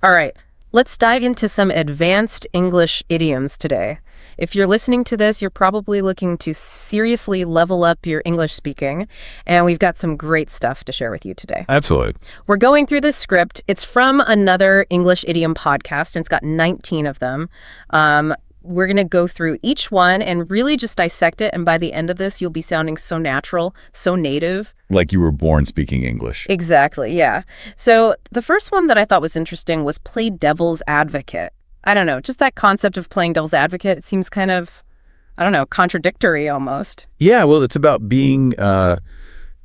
All right, let's dive into some advanced English idioms today. If you're listening to this, you're probably looking to seriously level up your English speaking, and we've got some great stuff to share with you today. Absolutely. We're going through this script. It's from another English idiom podcast, and it's got 19 of them. We're going to go through each one and really just dissect it, and by the end of this, you'll be sounding so natural, so native. Like you were born speaking English. Exactly, yeah. So the first one that I thought was interesting was play devil's advocate. I don't know, just that concept of playing devil's advocate, it seems kind of, I don't know, contradictory almost. Yeah, well, it's about being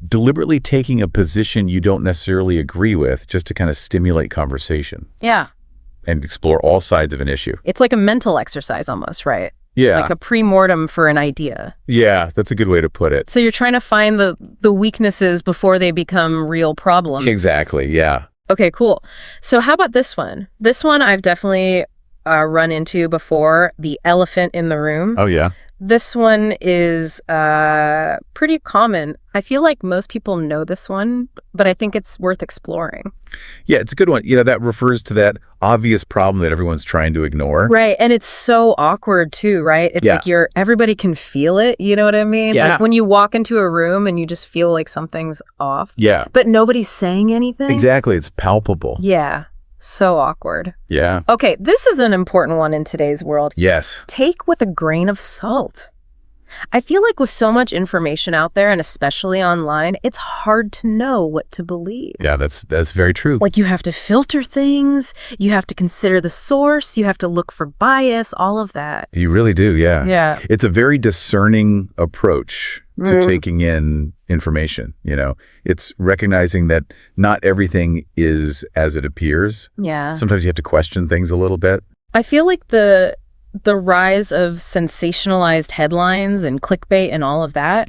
deliberately taking a position you don't necessarily agree with just to kind of stimulate conversation. Yeah. And explore all sides of an issue. It's like a mental exercise almost, right? Yeah. Like a pre-mortem for an idea. Yeah, that's a good way to put it. So you're trying to find the weaknesses before they become real problems. Exactly, yeah. Okay, cool. So how about this one? This one I've definitely run into before, the elephant in the room. Oh, yeah. This one is pretty common. I feel like most people know this one, but I think it's worth exploring. Yeah, it's a good one. You know, that refers to that obvious problem that everyone's trying to ignore. Right, and it's so awkward too, right? It's like everybody can feel it, you know what I mean? Yeah. Like when you walk into a room and you just feel like something's off. Yeah. But nobody's saying anything. Exactly, it's palpable. Yeah, so awkward. Yeah. Okay, this is an important one in today's world. Yes. Take with a grain of salt. I feel like with so much information out there, and especially online, it's hard to know what to believe. Yeah, that's very true. Like you have to filter things, you have to consider the source, you have to look for bias, all of that. You really do, yeah. Yeah. It's a very discerning approach to taking in information, you know. It's recognizing that not everything is as it appears. Yeah. Sometimes you have to question things a little bit. I feel like the rise of sensationalized headlines and clickbait and all of that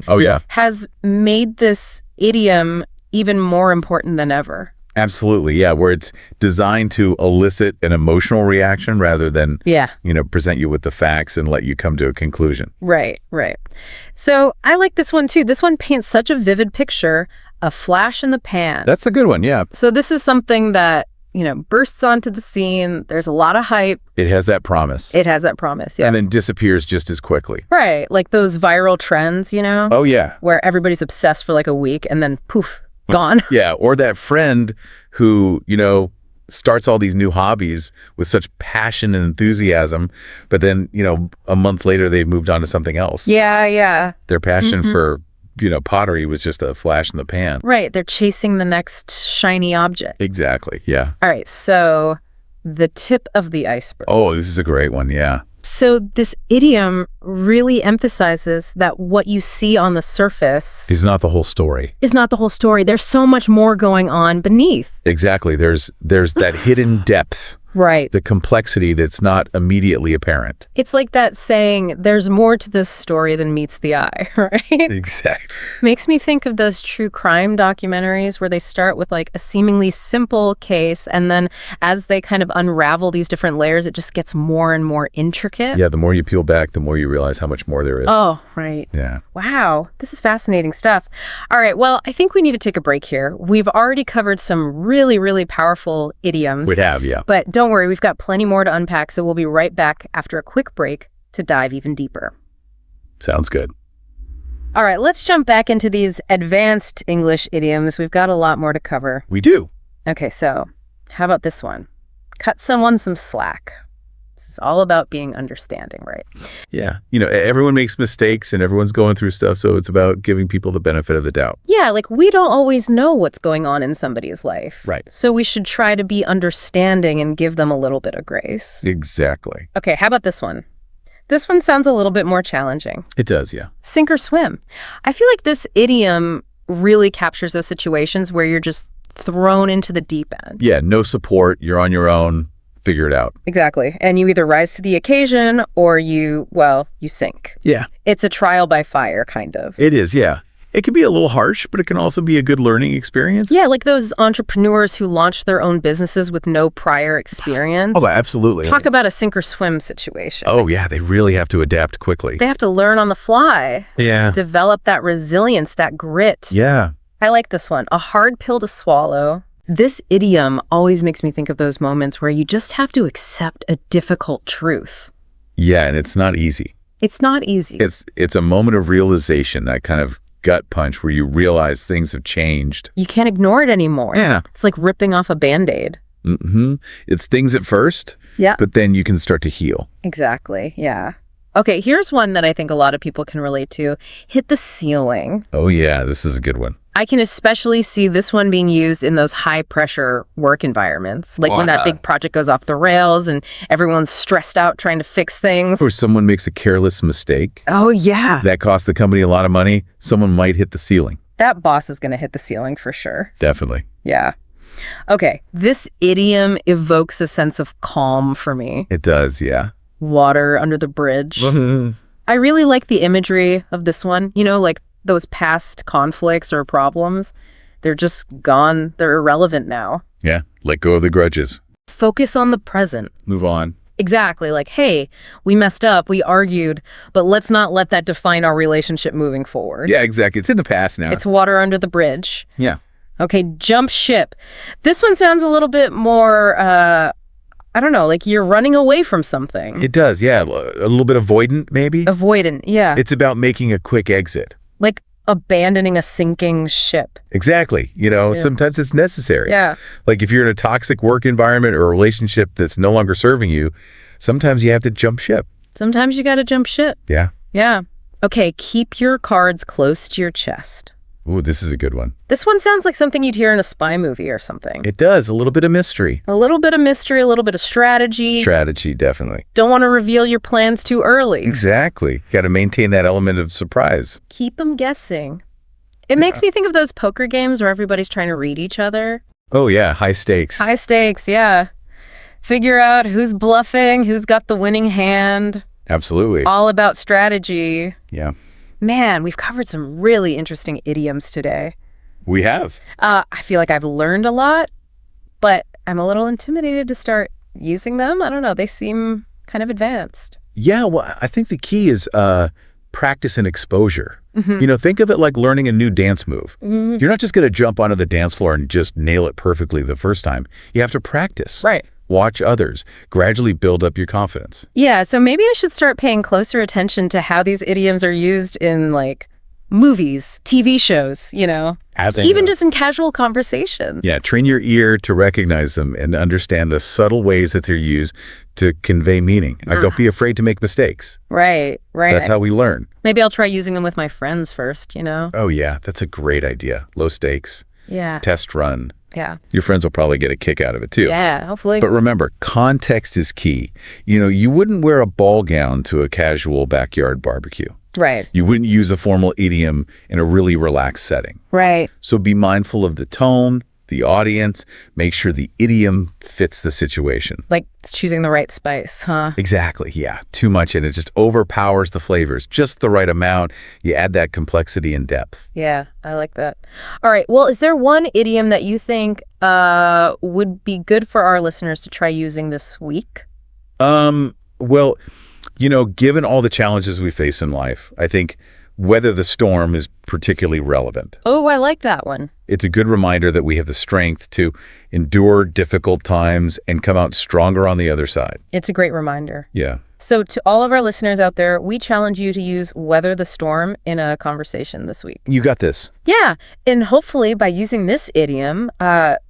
has made this idiom even more important than ever. Absolutely, yeah, where it's designed to elicit an emotional reaction rather than, present you with the facts and let you come to a conclusion. Right, right. So I like this one too. This one paints such a vivid picture, a flash in the pan. That's a good one, yeah. So this is something that bursts onto the scene. There's a lot of hype. It has that promise. It has that promise, yeah. And then disappears just as quickly. Right, like those viral trends, Oh, yeah. where everybody's obsessed for like a week and then poof, gone. Yeah, or that friend who, starts all these new hobbies with such passion and enthusiasm, but then, a month later they've moved on to something else. Yeah, yeah. Their passion for pottery was just a flash in the pan. Right, they're chasing the next shiny object. Exactly, yeah. All right, so the tip of the iceberg. Oh, this is a great one, yeah. So this idiom really emphasizes that what you see on the surface is not the whole story. There's so much more going on beneath. Exactly, there's that hidden depth. Right. The complexity that's not immediately apparent. It's like that saying, there's more to this story than meets the eye, right? Exactly. Makes me think of those true crime documentaries where they start with like a seemingly simple case, and then as they kind of unravel these different layers, it just gets more and more intricate. Yeah, the more you peel back, the more you realize how much more there is. Oh, right. Yeah. Wow, this is fascinating stuff. All right, well, I think we need to take a break here. We've already covered some really, really powerful idioms. We have, yeah. But don't worry, we've got plenty more to unpack, so we'll be right back after a quick break to dive even deeper. Sounds good. All right, let's jump back into these advanced English idioms. We've got a lot more to cover. We do. Okay, so how about this one? Cut someone some slack. This is all about being understanding, right? Yeah. Everyone makes mistakes and everyone's going through stuff, so it's about giving people the benefit of the doubt. Yeah, like we don't always know what's going on in somebody's life. Right. So we should try to be understanding and give them a little bit of grace. Exactly. Okay, how about this one? This one sounds a little bit more challenging. It does, yeah. Sink or swim. I feel like this idiom really captures those situations where you're just thrown into the deep end. Yeah, no support, you're on your own. Figure it out. Exactly. And you either rise to the occasion or you sink. Yeah. It's a trial by fire, kind of. It is, yeah. It can be a little harsh, but it can also be a good learning experience. Yeah, like those entrepreneurs who launch their own businesses with no prior experience. Oh, absolutely. Talk about a sink or swim situation. Oh, yeah. They really have to adapt quickly. They have to learn on the fly. Yeah. Develop that resilience, that grit. Yeah. I like this one. A hard pill to swallow. This idiom always makes me think of those moments where you just have to accept a difficult truth. Yeah, and it's not easy. It's not easy. It's a moment of realization, that kind of gut punch where you realize things have changed. You can't ignore it anymore. Yeah. It's like ripping off a Band-Aid. It stings at first, Yeah. but then you can start to heal. Exactly. Yeah. Okay, here's one that I think a lot of people can relate to. Hit the ceiling. Oh yeah, this is a good one. I can especially see this one being used in those high-pressure work environments, like when that big project goes off the rails and everyone's stressed out trying to fix things. Or someone makes a careless mistake Oh, yeah. that costs the company a lot of money. Someone might hit the ceiling. That boss is going to hit the ceiling for sure. Definitely. Yeah. Okay, this idiom evokes a sense of calm for me. It does, yeah. Water under the bridge. I really like the imagery of this one. You know, like those past conflicts or problems, they're just gone. They're irrelevant now. Yeah, let go of the grudges. Focus on the present. Move on. Exactly. Like, hey, we messed up, we argued, but let's not let that define our relationship moving forward. Yeah, exactly. It's in the past now. It's water under the bridge. Yeah. Okay, jump ship. This one sounds a little bit more, I don't know, like you're running away from something. It does, yeah. A little bit avoidant, maybe. Avoidant, yeah. It's about making a quick exit. Like abandoning a sinking ship. Exactly. Sometimes it's necessary. Yeah. Like if you're in a toxic work environment or a relationship that's no longer serving you, sometimes you have to jump ship. Sometimes you got to jump ship. Yeah. Yeah. Okay, keep your cards close to your chest. Ooh, this is a good one. This one sounds like something you'd hear in a spy movie or something. It does. A little bit of mystery. A little bit of mystery, a little bit of strategy. Strategy, definitely. Don't want to reveal your plans too early. Exactly. Got to maintain that element of surprise. Keep them guessing. It makes me think of those poker games where everybody's trying to read each other. Oh, yeah. High stakes. High stakes, yeah. Figure out who's bluffing, who's got the winning hand. Absolutely. All about strategy. Yeah. Man, we've covered some really interesting idioms today. We have. I feel like I've learned a lot, but I'm a little intimidated to start using them. I don't know. They seem kind of advanced. Yeah, well, I think the key is practice and exposure. Think of it like learning a new dance move. You're not just going to jump onto the dance floor and just nail it perfectly the first time. You have to practice. Right. Watch others. Gradually build up your confidence. Yeah, so maybe I should start paying closer attention to how these idioms are used in, like, movies, TV shows, even just in casual conversations. Yeah, train your ear to recognize them and understand the subtle ways that they're used to convey meaning. Don't be afraid to make mistakes. Right. That's how we learn. Maybe I'll try using them with my friends first, Oh, yeah, that's a great idea. Low stakes. Yeah. Test run. Yeah. Your friends will probably get a kick out of it, too. Yeah, hopefully. But remember, context is key. You wouldn't wear a ball gown to a casual backyard barbecue. Right. You wouldn't use a formal idiom in a really relaxed setting. Right. So be mindful of the tone, the audience. Make sure the idiom fits the situation. Like choosing the right spice, huh? Exactly, yeah. Too much and it just overpowers the flavors. Just the right amount. You add that complexity and depth. Yeah, I like that. All right, well, is there one idiom that you think would be good for our listeners to try using this week? Well, given all the challenges we face in life, I think weather the storm is particularly relevant. Oh, I like that one. It's a good reminder that we have the strength to endure difficult times and come out stronger on the other side. It's a great reminder. Yeah. So to all of our listeners out there, we challenge you to use weather the storm in a conversation this week. You got this. Yeah, and hopefully by using this idiom,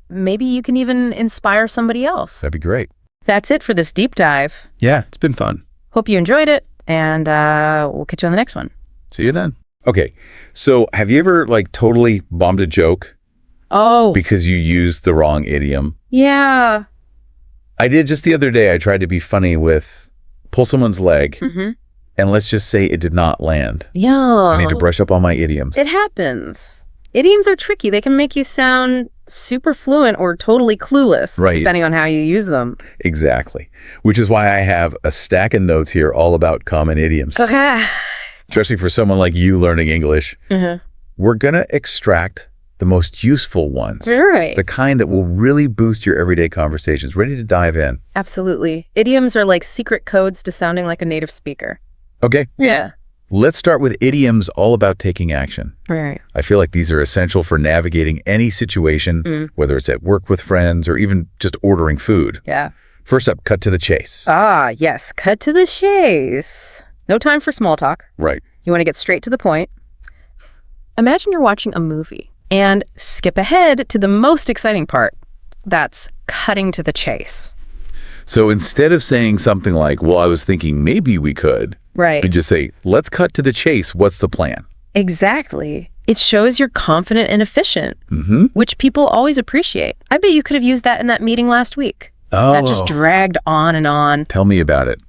maybe you can even inspire somebody else. That'd be great. That's it for this deep dive. Yeah, it's been fun. Hope you enjoyed it, and we'll catch you on the next one. See you then. Okay, so have you ever totally bombed a joke? Oh. Because you used the wrong idiom? Yeah. I did just the other day. I tried to be funny with pull someone's leg, and let's just say it did not land. Yeah. I need to brush up on my idioms. It happens. Idioms are tricky. They can make you sound super fluent or totally clueless, right, depending on how you use them. Exactly. Which is why I have a stack of notes here all about common idioms. Okay. Especially for someone like you learning English. We're going to extract the most useful ones. Right. The kind that will really boost your everyday conversations. Ready to dive in? Absolutely. Idioms are like secret codes to sounding like a native speaker. Okay. Yeah. Let's start with idioms all about taking action. Right. I feel like these are essential for navigating any situation, whether it's at work with friends or even just ordering food. Yeah. First up, cut to the chase. Ah, yes. Cut to the chase. No time for small talk. Right. You want to get straight to the point. Imagine you're watching a movie and skip ahead to the most exciting part. That's cutting to the chase. So instead of saying something like, well, I was thinking maybe we could, Right. you just say, let's cut to the chase. What's the plan? Exactly. It shows you're confident and efficient, which people always appreciate. I bet you could have used that in that meeting last week. Oh, That just dragged on and on. tell me about it.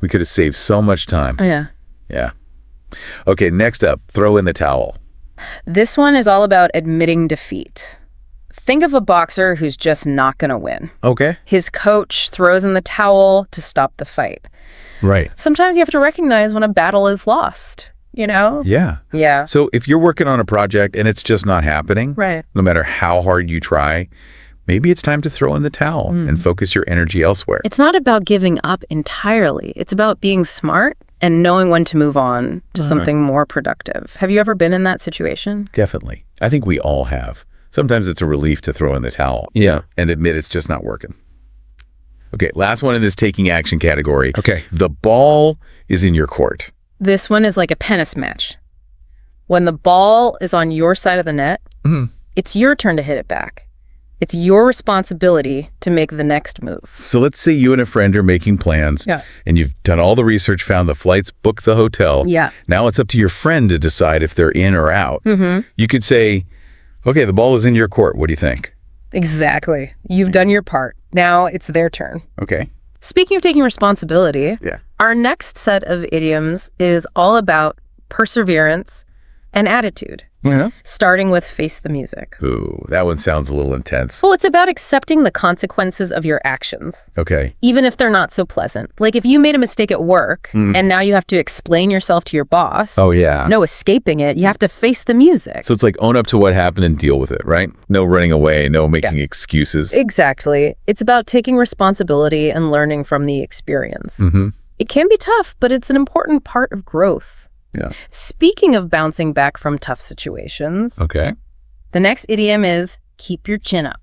We could have saved so much time. Oh, yeah. Yeah. Okay, next up, throw in the towel. This one is all about admitting defeat. Think of a boxer who's just not going to win. Okay. His coach throws in the towel to stop the fight. Right. Sometimes you have to recognize when a battle is lost, you know? Yeah. Yeah. So if you're working on a project and it's just not happening, Right. no matter how hard you try, maybe it's time to throw in the towel and focus your energy elsewhere. It's not about giving up entirely. It's about being smart and knowing when to move on to something more productive. Have you ever been in that situation? Definitely. I think we all have. Sometimes it's a relief to throw in the towel. Yeah. And admit it's just not working. Okay, last one in this taking action category. Okay. The ball is in your court. This one is like a tennis match. When the ball is on your side of the net, it's your turn to hit it back. It's your responsibility to make the next move. So let's say you and a friend are making plans. Yeah. And you've done all the research, found the flights, booked the hotel. Yeah. Now it's up to your friend to decide if they're in or out. You could say, okay, the ball is in your court. What do you think? Exactly. You've done your part. Now it's their turn. Okay. Speaking of taking responsibility, Yeah. our next set of idioms is all about perseverance and attitude, Yeah. starting with face the music. Ooh, that one sounds a little intense. Well, it's about accepting the consequences of your actions, Okay. even if they're not so pleasant. Like if you made a mistake at work and now you have to explain yourself to your boss, Oh, yeah. no escaping it, you have to face the music. So it's like own up to what happened and deal with it, right? No running away, no making excuses. Exactly. It's about taking responsibility and learning from the experience. Mm-hmm. It can be tough, but it's an important part of growth. Yeah. Speaking of bouncing back from tough situations, Okay. the next idiom is keep your chin up.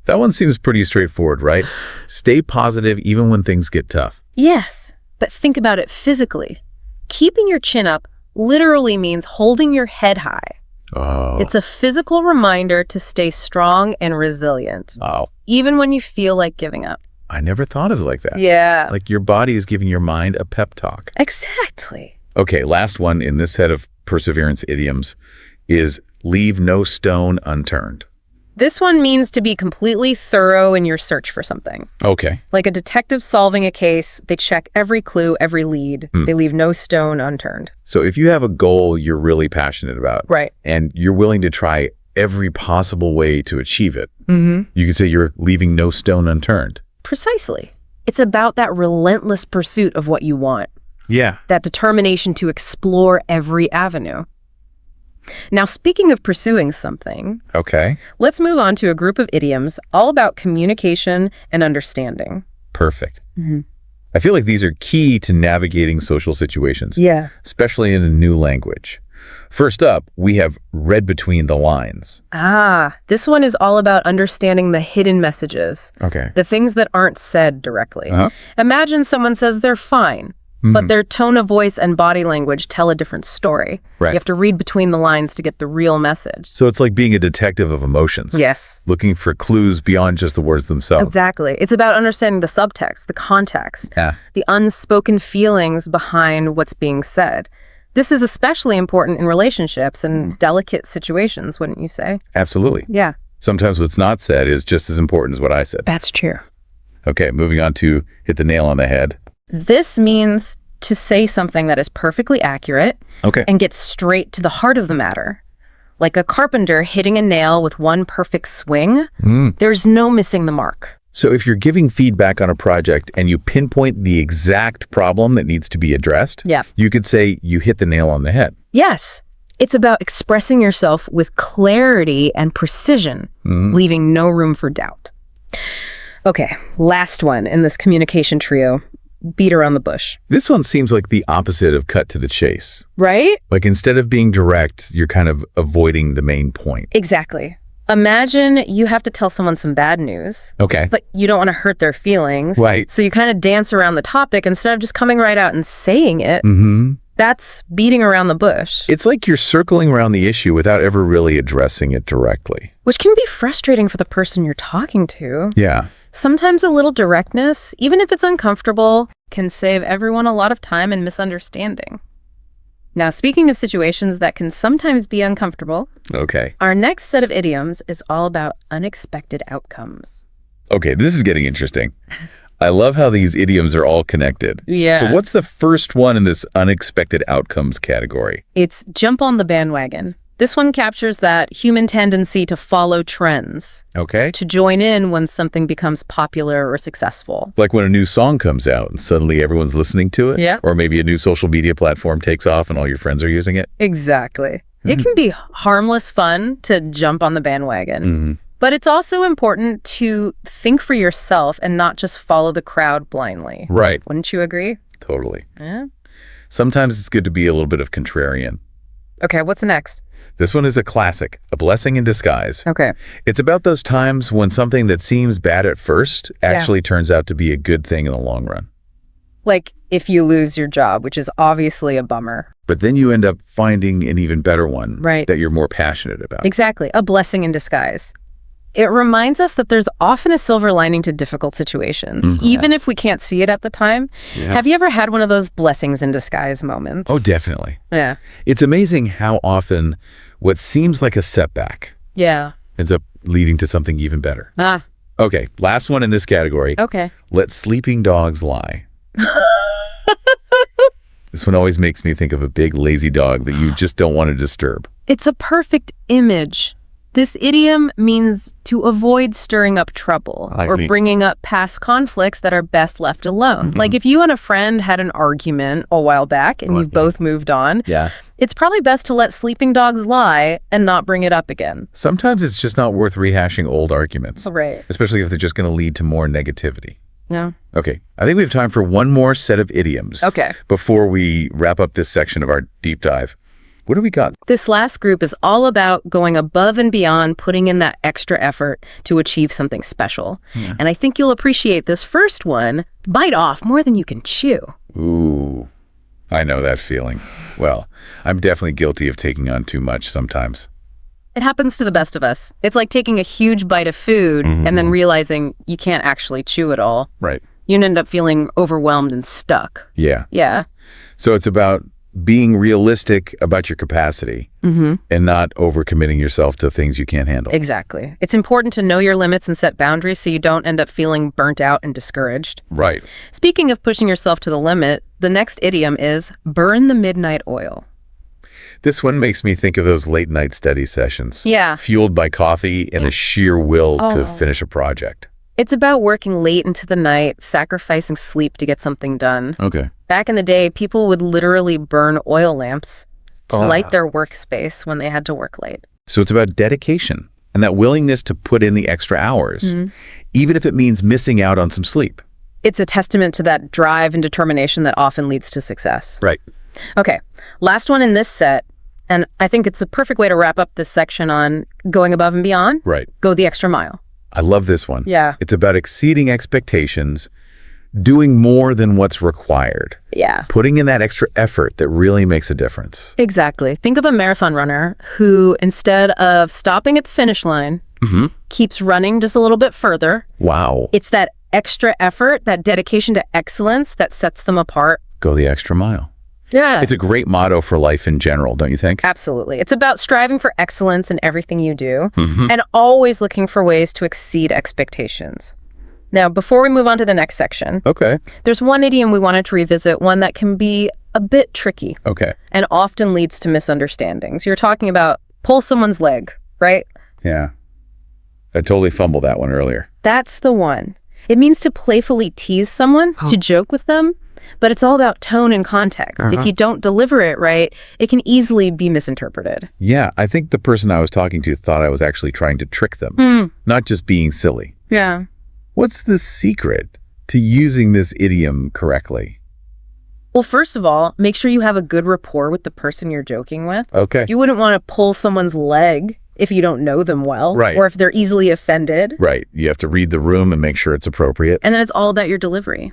That one seems pretty straightforward, right? Stay positive even when things get tough. Yes, but think about it physically. Keeping your chin up literally means holding your head high. Oh. It's a physical reminder to stay strong and resilient, Oh. even when you feel like giving up. I never thought of it like that. Yeah, Like your body is giving your mind a pep talk. exactly. Okay, last one in this set of perseverance idioms is leave no stone unturned. This one means to be completely thorough in your search for something. Okay. Like a detective solving a case, they check every clue, every lead. They leave no stone unturned. So if you have a goal you're really passionate about, Right. and you're willing to try every possible way to achieve it, you could say you're leaving no stone unturned. Precisely. It's about that relentless pursuit of what you want, Yeah. that determination to explore every avenue. Now, speaking of pursuing something, Okay. let's move on to a group of idioms all about communication and understanding. Perfect. I feel like these are key to navigating social situations, Yeah. especially in a new language. First up, we have read between the lines. Ah, this one is all about understanding the hidden messages, Okay. the things that aren't said directly. Uh-huh. Imagine someone says they're fine, but their tone of voice and body language tell a different story. Right. You have to read between the lines to get the real message. So it's like being a detective of emotions. Yes. Looking for clues beyond just the words themselves. Exactly. It's about understanding the subtext, the context, Yeah. the unspoken feelings behind what's being said. This is especially important in relationships and delicate situations, wouldn't you say? Absolutely. Yeah. Sometimes what's not said is just as important as what I said. That's true. Okay, moving on to hit the nail on the head. This means to say something that is perfectly accurate Okay. and get straight to the heart of the matter. Like a carpenter hitting a nail with one perfect swing, there's no missing the mark. So if you're giving feedback on a project and you pinpoint the exact problem that needs to be addressed, Yeah. you could say you hit the nail on the head. Yes, it's about expressing yourself with clarity and precision, leaving no room for doubt. Okay, last one in this communication trio. beat around the bush. This one seems like the opposite of cut to the chase. Right? Like instead of being direct, you're kind of avoiding the main point. Exactly. Imagine you have to tell someone some bad news. Okay. But you don't want to hurt their feelings. Right. So you kind of dance around the topic instead of just coming right out and saying it. Mm-hmm. That's beating around the bush. It's like you're circling around the issue without ever really addressing it directly. Which can be frustrating for the person you're talking to. Yeah. Sometimes a little directness, even if it's uncomfortable, can save everyone a lot of time and misunderstanding. Now, speaking of situations that can sometimes be uncomfortable, Okay. our next set of idioms is all about unexpected outcomes. Okay, this is getting interesting. I love how these idioms are all connected. Yeah. So what's the first one in this unexpected outcomes category? It's jump on the bandwagon. This one captures that human tendency to follow trends, Okay. to join in when something becomes popular or successful. Like when a new song comes out and suddenly everyone's listening to it. Yeah. Or maybe a new social media platform takes off and all your friends are using it. Exactly. It can be harmless fun to jump on the bandwagon. Mm-hmm. But it's also important to think for yourself and not just follow the crowd blindly. Right. Wouldn't you agree? Totally. Yeah. Sometimes it's good to be a little bit of contrarian. Okay, what's next? This one is a classic, a blessing in disguise. Okay. It's about those times when something that seems bad at first actually turns out to be a good thing in the long run. Like if you lose your job, which is obviously a bummer. But then you end up finding an even better one Right. that you're more passionate about. Exactly. A blessing in disguise. It reminds us that there's often a silver lining to difficult situations, even if we can't see it at the time. Yeah. Have you ever had one of those blessings in disguise moments? Oh, definitely. Yeah. It's amazing how often what seems like a setback Yeah. ends up leading to something even better. Ah, Okay, last one in this category. okay. Let sleeping dogs lie. This one always makes me think of a big lazy dog that you just don't want to disturb. It's a perfect image. This idiom means to avoid stirring up trouble or bringing up past conflicts that are best left alone. Like if you and a friend had an argument a while back and you've both moved on, Yeah. it's probably best to let sleeping dogs lie and not bring it up again. Sometimes it's just not worth rehashing old arguments, Right. especially if they're just going to lead to more negativity. Yeah. Okay, I think we have time for one more set of idioms. Okay. Before we wrap up this section of our deep dive. What do we got? This last group is all about going above and beyond, putting in that extra effort to achieve something special. And I think you'll appreciate this first one, bite off more than you can chew. Ooh, I know that feeling. Well, I'm definitely guilty of taking on too much sometimes. It happens to the best of us. It's like taking a huge bite of food and then realizing you can't actually chew it all. Right. You end up feeling overwhelmed and stuck. Yeah. Yeah. So it's about being realistic about your capacity and not overcommitting yourself to things you can't handle. Exactly. It's important to know your limits and set boundaries so you don't end up feeling burnt out and discouraged. Right. Speaking of pushing yourself to the limit, the next idiom is burn the midnight oil. This one makes me think of those late night study sessions. Yeah. Fueled by coffee and the sheer will to finish a project. It's about working late into the night, sacrificing sleep to get something done. Okay. Back in the day, people would literally burn oil lamps to light their workspace when they had to work late. So it's about dedication and that willingness to put in the extra hours, even if it means missing out on some sleep. It's a testament to that drive and determination that often leads to success. Right. Okay, last one in this set, and I think it's a perfect way to wrap up this section on going above and beyond. Right. Go the extra mile. I love this one. Yeah. It's about exceeding expectations, doing more than what's required, Yeah. putting in that extra effort that really makes a difference. Exactly. Think of a marathon runner who, instead of stopping at the finish line, keeps running just a little bit further. Wow. It's that extra effort, that dedication to excellence that sets them apart. Go the extra mile. Yeah. It's a great motto for life in general, don't you think? Absolutely. It's about striving for excellence in everything you do and always looking for ways to exceed expectations. Now, before we move on to the next section, Okay. there's one idiom we wanted to revisit, one that can be a bit tricky Okay. and often leads to misunderstandings. You're talking about pull someone's leg, right? Yeah. I totally fumbled that one earlier. That's the one. It means to playfully tease someone, to joke with them, but it's all about tone and context. If you don't deliver it right, it can easily be misinterpreted. Yeah, I think the person I was talking to thought I was actually trying to trick them, not just being silly. Yeah. What's the secret to using this idiom correctly? Well, first of all, make sure you have a good rapport with the person you're joking with. Okay. You wouldn't want to pull someone's leg if you don't know them well. Right. Or if they're easily offended. Right. You have to read the room and make sure it's appropriate. And then it's all about your delivery.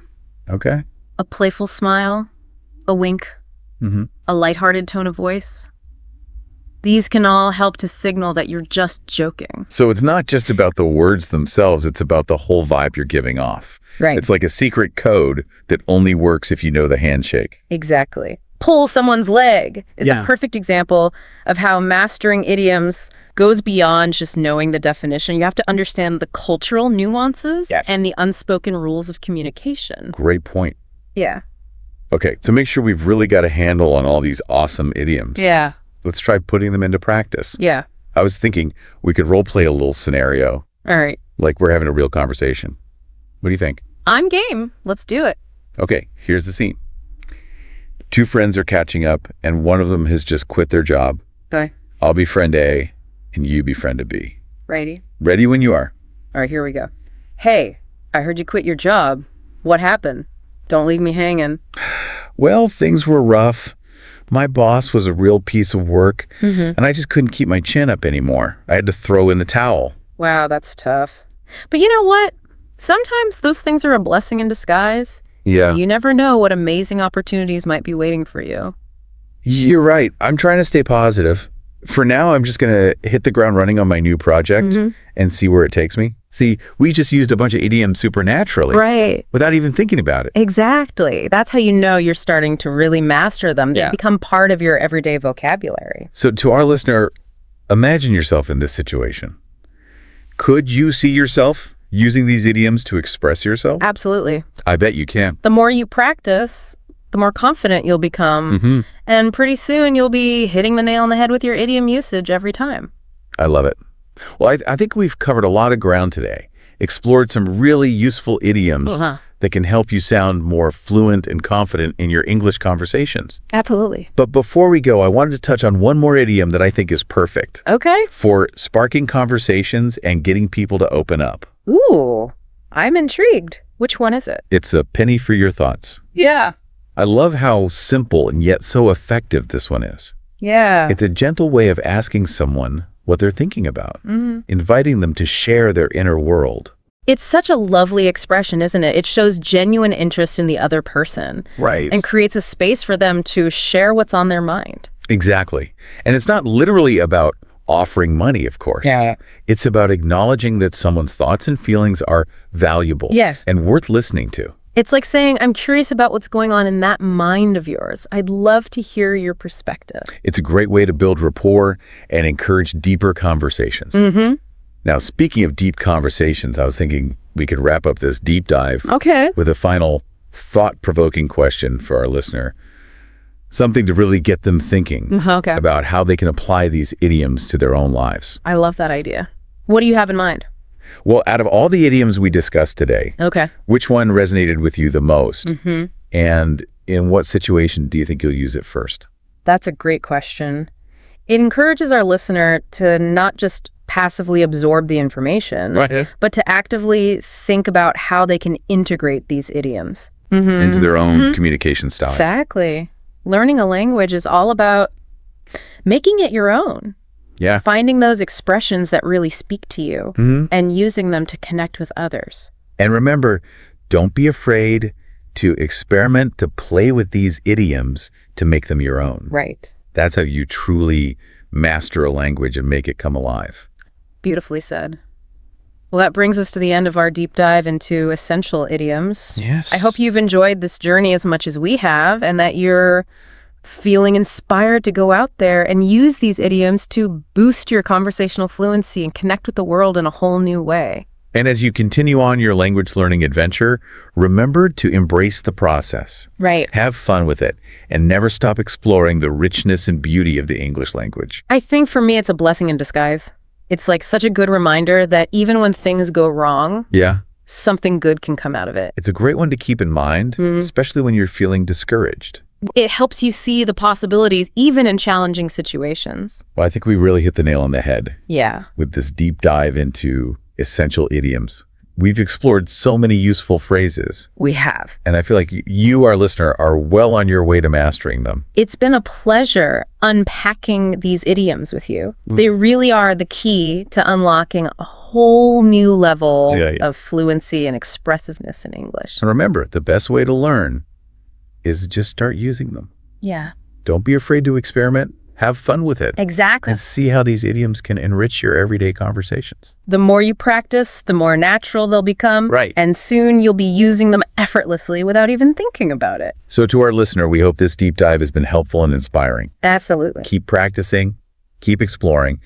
Okay. A playful smile, a wink, a lighthearted tone of voice. These can all help to signal that you're just joking. So it's not just about the words themselves, it's about the whole vibe you're giving off. Right. It's like a secret code that only works if you know the handshake. Exactly. Pull someone's leg is a perfect example of how mastering idioms goes beyond just knowing the definition. You have to understand the cultural nuances and the unspoken rules of communication. Great point. Yeah. Okay, to make sure we've really got a handle on all these awesome idioms, Yeah. let's try putting them into practice. Yeah. I was thinking we could role play a little scenario, All right. like we're having a real conversation. What do you think? I'm game. Let's do it. Okay, here's the scene. Two friends are catching up, and one of them has just quit their job. Okay. I'll be friend A, and you be friend of B. Righty. Ready when you are. All right, here we go. Hey, I heard you quit your job. What happened? Don't leave me hanging. Well, things were rough. My boss was a real piece of work, and I just couldn't keep my chin up anymore. I had to throw in the towel. Wow, that's tough. But you know what? Sometimes those things are a blessing in disguise. Yeah. You never know what amazing opportunities might be waiting for you. You're right. I'm trying to stay positive. For now, I'm just going to hit the ground running on my new project and see where it takes me. See, we just used a bunch of idioms supernaturally. Right. Without even thinking about it. Exactly. That's how you know you're starting to really master them. They become part of your everyday vocabulary. So to our listener, imagine yourself in this situation. Could you see yourself using these idioms to express yourself? Absolutely. I bet you can. The more you practice, the more confident you'll become. And pretty soon you'll be hitting the nail on the head with your idiom usage every time. I love it. Well, I think we've covered a lot of ground today, explored some really useful idioms that can help you sound more fluent and confident in your English conversations. Absolutely. But before we go, I wanted to touch on one more idiom that I think is perfect Okay. for sparking conversations and getting people to open up. Ooh, I'm intrigued. Which one is it? It's a penny for your thoughts. Yeah. I love how simple and yet so effective this one is. Yeah. It's a gentle way of asking someone what they're thinking about, inviting them to share their inner world. It's such a lovely expression, isn't it? It shows genuine interest in the other person. Right. And creates a space for them to share what's on their mind. Exactly. And it's not literally about offering money, of course. Yeah. It's about acknowledging that someone's thoughts and feelings are valuable and worth listening to. It's like saying, I'm curious about what's going on in that mind of yours. I'd love to hear your perspective. It's a great way to build rapport and encourage deeper conversations. Now, speaking of deep conversations, I was thinking we could wrap up this deep dive with a final thought-provoking question for our listener. Something to really get them thinking about how they can apply these idioms to their own lives. I love that idea. What do you have in mind? Well, out of all the idioms we discussed today, which one resonated with you the most? And in what situation do you think you'll use it first? That's a great question. It encourages our listener to not just passively absorb the information, but to actively think about how they can integrate these idioms into their own communication style. Exactly. Learning a language is all about making it your own. Yeah. Finding those expressions that really speak to you and using them to connect with others. And remember, don't be afraid to experiment, to play with these idioms to make them your own. Right. That's how you truly master a language and make it come alive. Beautifully said. Well, that brings us to the end of our deep dive into essential idioms. Yes. I hope you've enjoyed this journey as much as we have and that you're feeling inspired to go out there and use these idioms to boost your conversational fluency and connect with the world in a whole new way. And as you continue on your language learning adventure, remember to embrace the process. Right. Have fun with it and never stop exploring the richness and beauty of the English language. I think for me, it's a blessing in disguise. It's like such a good reminder that even when things go wrong, something good can come out of it. It's a great one to keep in mind, especially when you're feeling discouraged. It helps you see the possibilities even in challenging situations. Well, I think we really hit the nail on the head. Yeah. With this deep dive into essential idioms. We've explored so many useful phrases, We have. and I feel like you, our listener, are well on your way to mastering them. It's been a pleasure unpacking these idioms with you. They really are the key to unlocking a whole new level of fluency and expressiveness in English. And remember, the best way to learn is just start using them. Yeah. Don't be afraid to experiment. Have fun with it. Exactly. And see how these idioms can enrich your everyday conversations. The more you practice, the more natural they'll become. Right. And soon you'll be using them effortlessly without even thinking about it. So to our listener, we hope this deep dive has been helpful and inspiring. Absolutely. Keep practicing, keep exploring,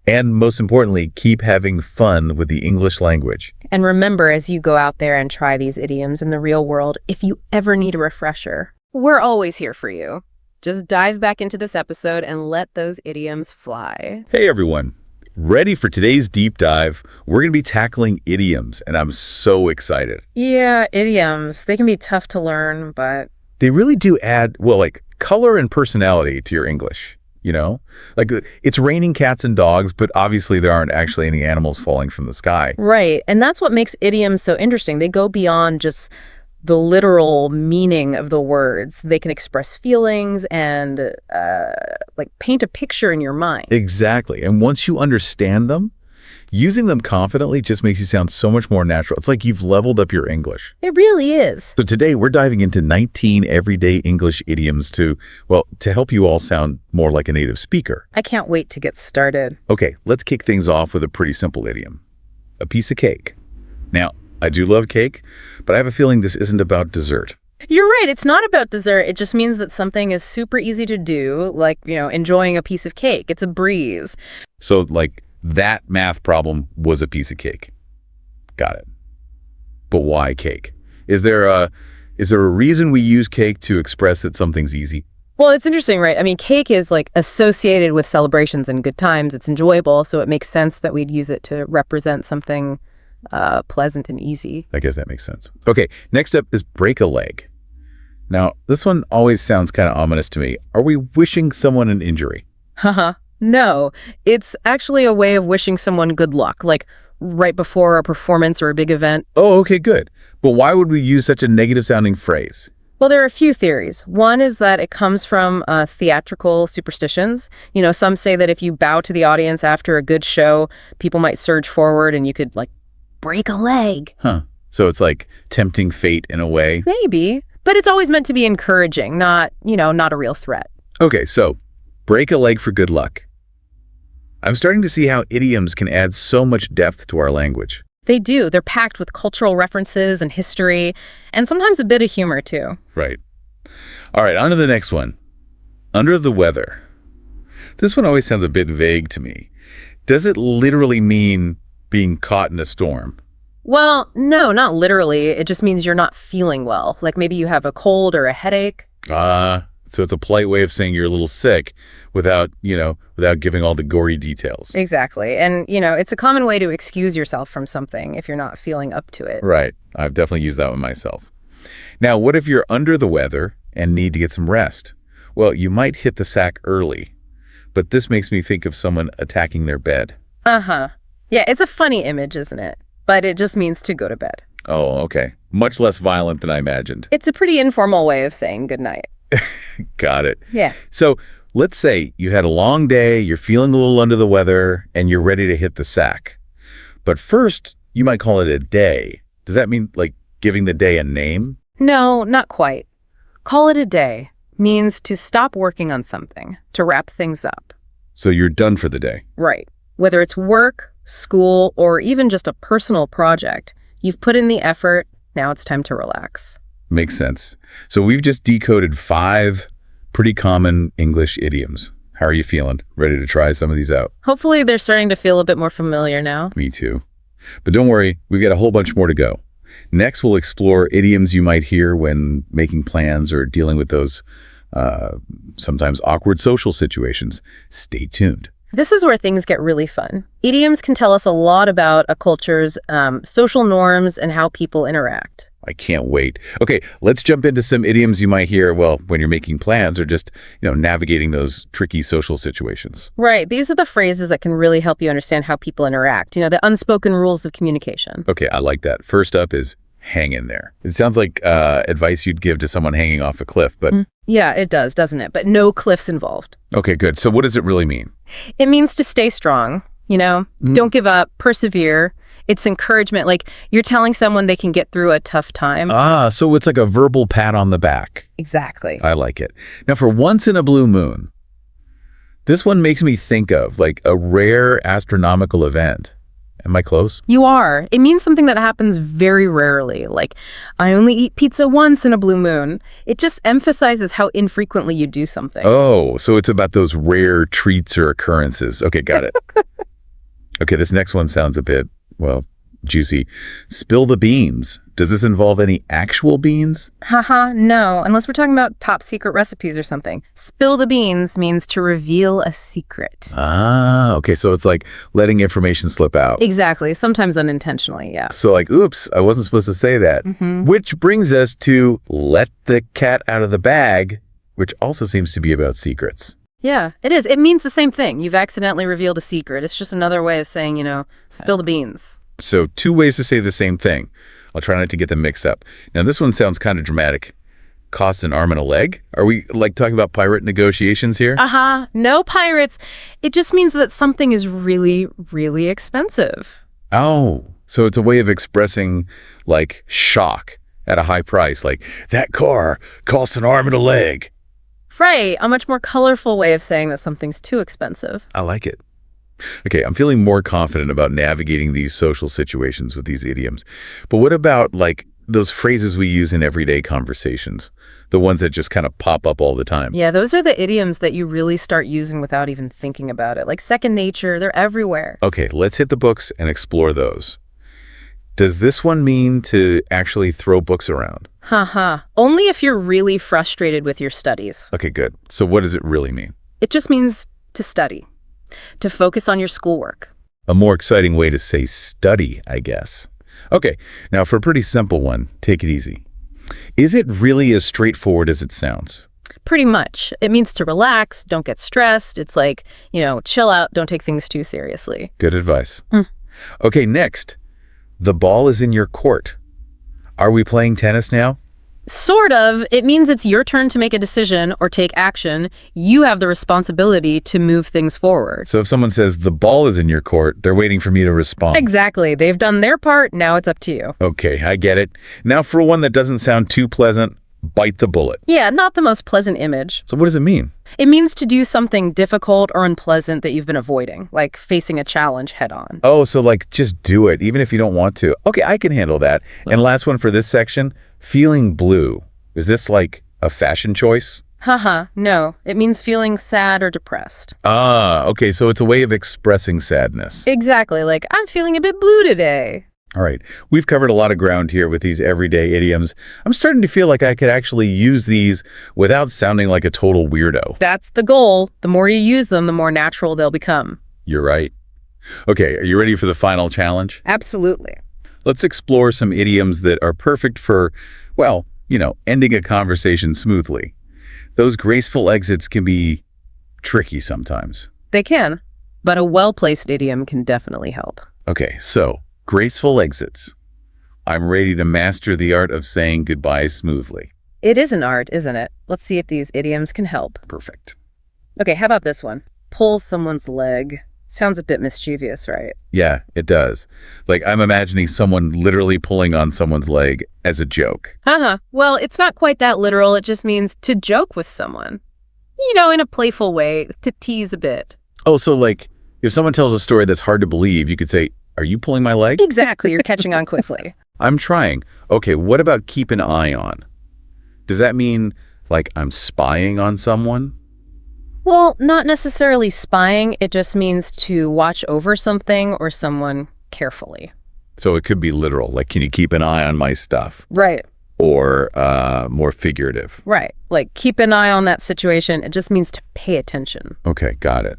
and most importantly, keep having fun with the English language. And remember, as you go out there and try these idioms in the real world, if you ever need a refresher, we're always here for you. Just dive back into this episode and let those idioms fly. Hey everyone, ready for today's deep dive? We're going to be tackling idioms, and I'm so excited. Yeah, idioms. They can be tough to learn, but They really do add, well, like color and personality to your English, you know? Like it's raining cats and dogs, but obviously there aren't actually any animals falling from the sky. right. And that's what makes idioms so interesting. They go beyond just the literal meaning of the words. They can express feelings and like paint a picture in your mind. Exactly. And once you understand them, using them confidently just makes you sound so much more natural. It's like you've leveled up your English. It really is. So today we're diving into 19 everyday English idioms to help you all sound more like a native speaker. I can't wait to get started. Okay, let's kick things off with a pretty simple idiom. A piece of cake. Now, I do love cake, but I have a feeling this isn't about dessert. You're right. It's not about dessert. It just means that something is super easy to do, like, enjoying a piece of cake. It's a breeze. So, like, that math problem was a piece of cake. Got it. But why cake? Is there a reason we use cake to express that something's easy? Well, it's interesting, right? I mean, cake is like associated with celebrations and good times. It's enjoyable, so it makes sense that we'd use it to represent something pleasant and easy. I guess that makes sense. Okay, next up is break a leg. Now, this one always sounds kind of ominous to me. Are we wishing someone an injury? Haha. No, it's actually a way of wishing someone good luck, like right before a performance or a big event. Oh, okay, good. But why would we use such a negative-sounding phrase? Well, there are a few theories. One is that it comes from theatrical superstitions. Some say that if you bow to the audience after a good show, people might surge forward and you could, like, break a leg. Huh. So it's like tempting fate in a way? Maybe. But it's always meant to be encouraging, not a real threat. Okay, so break a leg for good luck. I'm starting to see how idioms can add so much depth to our language. They do. They're packed with cultural references and history, and sometimes a bit of humor, too. Right. All right, on to the next one. Under the weather. This one always sounds a bit vague to me. Does it literally mean being caught in a storm? Well, no, not literally. It just means you're not feeling well. Like maybe you have a cold or a headache. So it's a polite way of saying you're a little sick without giving all the gory details. Exactly. And, it's a common way to excuse yourself from something if you're not feeling up to it. Right. I've definitely used that one myself. Now, what if you're under the weather and need to get some rest? Well, you might hit the sack early, but this makes me think of someone attacking their bed. Uh-huh. Yeah, it's a funny image, isn't it? But it just means to go to bed. Oh, okay. Much less violent than I imagined. It's a pretty informal way of saying goodnight. Got it. Yeah. So let's say you had a long day, you're feeling a little under the weather, and you're ready to hit the sack. But first, you might call it a day. Does that mean, like, giving the day a name? No, not quite. Call it a day means to stop working on something, to wrap things up. So you're done for the day. Right. Whether it's work, school, or even just a personal project, you've put in the effort, now it's time to relax. Makes sense. So we've just decoded 5 pretty common English idioms. How are you feeling? Ready to try some of these out? Hopefully they're starting to feel a bit more familiar now. Me too. But don't worry, we've got a whole bunch more to go. Next, we'll explore idioms you might hear when making plans or dealing with those sometimes awkward social situations. Stay tuned. This is where things get really fun. Idioms can tell us a lot about a culture's social norms and how people interact. I can't wait. Okay, let's jump into some idioms you might hear, well, when you're making plans or just, navigating those tricky social situations. Right. These are the phrases that can really help you understand how people interact, the unspoken rules of communication. Okay, I like that. First up is hang in there. It sounds like advice you'd give to someone hanging off a cliff, but... Yeah, it does, doesn't it? But no cliffs involved. Okay, good. So what does it really mean? It means to stay strong, Don't give up, persevere. It's encouragement. Like you're telling someone they can get through a tough time. So it's like a verbal pat on the back. Exactly. I like it. Now, for once in a blue moon, this one makes me think of like a rare astronomical event. Am I close? You are. It means something that happens very rarely. Like, I only eat pizza once in a blue moon. It just emphasizes how infrequently you do something. Oh, so it's about those rare treats or occurrences. Okay, got it. Okay, this next one sounds a bit, juicy. Spill the beans. Does this involve any actual beans? Haha, no, unless we're talking about top secret recipes or something. Spill the beans means to reveal a secret. Okay, so it's like letting information slip out. Exactly, sometimes unintentionally, yeah. So like, oops, I wasn't supposed to say that. Which brings us to let the cat out of the bag, which also seems to be about secrets. Yeah, it is. It means the same thing. You've accidentally revealed a secret. It's just another way of saying, spill the beans. So 2 ways to say the same thing. I'll try not to get them mixed up. Now, this one sounds kind of dramatic. Cost an arm and a leg? Are we like talking about pirate negotiations here? No pirates. It just means that something is really, really expensive. Oh, so it's a way of expressing like shock at a high price. Like, that car costs an arm and a leg. Right, a much more colorful way of saying that something's too expensive. I like it. Okay, I'm feeling more confident about navigating these social situations with these idioms. But what about like those phrases we use in everyday conversations? The ones that just kind of pop up all the time. Yeah, those are the idioms that you really start using without even thinking about it. Like second nature, they're everywhere. Okay, let's hit the books and explore those. Does this one mean to actually throw books around? Only if you're really frustrated with your studies. Okay, good. So what does it really mean? It just means to study, to focus on your schoolwork. A more exciting way to say study, I guess. Okay, now for a pretty simple one, take it easy. Is it really as straightforward as it sounds? Pretty much. It means to relax, don't get stressed. It's like, chill out, don't take things too seriously. Good advice. Okay, next. The ball is in your court. Are we playing tennis now? Sort of. It means it's your turn to make a decision or take action. You have the responsibility to move things forward. So if someone says the ball is in your court, they're waiting for me to respond. Exactly. They've done their part. Now it's up to you. Okay, I get it. Now for one that doesn't sound too pleasant, bite the bullet. Yeah, not the most pleasant image. So what does it mean? It means to do something difficult or unpleasant that you've been avoiding, like facing a challenge head on. Oh, so like just do it, even if you don't want to. Okay, I can handle that. And last one for this section, feeling blue. Is this like a fashion choice? No. It means feeling sad or depressed. Okay, so it's a way of expressing sadness. Exactly, like I'm feeling a bit blue today. All right, we've covered a lot of ground here with these everyday idioms. I'm starting to feel like I could actually use these without sounding like a total weirdo. That's the goal. The more you use them, the more natural they'll become. You're right. Okay, are you ready for the final challenge? Absolutely. Let's explore some idioms that are perfect for, ending a conversation smoothly. Those graceful exits can be tricky sometimes. They can, but a well-placed idiom can definitely help. Okay, so graceful exits. I'm ready to master the art of saying goodbye smoothly. It is an art, isn't it? Let's see if these idioms can help. Perfect. Okay, how about this one? Pull someone's leg. Sounds a bit mischievous, right? Yeah, it does. Like I'm imagining someone literally pulling on someone's leg as a joke. Well, it's not quite that literal. It just means to joke with someone. In a playful way, to tease a bit. Oh, so like if someone tells a story that's hard to believe, you could say, "Are you pulling my leg?" Exactly, you're catching on quickly. I'm trying. Okay, what about keep an eye on? Does that mean like I'm spying on someone? Well, not necessarily spying. It just means to watch over something or someone carefully. So it could be literal, like can you keep an eye on my stuff? Right. Or more figurative. Right. Like keep an eye on that situation. It just means to pay attention. Okay, got it.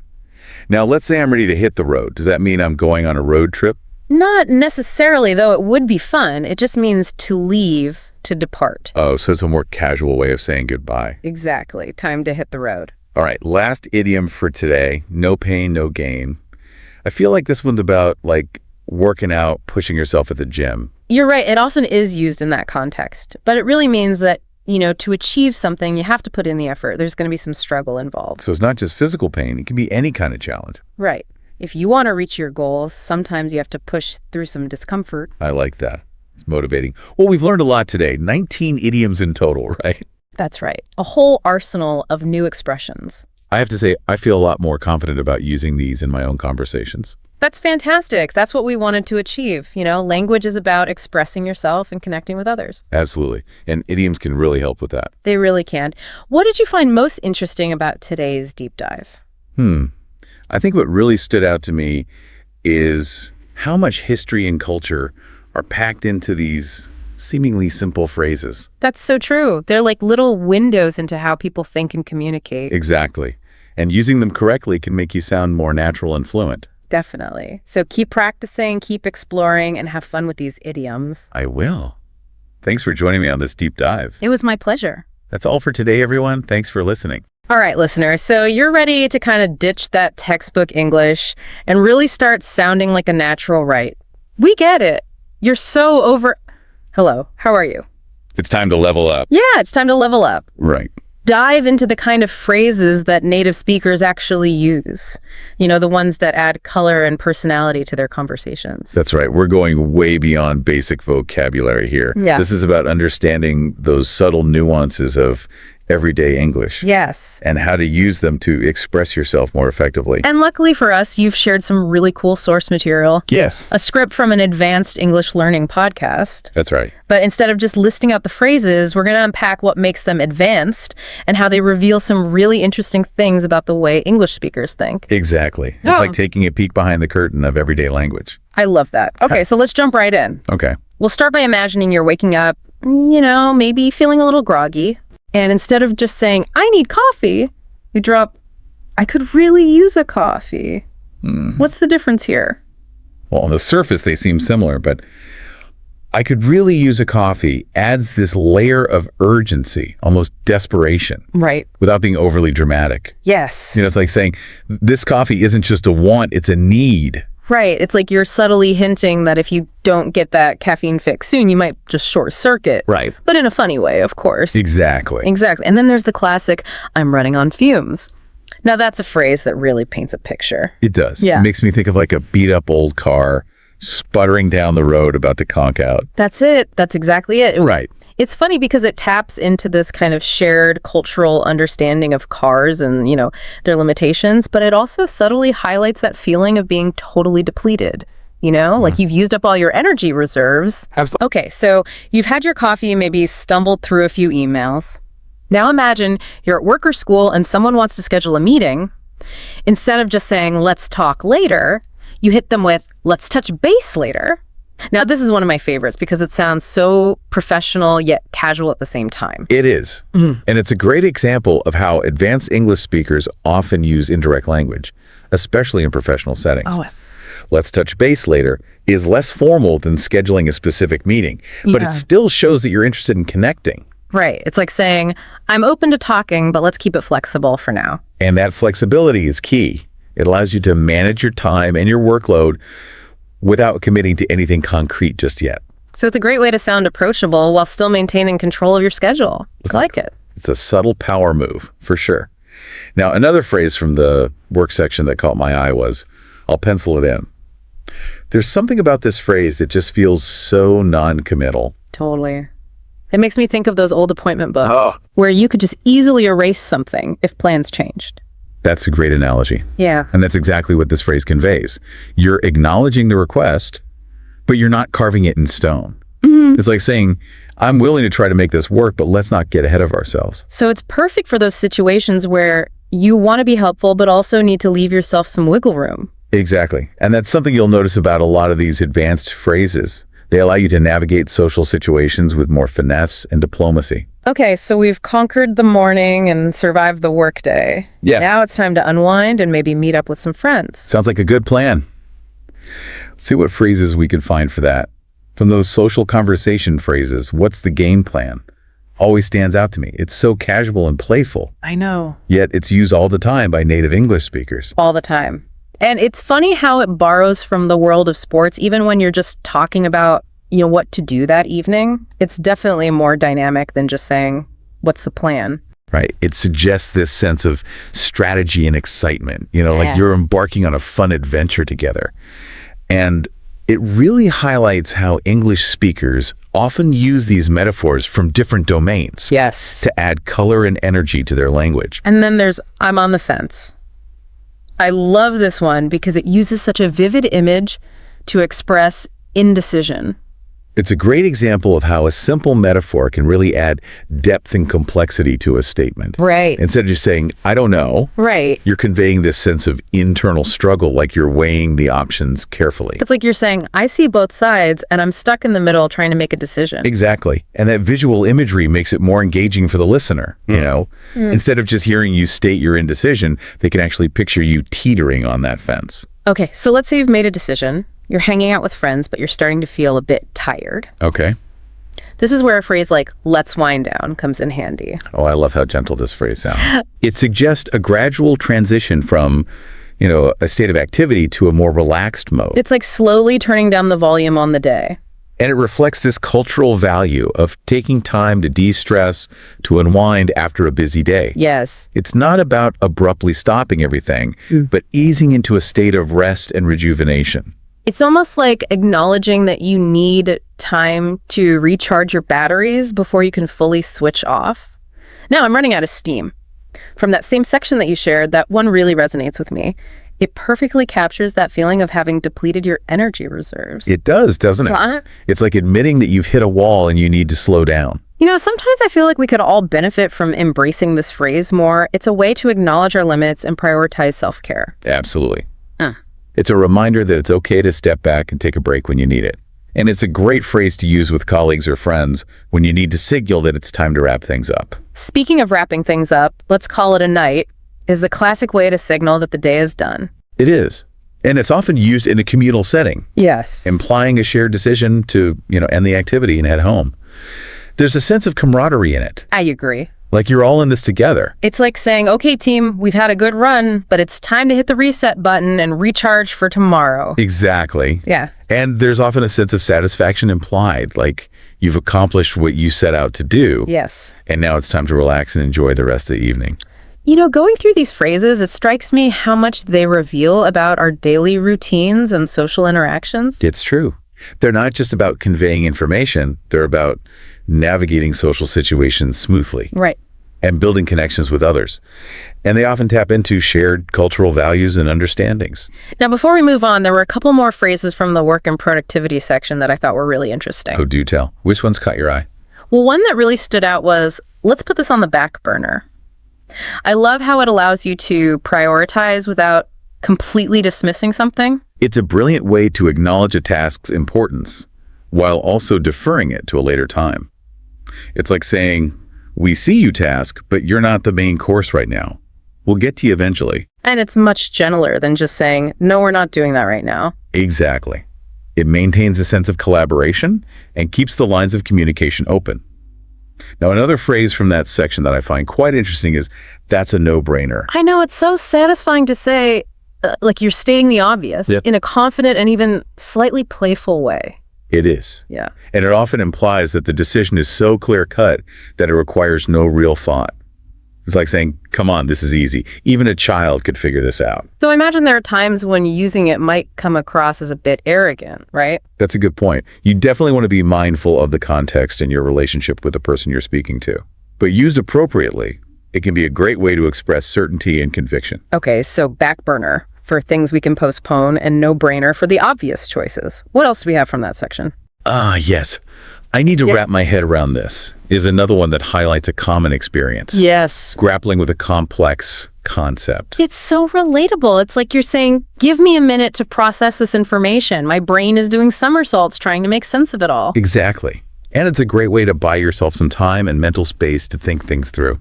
Now let's say I'm ready to hit the road. Does that mean I'm going on a road trip? Not necessarily, though it would be fun. It just means to leave, to depart. Oh, so it's a more casual way of saying goodbye. Exactly. Time to hit the road. All right, last idiom for today. No pain, no gain. I feel like this one's about, like, working out, pushing yourself at the gym. You're right. It often is used in that context. But it really means that, to achieve something, you have to put in the effort. There's going to be some struggle involved. So it's not just physical pain. It can be any kind of challenge. Right. If you want to reach your goals, sometimes you have to push through some discomfort. I like that. It's motivating. Well, we've learned a lot today. 19 idioms in total, right? That's right. A whole arsenal of new expressions. I have to say, I feel a lot more confident about using these in my own conversations. That's fantastic. That's what we wanted to achieve. Language is about expressing yourself and connecting with others. Absolutely. And idioms can really help with that. They really can. What did you find most interesting about today's deep dive? I think what really stood out to me is how much history and culture are packed into these seemingly simple phrases. That's so true. They're like little windows into how people think and communicate. Exactly. And using them correctly can make you sound more natural and fluent. Definitely. So keep practicing, keep exploring, and have fun with these idioms. I will. Thanks for joining me on this deep dive. It was my pleasure. That's all for today, everyone. Thanks for listening. All right, listeners, so you're ready to kind of ditch that textbook English and really start sounding like a natural, right? We get it. You're so over... Hello, how are you? It's time to level up. Yeah, it's time to level up. Right. Dive into the kind of phrases that native speakers actually use. The ones that add color and personality to their conversations. That's right. We're going way beyond basic vocabulary here. Yeah. This is about understanding those subtle nuances of everyday English. Yes. And how to use them to express yourself more effectively. And luckily for us, you've shared some really cool source material. Yes. A script from an advanced English learning podcast. That's right. But instead of just listing out the phrases, we're going to unpack what makes them advanced and how they reveal some really interesting things about the way English speakers think. Exactly. It's like taking a peek behind the curtain of everyday language. I love that. Okay, so let's jump right in. Okay. We'll start by imagining you're waking up, maybe feeling a little groggy. And instead of just saying, I need coffee, you drop, I could really use a coffee. What's the difference here? Well, on the surface, they seem similar, but I could really use a coffee adds this layer of urgency, almost desperation. Right. Without being overly dramatic. Yes. It's like saying, this coffee isn't just a want, it's a need. Right. It's like you're subtly hinting that if you don't get that caffeine fix soon, you might just short circuit. Right. But in a funny way, of course. Exactly. Exactly. And then there's the classic, I'm running on fumes. Now that's a phrase that really paints a picture. It does. Yeah. It makes me think of like a beat up old car sputtering down the road about to conk out. That's it. That's exactly it. Right. It's funny because it taps into this kind of shared cultural understanding of cars and, their limitations, but it also subtly highlights that feeling of being totally depleted, like you've used up all your energy reserves. Absolutely. Okay, so you've had your coffee and maybe stumbled through a few emails. Now imagine you're at work or school and someone wants to schedule a meeting. Instead of just saying, let's talk later, you hit them with, let's touch base later. Now, this is one of my favorites because it sounds so professional yet casual at the same time. It is. And it's a great example of how advanced English speakers often use indirect language, especially in professional settings. Oh, yes. Let's touch base later is less formal than scheduling a specific meeting, but it still shows that you're interested in connecting. Right. It's like saying, I'm open to talking, but let's keep it flexible for now. And that flexibility is key. It allows you to manage your time and your workload without committing to anything concrete just yet. So it's a great way to sound approachable while still maintaining control of your schedule. I like it. It's a subtle power move, for sure. Now, another phrase from the work section that caught my eye was, I'll pencil it in. There's something about this phrase that just feels so non-committal. Totally. It makes me think of those old appointment books where you could just easily erase something if plans changed. That's a great analogy. Yeah. And that's exactly what this phrase conveys. You're acknowledging the request, but you're not carving it in stone. It's like saying, I'm willing to try to make this work, but let's not get ahead of ourselves. So it's perfect for those situations where you want to be helpful, but also need to leave yourself some wiggle room. Exactly. And that's something you'll notice about a lot of these advanced phrases. They allow you to navigate social situations with more finesse and diplomacy. Okay, so we've conquered the morning and survived the workday. Yeah. Now it's time to unwind and maybe meet up with some friends. Sounds like a good plan. See what phrases we can find for that. From those social conversation phrases, what's the game plan? Always stands out to me. It's so casual and playful. I know. Yet it's used all the time by native English speakers. All the time. And it's funny how it borrows from the world of sports, even when you're just talking about, what to do that evening. It's definitely more dynamic than just saying, what's the plan? Right. It suggests this sense of strategy and excitement, like you're embarking on a fun adventure together. And it really highlights how English speakers often use these metaphors from different domains. Yes. To add color and energy to their language. And then there's I'm on the fence. I love this one because it uses such a vivid image to express indecision. It's a great example of how a simple metaphor can really add depth and complexity to a statement. Right. Instead of just saying, I don't know. Right. You're conveying this sense of internal struggle, like you're weighing the options carefully. It's like you're saying, I see both sides, and I'm stuck in the middle trying to make a decision. Exactly. And that visual imagery makes it more engaging for the listener, Instead of just hearing you state your indecision, they can actually picture you teetering on that fence. Okay, so let's say you've made a decision. You're hanging out with friends, but you're starting to feel a bit tired. Okay. This is where a phrase like, let's wind down, comes in handy. Oh, I love how gentle this phrase sounds. It suggests a gradual transition from, a state of activity to a more relaxed mode. It's like slowly turning down the volume on the day. And it reflects this cultural value of taking time to de-stress, to unwind after a busy day. Yes. It's not about abruptly stopping everything, but easing into a state of rest and rejuvenation. It's almost like acknowledging that you need time to recharge your batteries before you can fully switch off. Now I'm running out of steam. From that same section that you shared, that one really resonates with me. It perfectly captures that feeling of having depleted your energy reserves. It does, doesn't it? It's like admitting that you've hit a wall and you need to slow down. Sometimes I feel like we could all benefit from embracing this phrase more. It's a way to acknowledge our limits and prioritize self-care. Absolutely. It's a reminder that it's okay to step back and take a break when you need it. And it's a great phrase to use with colleagues or friends when you need to signal that it's time to wrap things up. Speaking of wrapping things up, let's call it a night is a classic way to signal that the day is done. It is. And it's often used in a communal setting. Yes. Implying a shared decision to, end the activity and head home. There's a sense of camaraderie in it. I agree. Like you're all in this together. It's like saying, okay, team, we've had a good run, but it's time to hit the reset button and recharge for tomorrow. Exactly. Yeah. And there's often a sense of satisfaction implied, like you've accomplished what you set out to do. Yes. And now it's time to relax and enjoy the rest of the evening. Going through these phrases, it strikes me how much they reveal about our daily routines and social interactions. It's true. They're not just about conveying information. They're about navigating social situations smoothly. Right. And building connections with others. And they often tap into shared cultural values and understandings. Now, before we move on, there were a couple more phrases from the work and productivity section that I thought were really interesting. Oh, do tell. Which ones caught your eye? Well, one that really stood out was, let's put this on the back burner. I love how it allows you to prioritize without completely dismissing something. It's a brilliant way to acknowledge a task's importance while also deferring it to a later time. It's like saying, we see you task, but you're not the main course right now. We'll get to you eventually. And it's much gentler than just saying, no, we're not doing that right now. Exactly. It maintains a sense of collaboration and keeps the lines of communication open. Now, another phrase from that section that I find quite interesting is, that's a no-brainer. I know, it's so satisfying to say, like you're stating the obvious in a confident and even slightly playful way. It is. Yeah. And it often implies that the decision is so clear-cut that it requires no real thought. It's like saying, come on, this is easy. Even a child could figure this out. So I imagine there are times when using it might come across as a bit arrogant, right? That's a good point. You definitely want to be mindful of the context in your relationship with the person you're speaking to. But used appropriately, it can be a great way to express certainty and conviction. Okay, so back burner for things we can postpone and no-brainer for the obvious choices. What else do we have from that section? Yes. I need to wrap my head around this is another one that highlights a common experience. Yes. Grappling with a complex concept. It's so relatable. It's like you're saying, give me a minute to process this information. My brain is doing somersaults trying to make sense of it all. Exactly. And it's a great way to buy yourself some time and mental space to think things through.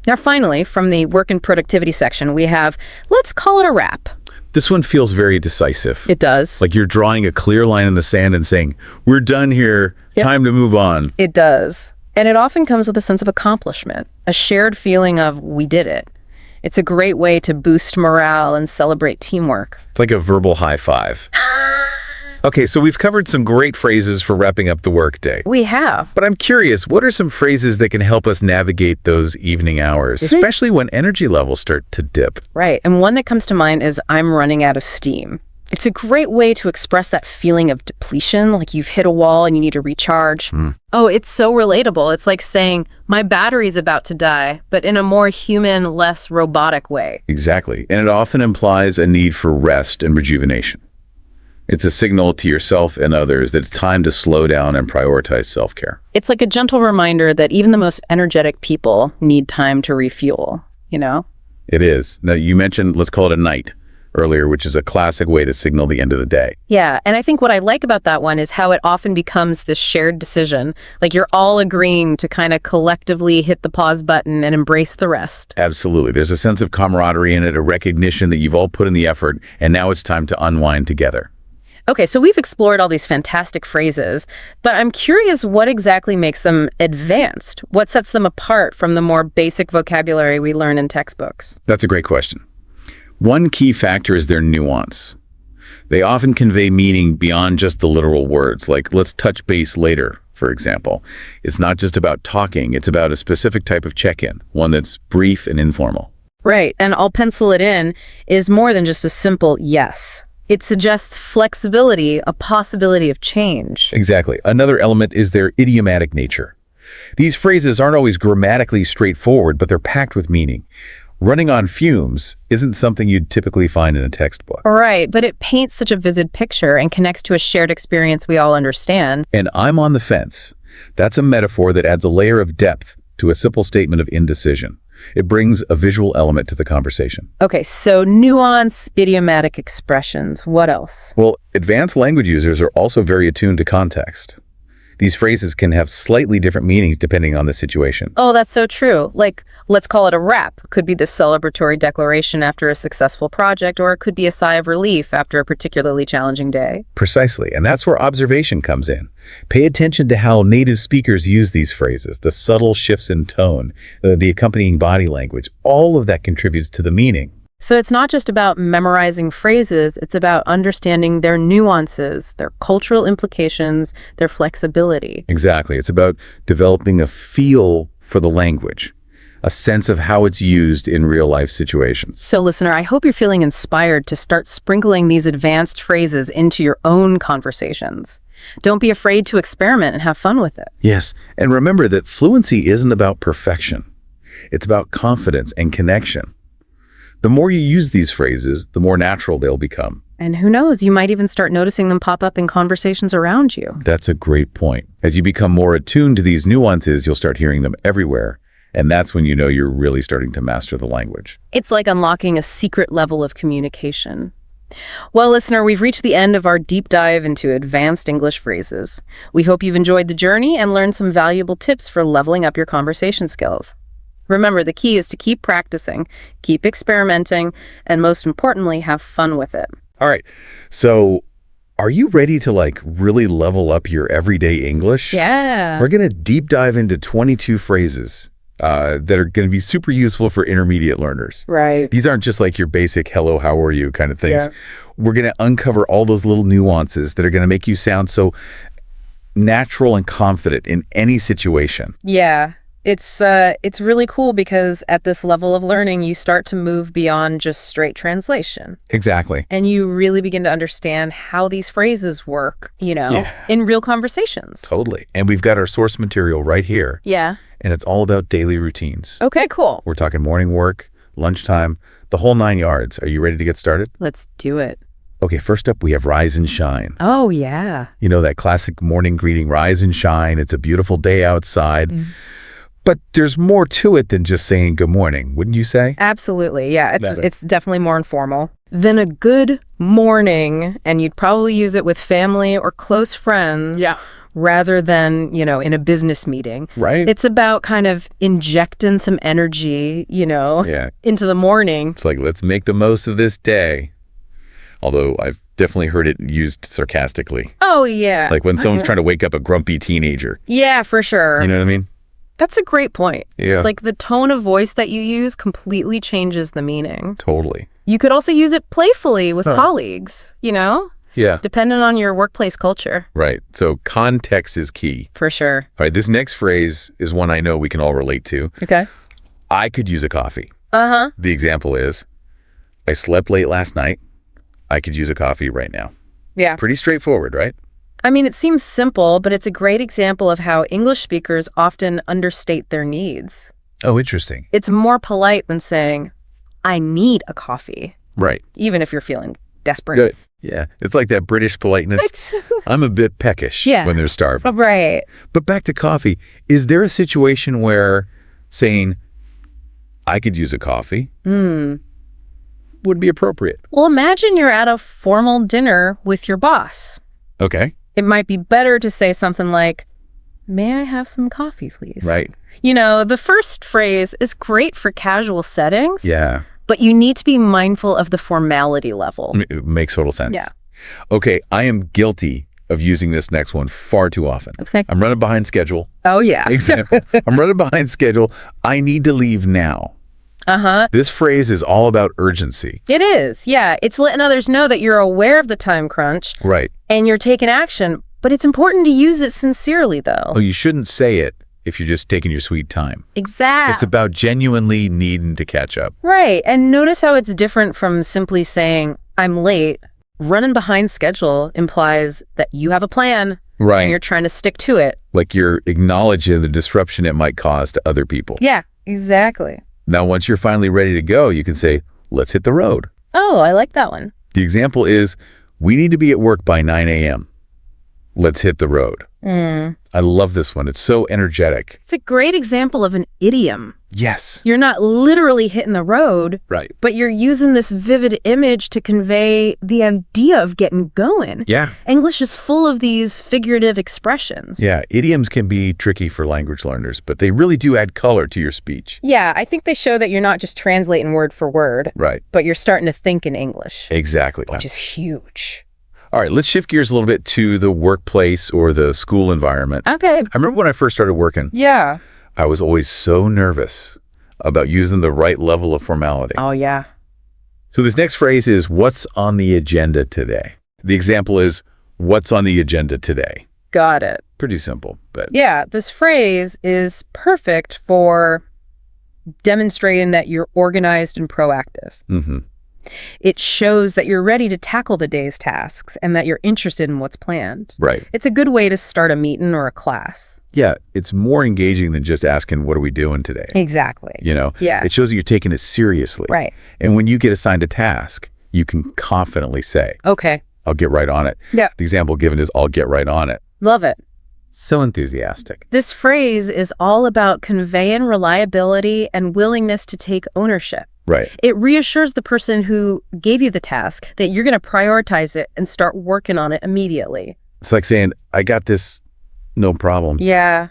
Now, finally, from the work and productivity section, we have, let's call it a wrap. This one feels very decisive. It does. Like you're drawing a clear line in the sand and saying, we're done here, time to move on. It does. And it often comes with a sense of accomplishment, a shared feeling of we did it. It's a great way to boost morale and celebrate teamwork. It's like a verbal high five. Okay, so we've covered some great phrases for wrapping up the workday. We have. But I'm curious, what are some phrases that can help us navigate those evening hours, especially when energy levels start to dip? Right. And one that comes to mind is I'm running out of steam. It's a great way to express that feeling of depletion, like you've hit a wall and you need to recharge. Oh, it's so relatable. It's like saying, my battery's about to die, but in a more human, less robotic way. Exactly. And it often implies a need for rest and rejuvenation. It's a signal to yourself and others that it's time to slow down and prioritize self-care. It's like a gentle reminder that even the most energetic people need time to refuel, you know? It is. Now, you mentioned, let's call it a night earlier, which is a classic way to signal the end of the day. Yeah, and I think what I like about that one is how it often becomes this shared decision. Like you're all agreeing to kind of collectively hit the pause button and embrace the rest. Absolutely. There's a sense of camaraderie in it, a recognition that you've all put in the effort, and now it's time to unwind together. Okay, so we've explored all these fantastic phrases, but I'm curious what exactly makes them advanced? What sets them apart from the more basic vocabulary we learn in textbooks? That's a great question. One key factor is their nuance. They often convey meaning beyond just the literal words, like let's touch base later, for example. It's not just about talking, it's about a specific type of check-in, one that's brief and informal. Right, and I'll pencil it in is more than just a simple yes. It suggests flexibility, a possibility of change. Exactly. Another element is their idiomatic nature. These phrases aren't always grammatically straightforward, but they're packed with meaning. Running on fumes isn't something you'd typically find in a textbook. Right, but it paints such a vivid picture and connects to a shared experience we all understand. And I'm on the fence. That's a metaphor that adds a layer of depth to a simple statement of indecision. It brings a visual element to the conversation. Okay, so nuance, idiomatic expressions. What else? Well, advanced language users are also very attuned to context. These phrases can have slightly different meanings depending on the situation. Oh, that's so true. Like, let's call it a rap. Could be the celebratory declaration after a successful project, or it could be a sigh of relief after a particularly challenging day. Precisely, and that's where observation comes in. Pay attention to how native speakers use these phrases, the subtle shifts in tone, the accompanying body language. All of that contributes to the meaning. So it's not just about memorizing phrases, it's about understanding their nuances, their cultural implications, their flexibility. Exactly. It's about developing a feel for the language, a sense of how it's used in real-life situations. So listener, I hope you're feeling inspired to start sprinkling these advanced phrases into your own conversations. Don't be afraid to experiment and have fun with it. Yes, and remember that fluency isn't about perfection. It's about confidence and connection. The more you use these phrases, the more natural they'll become. And who knows, you might even start noticing them pop up in conversations around you. That's a great point. As you become more attuned to these nuances, you'll start hearing them everywhere. And that's when you know you're really starting to master the language. It's like unlocking a secret level of communication. Well, listener, we've reached the end of our deep dive into advanced English phrases. We hope you've enjoyed the journey and learned some valuable tips for leveling up your conversation skills. Remember, the key is to keep practicing, keep experimenting, and most importantly, have fun with it. All right. So are you ready to really level up your everyday English? Yeah. We're going to deep dive into 22 phrases that are going to be super useful for intermediate learners. Right. These aren't just like your basic hello, how are you kind of things. Yeah. We're going to uncover all those little nuances that are going to make you sound so natural and confident in any situation. Yeah. It's really cool because at this level of learning, you start to move beyond just straight translation. Exactly. And you really begin to understand how these phrases work, in real conversations. Totally. And we've got our source material right here. Yeah. And it's all about daily routines. Okay, cool. We're talking morning work, lunchtime, the whole 9 yards. Are you ready to get started? Let's do it. Okay, first up, we have rise and shine. Oh, yeah. You know, that classic morning greeting, rise and shine. It's a beautiful day outside. Mm. But there's more to it than just saying good morning, wouldn't you say? Absolutely. Yeah, it's definitely more informal than a good morning, and you'd probably use it with family or close friends. Yeah. Rather than, in a business meeting. Right. It's about kind of injecting some energy, into the morning. It's like, let's make the most of this day. Although I've definitely heard it used sarcastically. Oh, yeah. Like when someone's trying to wake up a grumpy teenager. Yeah, for sure. You know what I mean? That's a great point. Yeah. It's like the tone of voice that you use completely changes the meaning. Totally. You could also use it playfully with colleagues, Yeah. depending on your workplace culture. Right. So context is key. For sure. All right. This next phrase is one I know we can all relate to. Okay. I could use a coffee. Uh-huh. The example is, I slept late last night. I could use a coffee right now. Yeah. Pretty straightforward, right? I mean, it seems simple, but it's a great example of how English speakers often understate their needs. Oh, interesting. It's more polite than saying, I need a coffee, Right. even if you're feeling desperate. Good. Yeah. It's like that British politeness. I'm a bit peckish when they're starving. Right. But back to coffee. Is there a situation where saying, I could use a coffee would be appropriate? Well, imagine you're at a formal dinner with your boss. Okay. It might be better to say something like, may I have some coffee, please? Right. The first phrase is great for casual settings, Yeah. but you need to be mindful of the formality level. It makes total sense. Yeah. Okay. I am guilty of using this next one far too often. Okay. I'm running behind schedule. Oh, yeah. Example. I'm running behind schedule. I need to leave now. Uh-huh. This phrase is all about urgency. It is. Yeah. It's letting others know that you're aware of the time crunch Right. and you're taking action, but it's important to use it sincerely, though. Oh, you shouldn't say it if you're just taking your sweet time. Exactly. It's about genuinely needing to catch up. Right. And notice how it's different from simply saying, I'm late. Running behind schedule implies that you have a plan Right. and you're trying to stick to it. Like you're acknowledging the disruption it might cause to other people. Yeah, exactly. Now, once you're finally ready to go, you can say, let's hit the road. Oh, I like that one. The example is, we need to be at work by 9 a.m. Let's hit the road. I love this one. It's so energetic. It's a great example of an idiom. Yes. You're not literally hitting the road, Right. but you're using this vivid image to convey the idea of getting going. Yeah. English is full of these figurative expressions. Yeah. Idioms can be tricky for language learners, but they really do add color to your speech. Yeah, I think they show that you're not just translating word for word, Right. but you're starting to think in English, Exactly. which is huge. All right, let's shift gears a little bit to the workplace or the school environment. Okay. I remember when I first started working, Yeah. I was always so nervous about using the right level of formality. Oh, yeah. So this next phrase is, what's on the agenda today? The example is, what's on the agenda today? Got it. Pretty simple, but Yeah, this phrase is perfect for demonstrating that you're organized and proactive. It shows that you're ready to tackle the day's tasks and that you're interested in what's planned. right. It's a good way to start a meeting or a class. Yeah, it's more engaging than just asking, what are we doing today? Exactly. Yeah. It shows that you're taking it seriously. Right. And when you get assigned a task, you can confidently say, Okay. I'll get right on it. Yeah. The example given is, I'll get right on it. Love it. So enthusiastic. This phrase is all about conveying reliability and willingness to take ownership. Right. It reassures the person who gave you the task that you're going to prioritize it and start working on it immediately. It's like saying, I got this, no problem. Yeah.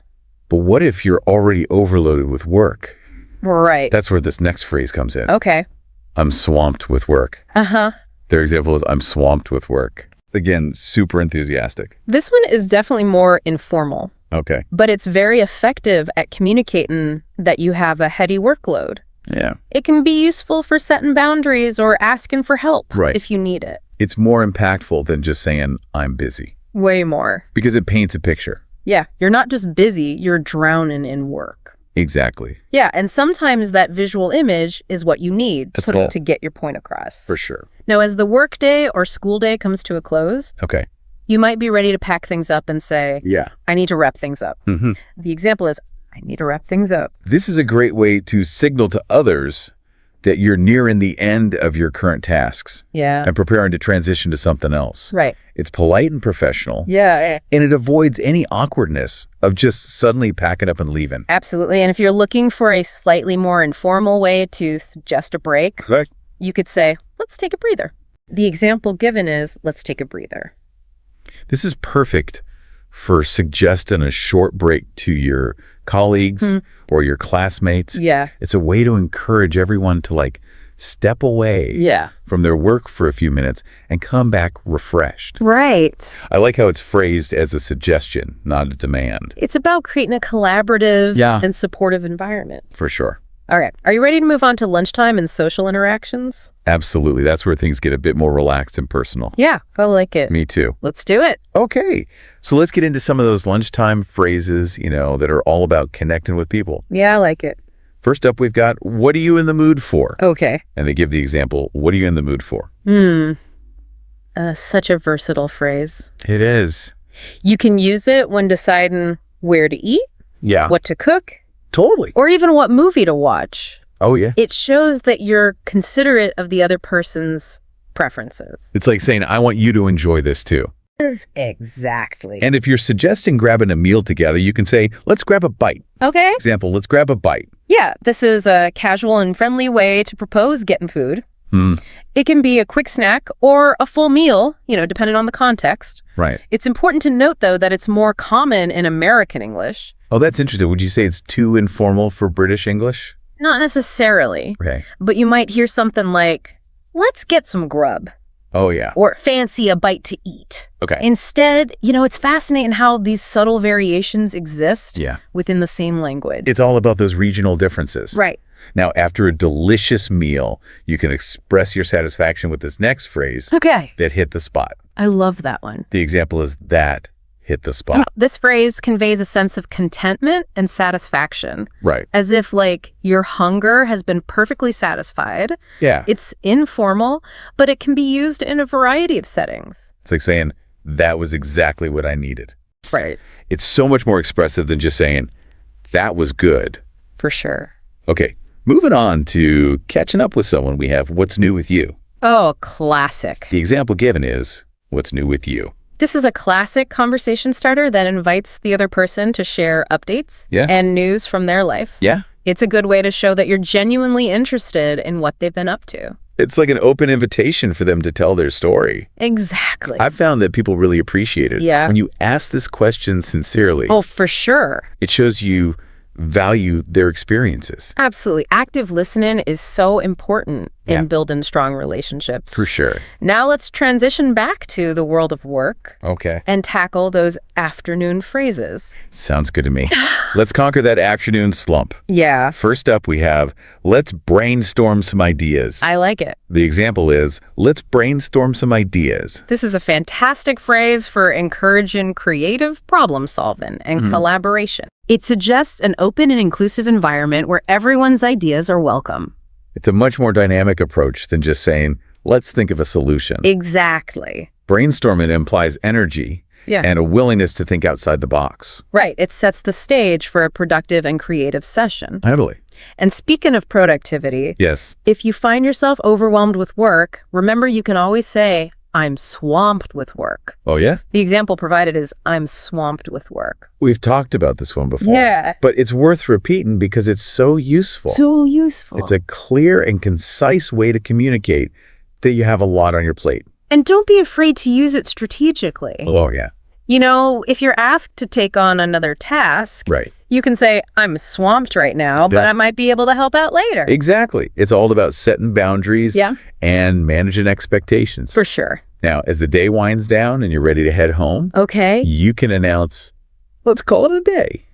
But what if you're already overloaded with work? Right. That's where this next phrase comes in. Okay. I'm swamped with work. Uh-huh. Their example is, I'm swamped with work. Again, super enthusiastic. This one is definitely more informal, Okay. but it's very effective at communicating that you have a heady workload. Yeah. It can be useful for setting boundaries or asking for help Right. if you need it. It's more impactful than just saying, I'm busy. Way more. Because it paints a picture. Yeah, you're not just busy, you're drowning in work. Exactly. Yeah, and sometimes that visual image is what you need That's it. to get your point across. For sure. Now, as the workday or school day comes to a close, Okay. you might be ready to pack things up and say, Yeah. I need to wrap things up. The example is, I need to wrap things up. This is a great way to signal to others that you're nearing the end of your current tasks Yeah. and preparing to transition to something else. Right. It's polite and professional, Yeah. and it avoids any awkwardness of just suddenly packing up and leaving. Absolutely. And if you're looking for a slightly more informal way to suggest a break, Correct. you could say, let's take a breather. The example given is, let's take a breather. This is perfect for suggesting a short break to your colleagues or your classmates. Yeah. It's a way to encourage everyone to step away Yeah. from their work for a few minutes and come back refreshed. Right. I like how it's phrased as a suggestion, not a demand. It's about creating a collaborative Yeah. and supportive environment. For sure. All right. Are you ready to move on to lunchtime and social interactions? Absolutely. That's where things get a bit more relaxed and personal. Yeah, I like it. Me too. Let's do it. Okay. So let's get into some of those lunchtime phrases, that are all about connecting with people. Yeah, I like it. First up, we've got, what are you in the mood for? Okay. And they give the example, what are you in the mood for? Such a versatile phrase. It is. You can use it when deciding where to eat, Yeah. what to cook, Totally. or even what movie to watch. Oh, yeah. It shows that you're considerate of the other person's preferences. It's like saying, I want you to enjoy this too. Exactly. And if you're suggesting grabbing a meal together, you can say, let's grab a bite. Okay. Example, let's grab a bite. Yeah, this is a casual and friendly way to propose getting food. It can be a quick snack or a full meal, depending on the context. Right. It's important to note, though, that it's more common in American English. Oh, that's interesting. Would you say it's too informal for British English? Not necessarily, Okay. but you might hear something like, let's get some grub, Oh, yeah. or fancy a bite to eat. Okay. Instead, it's fascinating how these subtle variations exist Yeah. within the same language. It's all about those regional differences. Right. Now, after a delicious meal, you can express your satisfaction with this next phrase, Okay. that hit the spot. I love that one. The example is that hit the spot. This phrase conveys a sense of contentment and satisfaction, Right. as if, your hunger has been perfectly satisfied. Yeah. It's informal, but it can be used in a variety of settings. It's like saying, that was exactly what I needed. Right. It's so much more expressive than just saying, that was good. For sure. Okay, moving on to catching up with someone, we have what's new with you. Oh, classic. The example given is, what's new with you? This is a classic conversation starter that invites the other person to share updates Yeah. and news from their life. Yeah. It's a good way to show that you're genuinely interested in what they've been up to. It's like an open invitation for them to tell their story. Exactly. I've found that people really appreciate it. Yeah. When you ask this question sincerely, Oh, for sure. it shows you value their experiences. Absolutely. Active listening is so important Yeah. in building strong relationships. For sure. Now let's transition back to the world of work Okay. and tackle those afternoon phrases. Sounds good to me. Let's conquer that afternoon slump. Yeah, First up, we have, let's brainstorm some ideas. I like it. The example is, let's brainstorm some ideas. This is a fantastic phrase for encouraging creative problem solving and collaboration. It suggests an open and inclusive environment where everyone's ideas are welcome. It's a much more dynamic approach than just saying, let's think of a solution. Exactly. Brainstorming implies energy Yeah. and a willingness to think outside the box. Right. It sets the stage for a productive and creative session. Totally. And speaking of productivity, Yes. if you find yourself overwhelmed with work, remember you can always say, I'm swamped with work. Oh, yeah? The example provided is, I'm swamped with work. We've talked about this one before. Yeah. But it's worth repeating because it's so useful. So useful. It's a clear and concise way to communicate that you have a lot on your plate. And don't be afraid to use it strategically. Oh, yeah. If you're asked to take on another task, Right. you can say, I'm swamped right now, but Yeah. I might be able to help out later. Exactly. It's all about setting boundaries Yeah. and managing expectations. For sure. Now, as the day winds down and you're ready to head home, Okay. you can announce, let's call it a day.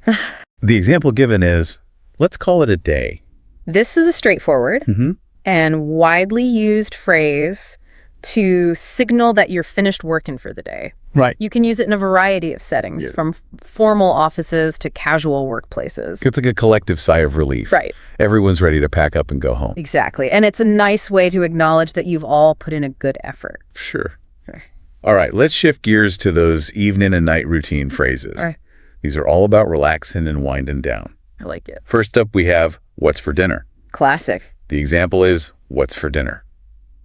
The example given is, let's call it a day. This is a straightforward Mm-hmm. and widely used phrase to signal that you're finished working for the day. Right. You can use it in a variety of settings, Yeah. from formal offices to casual workplaces. It's like a collective sigh of relief. Right. Everyone's ready to pack up and go home. Exactly. And it's a nice way to acknowledge that you've all put in a good effort. Sure. Okay. All right, let's shift gears to those evening and night routine phrases. All right. These are all about relaxing and winding down. I like it. First up, we have, what's for dinner? Classic. The example is, what's for dinner?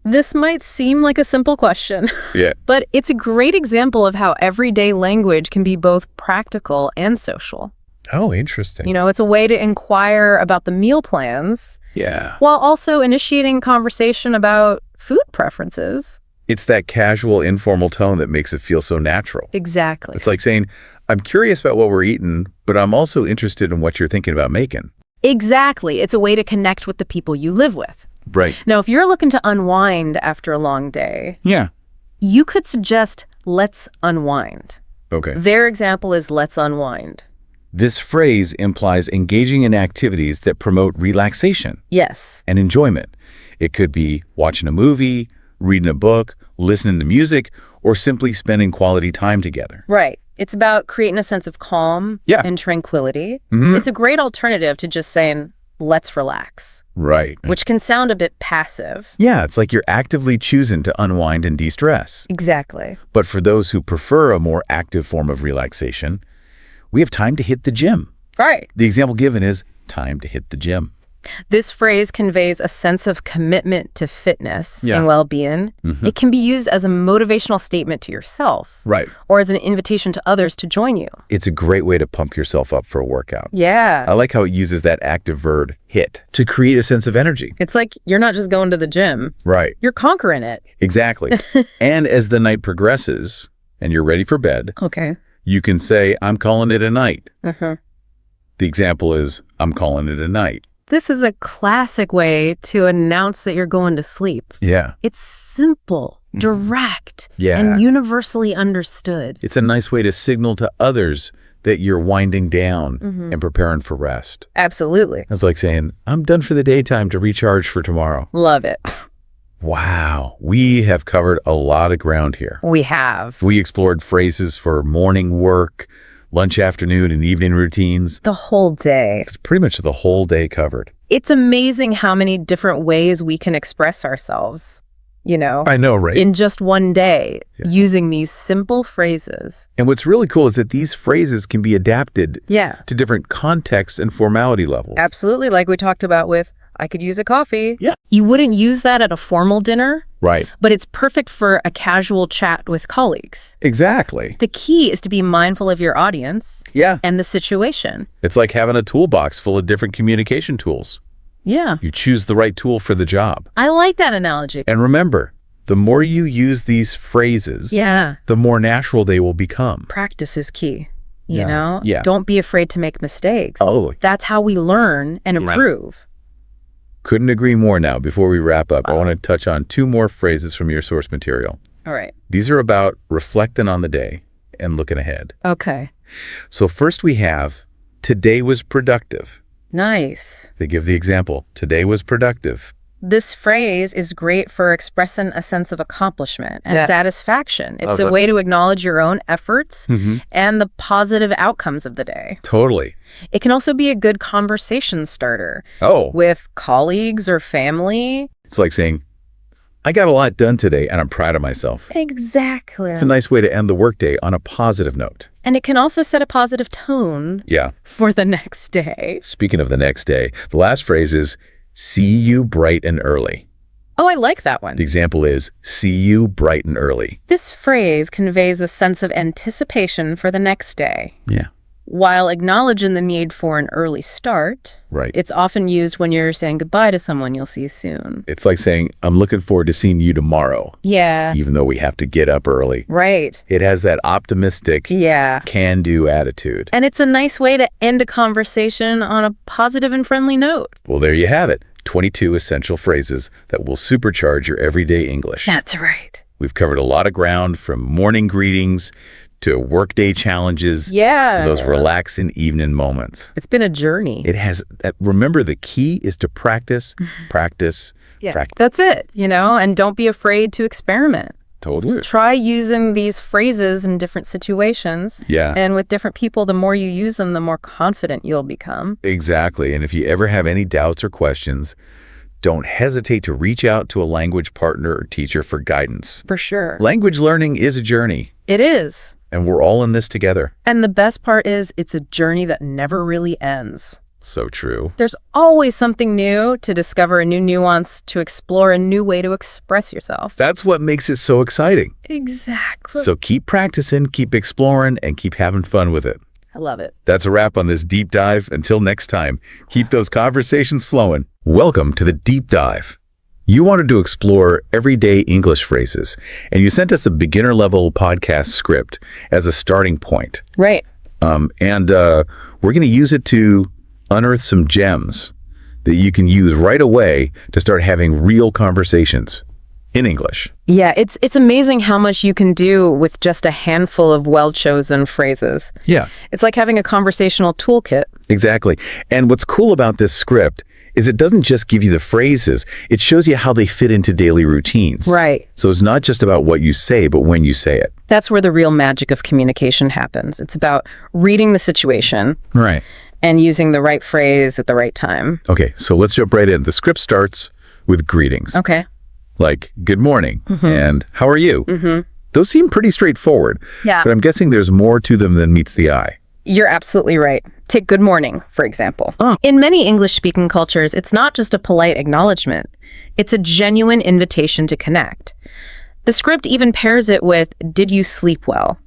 This might seem like a simple question, Yeah. but it's a great example of how everyday language can be both practical and social. Oh, interesting. It's a way to inquire about the meal plans Yeah. while also initiating conversation about food preferences. It's that casual, informal tone that makes it feel so natural. Exactly. It's like saying, I'm curious about what we're eating, but I'm also interested in what you're thinking about making. Exactly. It's a way to connect with the people you live with. Right. Now, if you're looking to unwind after a long day, Yeah. you could suggest, let's unwind. Okay. Their example is, let's unwind. This phrase implies engaging in activities that promote relaxation Yes. and enjoyment. It could be watching a movie, reading a book, listening to music, or simply spending quality time together. Right. It's about creating a sense of calm Yeah. and tranquility. Mhm. It's a great alternative to just saying, let's relax, Right. which can sound a bit passive. Yeah, it's like you're actively choosing to unwind and de-stress. Exactly. But for those who prefer a more active form of relaxation, we have time to hit the gym. Right. The example given is time to hit the gym. This phrase conveys a sense of commitment to fitness Yeah. and well-being. It can be used as a motivational statement to yourself Right. or as an invitation to others to join you. It's a great way to pump yourself up for a workout. Yeah. I like how it uses that active verb, hit, to create a sense of energy. It's like you're not just going to the gym, Right. you're conquering it. Exactly. And as the night progresses and you're ready for bed, Okay. you can say, I'm calling it a night. Uh-huh. The example is, I'm calling it a night. This is a classic way to announce that you're going to sleep. Yeah. It's simple, direct, Yeah. and universally understood. It's a nice way to signal to others that you're winding down and preparing for rest. Absolutely. It's like saying, I'm done for the daytime to recharge for tomorrow. Love it. Wow. We have covered a lot of ground here. We have. We explored phrases for morning work, lunch, afternoon, and evening routines. The whole day. It's pretty much the whole day covered. It's amazing how many different ways we can express ourselves, you know, I know, right? in just one day Yeah. using these simple phrases. And what's really cool is that these phrases can be adapted Yeah, to different contexts and formality levels. absolutely. Like we talked about with, I could use a coffee. Yeah. You wouldn't use that at a formal dinner, Right. but it's perfect for a casual chat with colleagues. Exactly. The key is to be mindful of your audience Yeah. and the situation. It's like having a toolbox full of different communication tools. Yeah, You choose the right tool for the job. I like that analogy. And remember, the more you use these phrases, Yeah, the more natural they will become. practice is key. You Yeah. know, Yeah. Don't be afraid to make mistakes. Oh. That's how we learn and improve. Couldn't agree more now. Before we wrap up, I want to touch on two more phrases from your source material. All right. These are about reflecting on the day and looking ahead. Okay. So first we have, today was productive. Nice. They give the example, today was productive. This phrase is great for expressing a sense of accomplishment and Yeah. satisfaction. It's Love a it. way to acknowledge your own efforts Mm-hmm. and the positive outcomes of the day. Totally. It can also be a good conversation starter Oh, with colleagues or family. it's like saying, I got a lot done today and I'm proud of myself. Exactly. It's a nice way to end the workday on a positive note. And it can also set a positive tone Yeah. for the next day. Speaking of the next day, the last phrase is, see you bright and early. Oh, I like that one. The example is, see you bright and early. This phrase conveys a sense of anticipation for the next day. Yeah. While acknowledging the need for an early start, Right. it's often used when you're saying goodbye to someone you'll see soon. It's like saying, I'm looking forward to seeing you tomorrow, Yeah, even though we have to get up early. right. It has that optimistic, Yeah. can-do attitude. And it's a nice way to end a conversation on a positive and friendly note. Well, there you have it. 22 essential phrases that will supercharge your everyday English. That's right. We've covered a lot of ground, from morning greetings to workday challenges, Yeah. to those relaxing evening moments. It's been a journey. It has, remember, the key is to practice, practice, practice. That's it, and don't be afraid to experiment. Totally. Try using these phrases in different situations. Yeah. And with different people, the more you use them, the more confident you'll become. Exactly. And if you ever have any doubts or questions, don't hesitate to reach out to a language partner or teacher for guidance. For sure. Language learning is a journey, It is. and we're all in this together. And the best part is it's a journey that never really ends. So true. There's always something new to discover, a new nuance, to explore a new way to express yourself. That's what makes it so exciting. Exactly. So keep practicing, keep exploring, and keep having fun with it. I love it. That's a wrap on this deep dive. Until next time, keep those conversations flowing. Welcome to the Deep Dive. You wanted to explore everyday English phrases, and you sent us a beginner-level podcast script as a starting point. Right. And we're going to use it to unearth some gems that you can use right away to start having real conversations in English. Yeah, it's amazing how much you can do with just a handful of well-chosen phrases. Yeah, It's like having a conversational toolkit. exactly. And what's cool about this script is it doesn't just give you the phrases, it shows you how they fit into daily routines. Right. So it's not just about what you say, but when you say it. That's where the real magic of communication happens. It's about reading the situation Right. and using the right phrase at the right time. Okay, so let's jump right in. The script starts with greetings, Okay. like good morning and how are you? Those seem pretty straightforward, Yeah. but I'm guessing there's more to them than meets the eye. You're absolutely right. Take good morning, for example. Oh. In many English-speaking cultures, it's not just a polite acknowledgement. It's a genuine invitation to connect. The script even pairs it with, did you sleep well?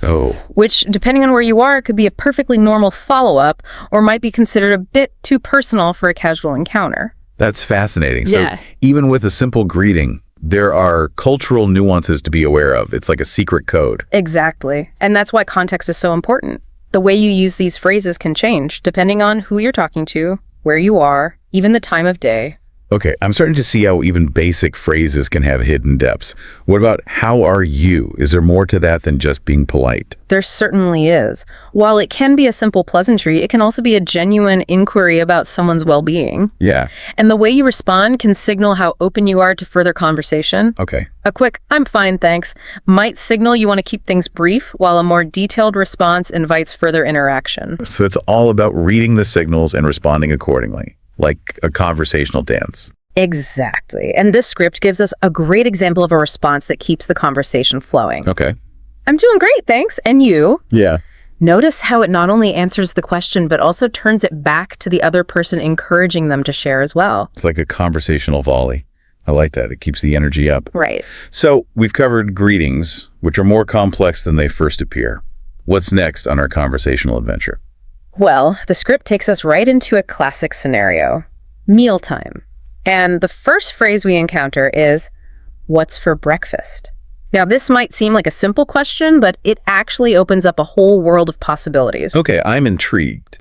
Oh, Which, depending on where you are, could be a perfectly normal follow-up or might be considered a bit too personal for a casual encounter. that's fascinating. Yeah. So even with a simple greeting, there are cultural nuances to be aware of. It's like a secret code. Exactly. And that's why context is so important. The way you use these phrases can change depending on who you're talking to, where you are, even the time of day. Okay, I'm starting to see how even basic phrases can have hidden depths. What about how are you? Is there more to that than just being polite? There certainly is. While it can be a simple pleasantry, it can also be a genuine inquiry about someone's well-being. Yeah, And the way you respond can signal how open you are to further conversation. okay. A quick, I'm fine, thanks, might signal you want to keep things brief, while a more detailed response invites further interaction. So it's all about reading the signals and responding accordingly, like a conversational dance. Exactly. And this script gives us a great example of a response that keeps the conversation flowing. Okay. I'm doing great, thanks. And you? Yeah. Notice how it not only answers the question, but also turns it back to the other person, encouraging them to share as well. It's like a conversational volley. I like that. It keeps the energy up. Right. So we've covered greetings, which are more complex than they first appear. What's next on our conversational adventure? Well, the script takes us right into a classic scenario, mealtime. And the first phrase we encounter is, what's for breakfast? Now, this might seem like a simple question, but it actually opens up a whole world of possibilities. Okay, I'm intrigued.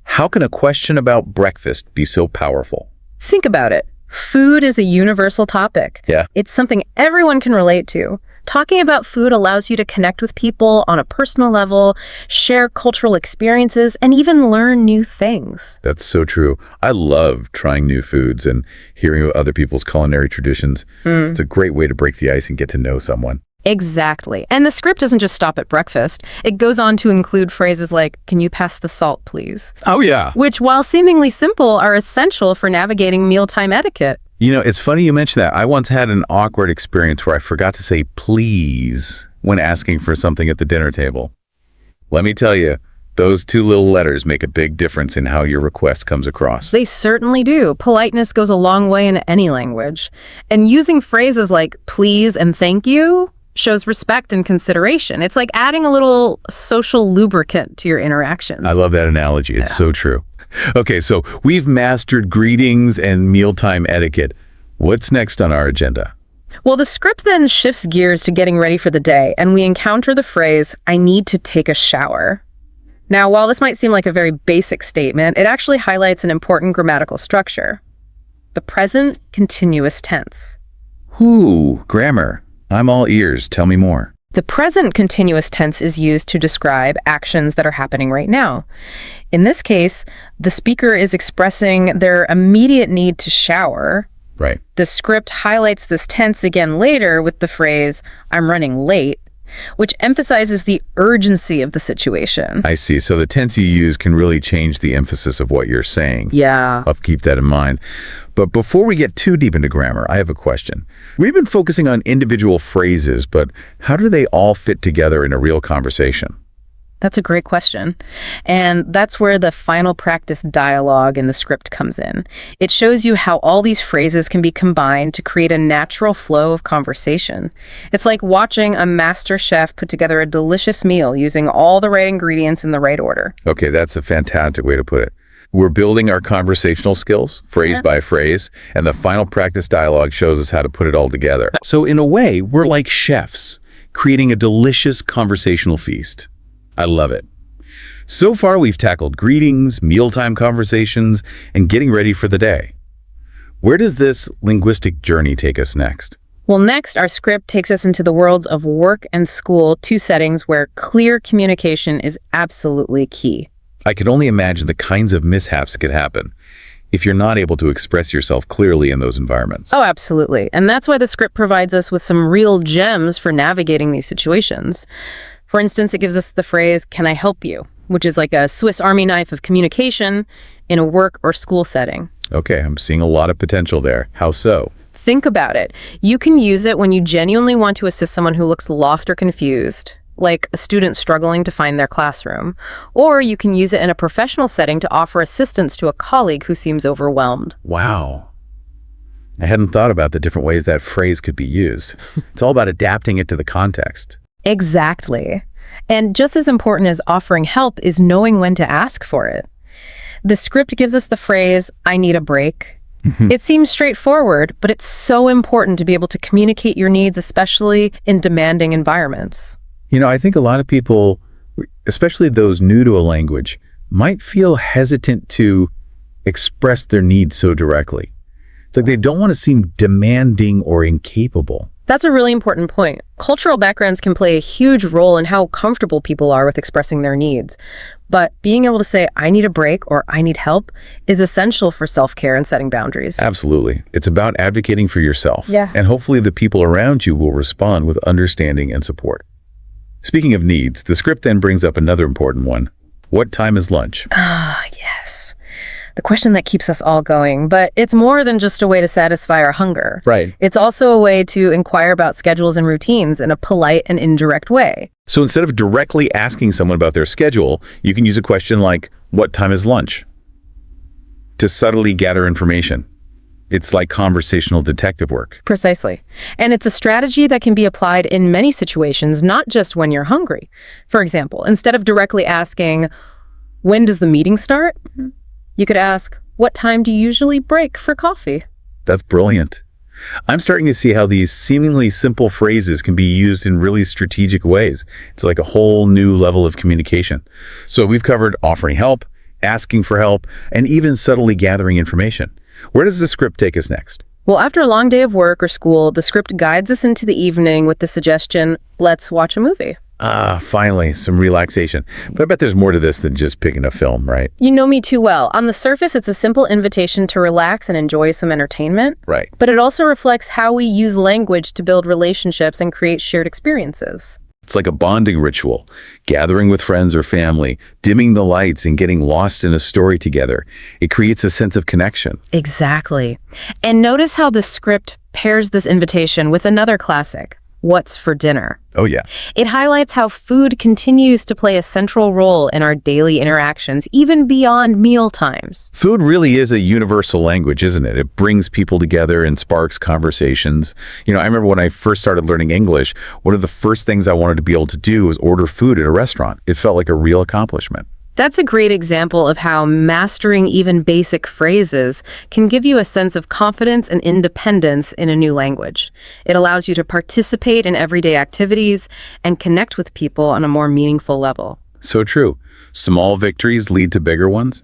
How can a question about breakfast be so powerful? Think about it. Food is a universal topic. Yeah. It's something everyone can relate to. Talking about food allows you to connect with people on a personal level, share cultural experiences, and even learn new things. That's so true. I love trying new foods and hearing about other people's culinary traditions. It's a great way to break the ice and get to know someone. Exactly. And the script doesn't just stop at breakfast. It goes on to include phrases like, can you pass the salt, please? Oh, yeah. Which, while seemingly simple, are essential for navigating mealtime etiquette. You know, it's funny you mention that. I once had an awkward experience where I forgot to say please when asking for something at the dinner table. Let me tell you, those two little letters make a big difference in how your request comes across. They certainly do. Politeness goes a long way in any language. And using phrases like please and thank you shows respect and consideration. It's like adding a little social lubricant to your interactions. I love that analogy. It's so true. Okay, so we've mastered greetings and mealtime etiquette. What's next on our agenda? Well, the script then shifts gears to getting ready for the day, and we encounter the phrase, I need to take a shower. Now, while this might seem like a very basic statement, it actually highlights an important grammatical structure. The present continuous tense. Ooh, grammar. I'm all ears. Tell me more. The present continuous tense is used to describe actions that are happening right now. In this case, the speaker is expressing their immediate need to shower. Right. The script highlights this tense again later with the phrase, I'm running late, which emphasizes the urgency of the situation. I see. So the tense you use can really change the emphasis of what you're saying. Yeah. I'll keep that in mind. But before we get too deep into grammar, I have a question. We've been focusing on individual phrases, but how do they all fit together in a real conversation? That's a great question. And that's where the final practice dialogue in the script comes in. It shows you how all these phrases can be combined to create a natural flow of conversation. It's like watching a master chef put together a delicious meal using all the right ingredients in the right order. Okay, that's a fantastic way to put it. We're building our conversational skills, phrase by phrase, and the final practice dialogue shows us how to put it all together. So in a way, we're like chefs, creating a delicious conversational feast. I love it. So far, we've tackled greetings, mealtime conversations, and getting ready for the day. Where does this linguistic journey take us next? Well, next, our script takes us into the worlds of work and school, two settings where clear communication is absolutely key. I can only imagine the kinds of mishaps that could happen if you're not able to express yourself clearly in those environments. Oh, absolutely. And that's why the script provides us with some real gems for navigating these situations. For instance, it gives us the phrase, "Can I help you?" which is like a Swiss Army knife of communication in a work or school setting. Okay, I'm seeing a lot of potential there. How so? Think about it. You can use it when you genuinely want to assist someone who looks lost or confused, like a student struggling to find their classroom. Or you can use it in a professional setting to offer assistance to a colleague who seems overwhelmed. Wow. I hadn't thought about the different ways that phrase could be used. It's all about adapting it to the context. Exactly. And just as important as offering help is knowing when to ask for it. The script gives us the phrase, "I need a break." It seems straightforward, but it's so important to be able to communicate your needs, especially in demanding environments. I think a lot of people, especially those new to a language, might feel hesitant to express their needs so directly. It's like they don't want to seem demanding or incapable. That's a really important point. Cultural backgrounds can play a huge role in how comfortable people are with expressing their needs. But being able to say, "I need a break" or "I need help" is essential for self-care and setting boundaries. Absolutely. It's about advocating for yourself. Yeah. And hopefully the people around you will respond with understanding and support. Speaking of needs, the script then brings up another important one. What time is lunch? Yes. The question that keeps us all going, but it's more than just a way to satisfy our hunger. Right. It's also a way to inquire about schedules and routines in a polite and indirect way. So instead of directly asking someone about their schedule, you can use a question like, "What time is lunch?" to subtly gather information. It's like conversational detective work. Precisely. And it's a strategy that can be applied in many situations, not just when you're hungry. For example, instead of directly asking, "When does the meeting start?" you could ask, "What time do you usually break for coffee?" That's brilliant. I'm starting to see how these seemingly simple phrases can be used in really strategic ways. It's like a whole new level of communication. So we've covered offering help, asking for help, and even subtly gathering information. Where does the script take us next? Well, after a long day of work or school, the script guides us into the evening with the suggestion, "Let's watch a movie." Finally, some relaxation. But I bet there's more to this than just picking a film, right? You know me too well. On the surface, it's a simple invitation to relax and enjoy some entertainment. Right. But it also reflects how we use language to build relationships and create shared experiences. It's like a bonding ritual, gathering with friends or family, dimming the lights and getting lost in a story together. It creates a sense of connection. Exactly. And notice how the script pairs this invitation with another classic, "What's for dinner?" Oh, yeah. It highlights how food continues to play a central role in our daily interactions, even beyond meal times. Food really is a universal language, isn't it? It brings people together and sparks conversations. I remember when I first started learning English, one of the first things I wanted to be able to do was order food at a restaurant. It felt like a real accomplishment. That's a great example of how mastering even basic phrases can give you a sense of confidence and independence in a new language. It allows you to participate in everyday activities and connect with people on a more meaningful level. So true. Small victories lead to bigger ones.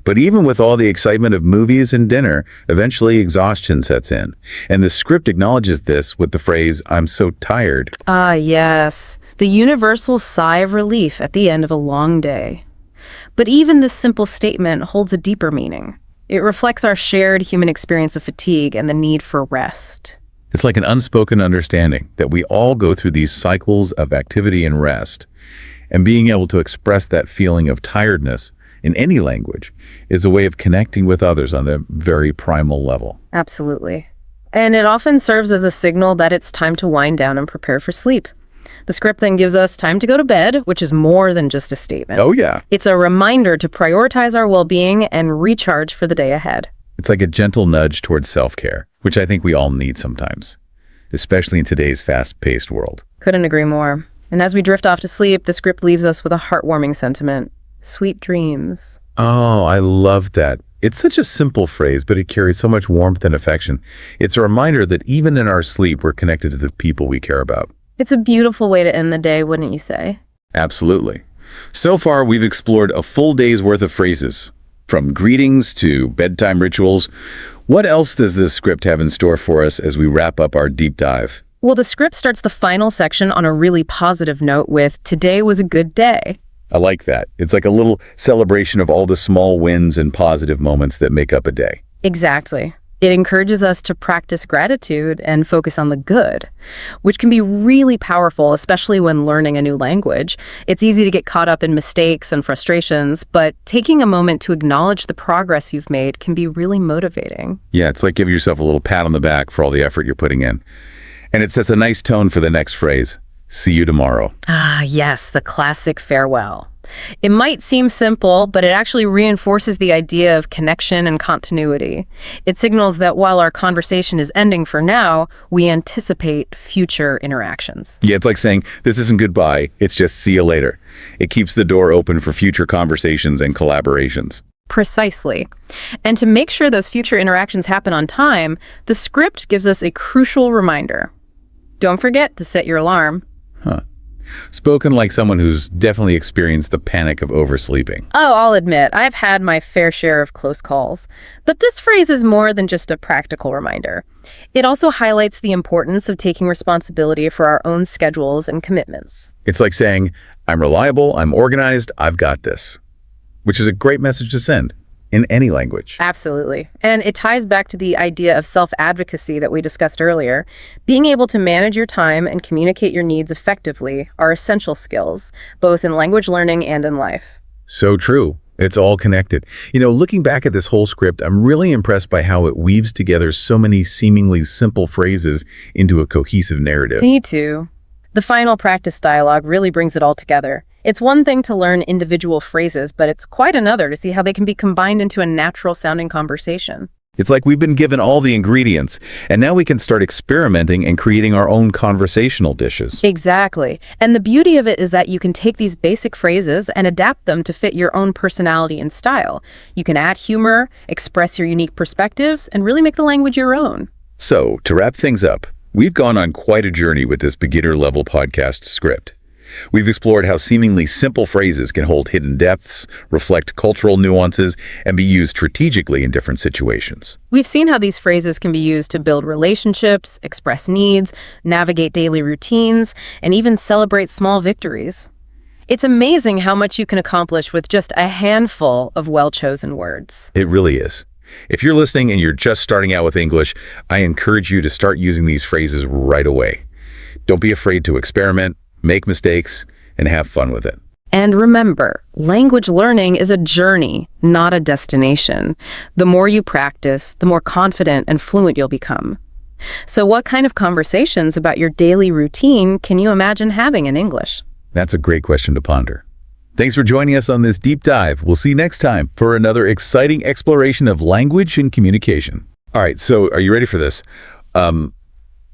But even with all the excitement of movies and dinner, eventually exhaustion sets in. And the script acknowledges this with the phrase, "I'm so tired." Ah, yes. The universal sigh of relief at the end of a long day. But even this simple statement holds a deeper meaning. It reflects our shared human experience of fatigue and the need for rest. It's like an unspoken understanding that we all go through these cycles of activity and rest. And being able to express that feeling of tiredness in any language is a way of connecting with others on a very primal level. Absolutely. And it often serves as a signal that it's time to wind down and prepare for sleep. The script then gives us time to go to bed, which is more than just a statement. Oh, yeah. It's a reminder to prioritize our well-being and recharge for the day ahead. It's like a gentle nudge towards self-care, which I think we all need sometimes, especially in today's fast-paced world. Couldn't agree more. And as we drift off to sleep, the script leaves us with a heartwarming sentiment. Sweet dreams. Oh, I love that. It's such a simple phrase, but it carries so much warmth and affection. It's a reminder that even in our sleep, we're connected to the people we care about. It's a beautiful way to end the day, wouldn't you say? Absolutely. So far, we've explored a full day's worth of phrases, from greetings to bedtime rituals. What else does this script have in store for us as we wrap up our deep dive? Well, the script starts the final section on a really positive note with, "Today was a good day." I like that. It's like a little celebration of all the small wins and positive moments that make up a day. Exactly. It encourages us to practice gratitude and focus on the good, which can be really powerful, especially when learning a new language. It's easy to get caught up in mistakes and frustrations, but taking a moment to acknowledge the progress you've made can be really motivating. Yeah, it's like giving yourself a little pat on the back for all the effort you're putting in. And it sets a nice tone for the next phrase. See you tomorrow. Ah, yes, the classic farewell. It might seem simple, but it actually reinforces the idea of connection and continuity. It signals that while our conversation is ending for now, we anticipate future interactions. Yeah, it's like saying, this isn't goodbye, it's just see you later. It keeps the door open for future conversations and collaborations. Precisely. And to make sure those future interactions happen on time, the script gives us a crucial reminder. Don't forget to set your alarm. Huh. Spoken like someone who's definitely experienced the panic of oversleeping. Oh, I'll admit, I've had my fair share of close calls. But this phrase is more than just a practical reminder. It also highlights the importance of taking responsibility for our own schedules and commitments. It's like saying, I'm reliable, I'm organized, I've got this. Which is a great message to send in any language. Absolutely. And it ties back to the idea of self-advocacy that we discussed earlier. Being able to manage your time and communicate your needs effectively are essential skills, both in language learning and in life. So true. It's all connected. You know, looking back at this whole script, I'm really impressed by how it weaves together so many seemingly simple phrases into a cohesive narrative. Me too. The final practice dialogue really brings it all together. It's one thing to learn individual phrases, but it's quite another to see how they can be combined into a natural-sounding conversation. It's like we've been given all the ingredients, and now we can start experimenting and creating our own conversational dishes. Exactly. And the beauty of it is that you can take these basic phrases and adapt them to fit your own personality and style. You can add humor, express your unique perspectives, and really make the language your own. So, to wrap things up, we've gone on quite a journey with this beginner-level podcast script. We've explored how seemingly simple phrases can hold hidden depths, reflect cultural nuances, and be used strategically in different situations. We've seen how these phrases can be used to build relationships, express needs, navigate daily routines, and even celebrate small victories. It's amazing how much you can accomplish with just a handful of well-chosen words. It really is. If you're listening and you're just starting out with English, I encourage you to start using these phrases right away. Don't be afraid to experiment, make mistakes, and have fun with it. And remember, language learning is a journey, not a destination. The more you practice, the more confident and fluent you'll become. So what kind of conversations about your daily routine can you imagine having in English? That's a great question to ponder. Thanks for joining us on this deep dive. We'll see you next time for another exciting exploration of language and communication. All right, so are you ready for this?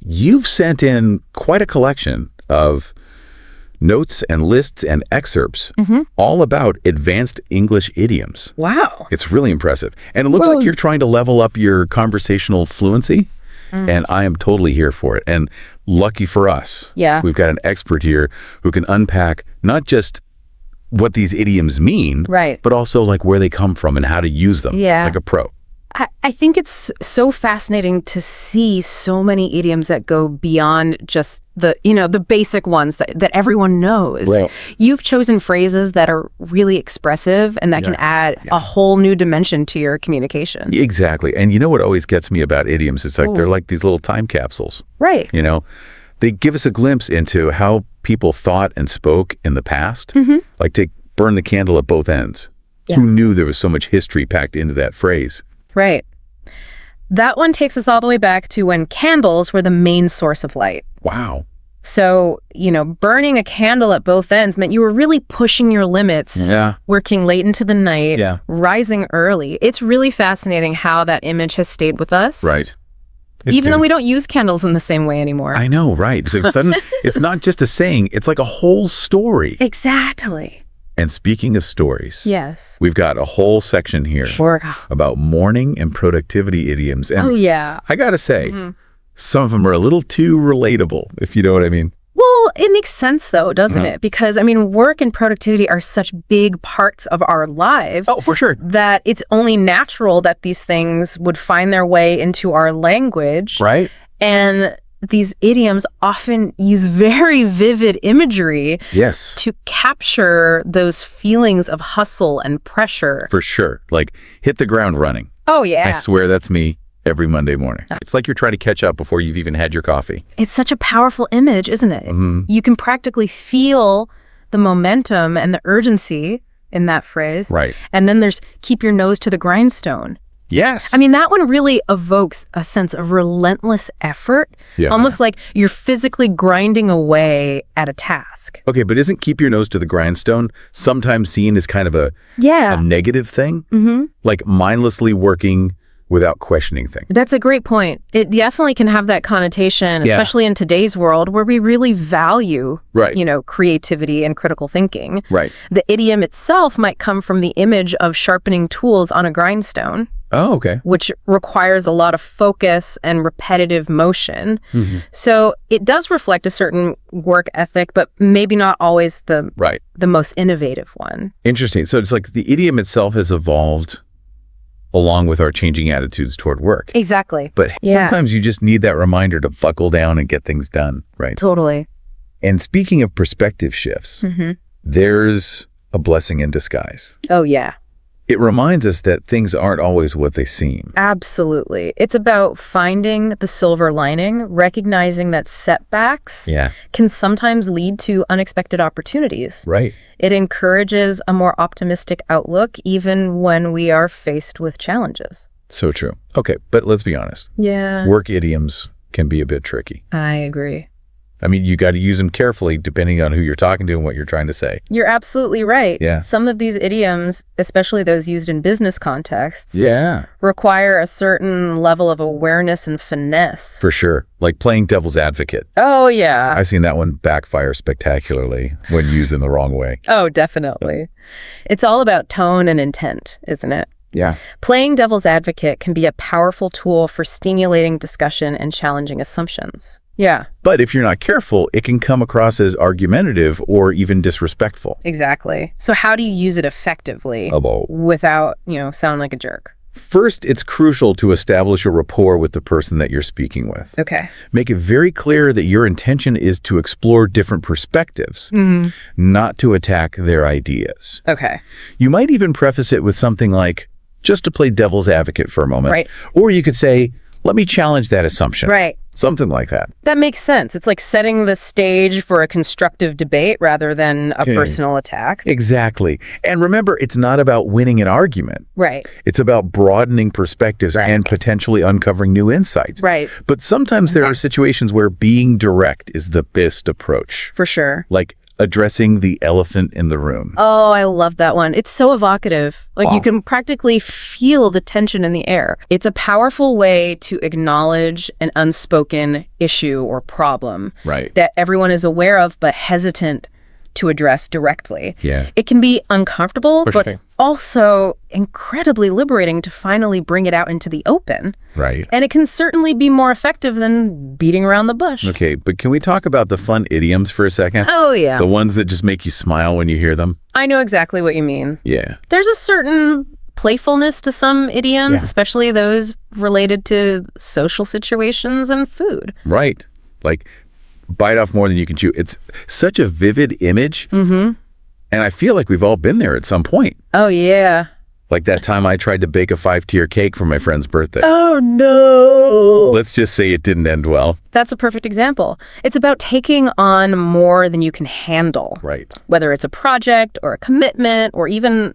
You've sent in quite a collection of notes and lists and excerpts all about advanced English idioms. Wow. It's really impressive. And it looks like you're trying to level up your conversational fluency, and I am totally here for it. And lucky for us, we've got an expert here who can unpack not just what these idioms mean, but also like where they come from and how to use them, like a pro. I think it's so fascinating to see so many idioms that go beyond just the basic ones that everyone knows. Right. You've chosen phrases that are really expressive and that can add a whole new dimension to your communication. Exactly. And you know what always gets me about idioms? It's like they're like these little time capsules. Right. You know, they give us a glimpse into how people thought and spoke in the past. Like to burn the candle at both ends. Who knew there was so much history packed into that phrase? Right. That one takes us all the way back to when candles were the main source of light. Wow. So, burning a candle at both ends meant you were really pushing your limits, working late into the night, rising early. It's really fascinating how that image has stayed with us. Right. Even though we don't use candles in the same way anymore. I know, right. So it's not just a saying, it's like a whole story. Exactly. And speaking of stories, we've got a whole section here about morning and productivity idioms. And I gotta say, some of them are a little too relatable, if you know what I mean. Well, it makes sense, though, doesn't it? Because, I mean, work and productivity are such big parts of our lives. Oh, for sure. That it's only natural that these things would find their way into our language. Right. And these idioms often use very vivid imagery Yes. to capture those feelings of hustle and pressure. For sure. Like, hit the ground running. Oh, yeah. I swear that's me every Monday morning. It's like you're trying to catch up before you've even had your coffee. It's such a powerful image, isn't it? You can practically feel the momentum and the urgency in that phrase. Right. And then there's keep your nose to the grindstone. Yes. I mean, that one really evokes a sense of relentless effort, almost like you're physically grinding away at a task. Okay, but isn't keep your nose to the grindstone sometimes seen as kind of a negative thing? Like mindlessly working without questioning things. That's a great point. It definitely can have that connotation, especially in today's world where we really value, creativity and critical thinking. Right. The idiom itself might come from the image of sharpening tools on a grindstone. Oh, okay. Which requires a lot of focus and repetitive motion. So it does reflect a certain work ethic, but maybe not always the most innovative one. Interesting. So it's like the idiom itself has evolved along with our changing attitudes toward work. Exactly. But sometimes you just need that reminder to buckle down and get things done, right? Totally. And speaking of perspective shifts, there's a blessing in disguise. Oh, yeah. It reminds us that things aren't always what they seem. Absolutely. It's about finding the silver lining, recognizing that setbacks can sometimes lead to unexpected opportunities. Right. It encourages a more optimistic outlook even when we are faced with challenges. So true. Okay, but let's be honest. Yeah. Work idioms can be a bit tricky. I agree. I mean, you got to use them carefully depending on who you're talking to and what you're trying to say. You're absolutely right. Yeah. Some of these idioms, especially those used in business contexts, require a certain level of awareness and finesse. For sure. Like playing devil's advocate. Oh, yeah. I've seen that one backfire spectacularly when used in the wrong way. Oh, definitely. It's all about tone and intent, isn't it? Yeah. Playing devil's advocate can be a powerful tool for stimulating discussion and challenging assumptions. Yeah. But if you're not careful, it can come across as argumentative or even disrespectful. Exactly. So how do you use it effectively without, sound like a jerk? First, it's crucial to establish a rapport with the person that you're speaking with. Okay. Make it very clear that your intention is to explore different perspectives, not to attack their ideas. Okay. You might even preface it with something like, just to play devil's advocate for a moment. Right. Or you could say, let me challenge that assumption. Right. Something like that. That makes sense. It's like setting the stage for a constructive debate rather than a personal attack. Exactly. And remember, it's not about winning an argument. Right. It's about broadening perspectives and potentially uncovering new insights. Right. But sometimes there are situations where being direct is the best approach. For sure. Like addressing the elephant in the room. Oh, I love that one. It's so evocative. Like you can practically feel the tension in the air. It's a powerful way to acknowledge an unspoken issue or problem that everyone is aware of but hesitant to address directly. Yeah. It can be uncomfortable, but also incredibly liberating to finally bring it out into the open. Right. And it can certainly be more effective than beating around the bush. Okay, but can we talk about the fun idioms for a second? Oh, yeah. The ones that just make you smile when you hear them? I know exactly what you mean. Yeah. There's a certain playfulness to some idioms, especially those related to social situations and food. Right. Like, bite off more than you can chew. It's such a vivid image. And I feel like we've all been there at some point. Oh, yeah. Like that time I tried to bake a 5-tier cake for my friend's birthday. Oh, no. Let's just say it didn't end well. That's a perfect example. It's about taking on more than you can handle. Right. Whether it's a project or a commitment or even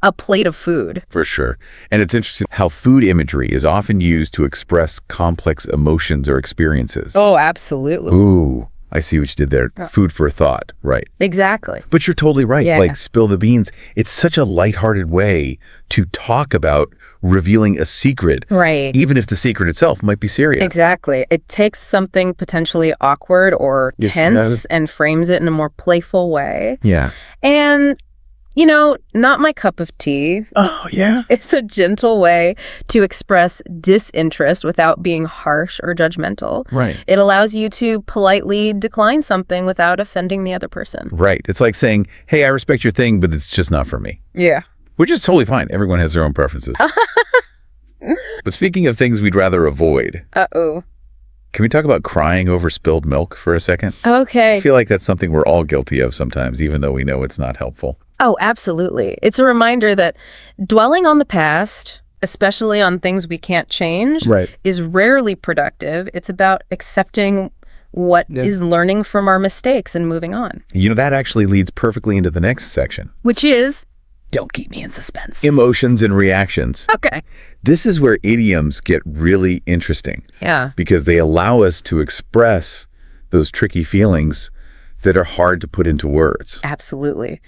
a plate of food. For sure. And it's interesting how food imagery is often used to express complex emotions or experiences. Oh, absolutely. Ooh, I see what you did there. Food for thought. Right. Exactly. But you're totally right. Yeah. Like spill the beans. It's such a lighthearted way to talk about revealing a secret. Right. Even if the secret itself might be serious. Exactly. It takes something potentially awkward or tense and frames it in a more playful way. Yeah. And Not my cup of tea. Oh, yeah? It's a gentle way to express disinterest without being harsh or judgmental. Right. It allows you to politely decline something without offending the other person. Right. It's like saying, hey, I respect your thing, but it's just not for me. Yeah. Which is totally fine. Everyone has their own preferences. But speaking of things we'd rather avoid, Uh-oh. can we talk about crying over spilled milk for a second? Okay. I feel like that's something we're all guilty of sometimes, even though we know it's not helpful. Oh, absolutely. It's a reminder that dwelling on the past, especially on things we can't change, Right. is rarely productive. It's about accepting what is learning from our mistakes and moving on. That actually leads perfectly into the next section. Which is, don't keep me in suspense. Emotions and reactions. Okay. This is where idioms get really interesting. Yeah. Because they allow us to express those tricky feelings that are hard to put into words. Absolutely.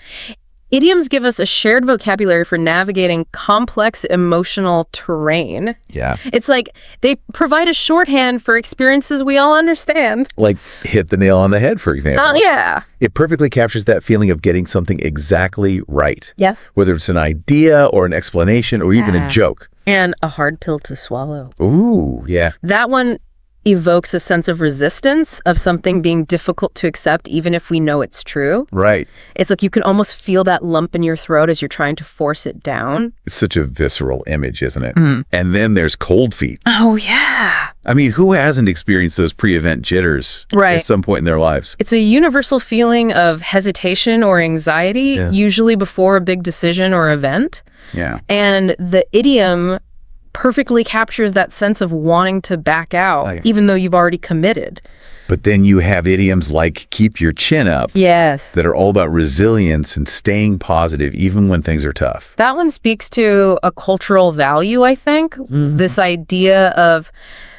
Idioms give us a shared vocabulary for navigating complex emotional terrain. Yeah. It's like they provide a shorthand for experiences we all understand. Like hit the nail on the head, for example. Oh, yeah. It perfectly captures that feeling of getting something exactly right. Yes. Whether it's an idea or an explanation or even a joke. And a hard pill to swallow. Ooh, yeah. That one evokes a sense of resistance of something being difficult to accept, even if we know it's true. Right. It's like you can almost feel that lump in your throat as you're trying to force it down. It's such a visceral image, isn't it? And then there's cold feet. Oh, yeah. I mean, who hasn't experienced those pre-event jitters at some point in their lives? It's a universal feeling of hesitation or anxiety, usually before a big decision or event. Yeah. And the idiom perfectly captures that sense of wanting to back out, even though you've already committed. But then you have idioms like keep your chin up. Yes. That are all about resilience and staying positive even when things are tough. That one speaks to a cultural value, I think. This idea of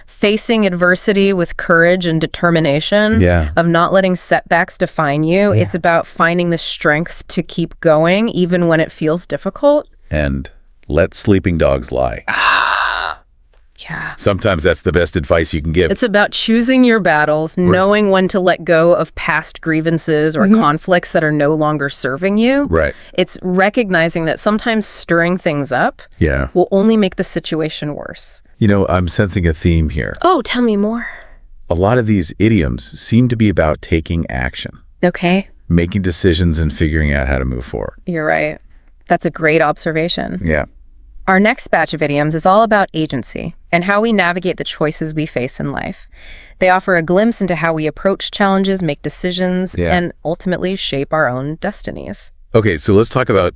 facing adversity with courage and determination, of not letting setbacks define you. It's about finding the strength to keep going even when it feels difficult. And let sleeping dogs lie. Yeah. Sometimes that's the best advice you can give. It's about choosing your battles, knowing when to let go of past grievances or conflicts that are no longer serving you. Right. It's recognizing that sometimes stirring things up will only make the situation worse. I'm sensing a theme here. Oh, tell me more. A lot of these idioms seem to be about taking action. Okay. Making decisions and figuring out how to move forward. You're right. That's a great observation. Yeah. Our next batch of idioms is all about agency and how we navigate the choices we face in life. They offer a glimpse into how we approach challenges, make decisions, and ultimately shape our own destinies. Okay, so let's talk about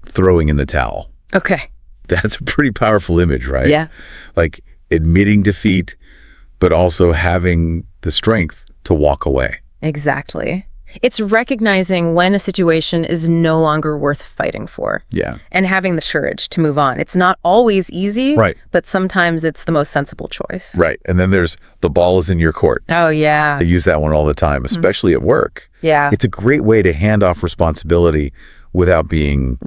throwing in the towel. Okay. That's a pretty powerful image, right? Yeah. Like admitting defeat, but also having the strength to walk away. Exactly. It's recognizing when a situation is no longer worth fighting for. Yeah. And having the courage to move on. It's not always easy, but sometimes it's the most sensible choice. Right. And then there's the ball is in your court. Oh, yeah. I use that one all the time, especially at work. Yeah. It's a great way to hand off responsibility without being,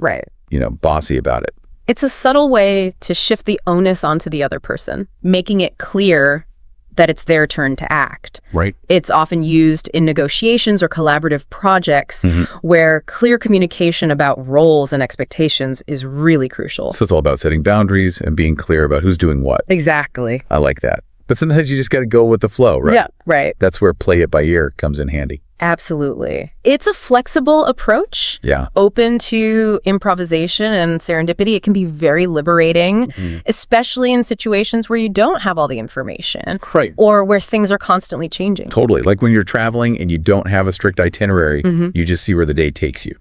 bossy about it. It's a subtle way to shift the onus onto the other person, making it clear that it's their turn to act. Right. It's often used in negotiations or collaborative projects where clear communication about roles and expectations is really crucial. So it's all about setting boundaries and being clear about who's doing what. Exactly. I like that. But sometimes you just got to go with the flow, right? Yeah, right. That's where play it by ear comes in handy. Absolutely. It's a flexible approach, open to improvisation and serendipity. It can be very liberating, especially in situations where you don't have all the information or where things are constantly changing. Totally. Like when you're traveling and you don't have a strict itinerary, you just see where the day takes you.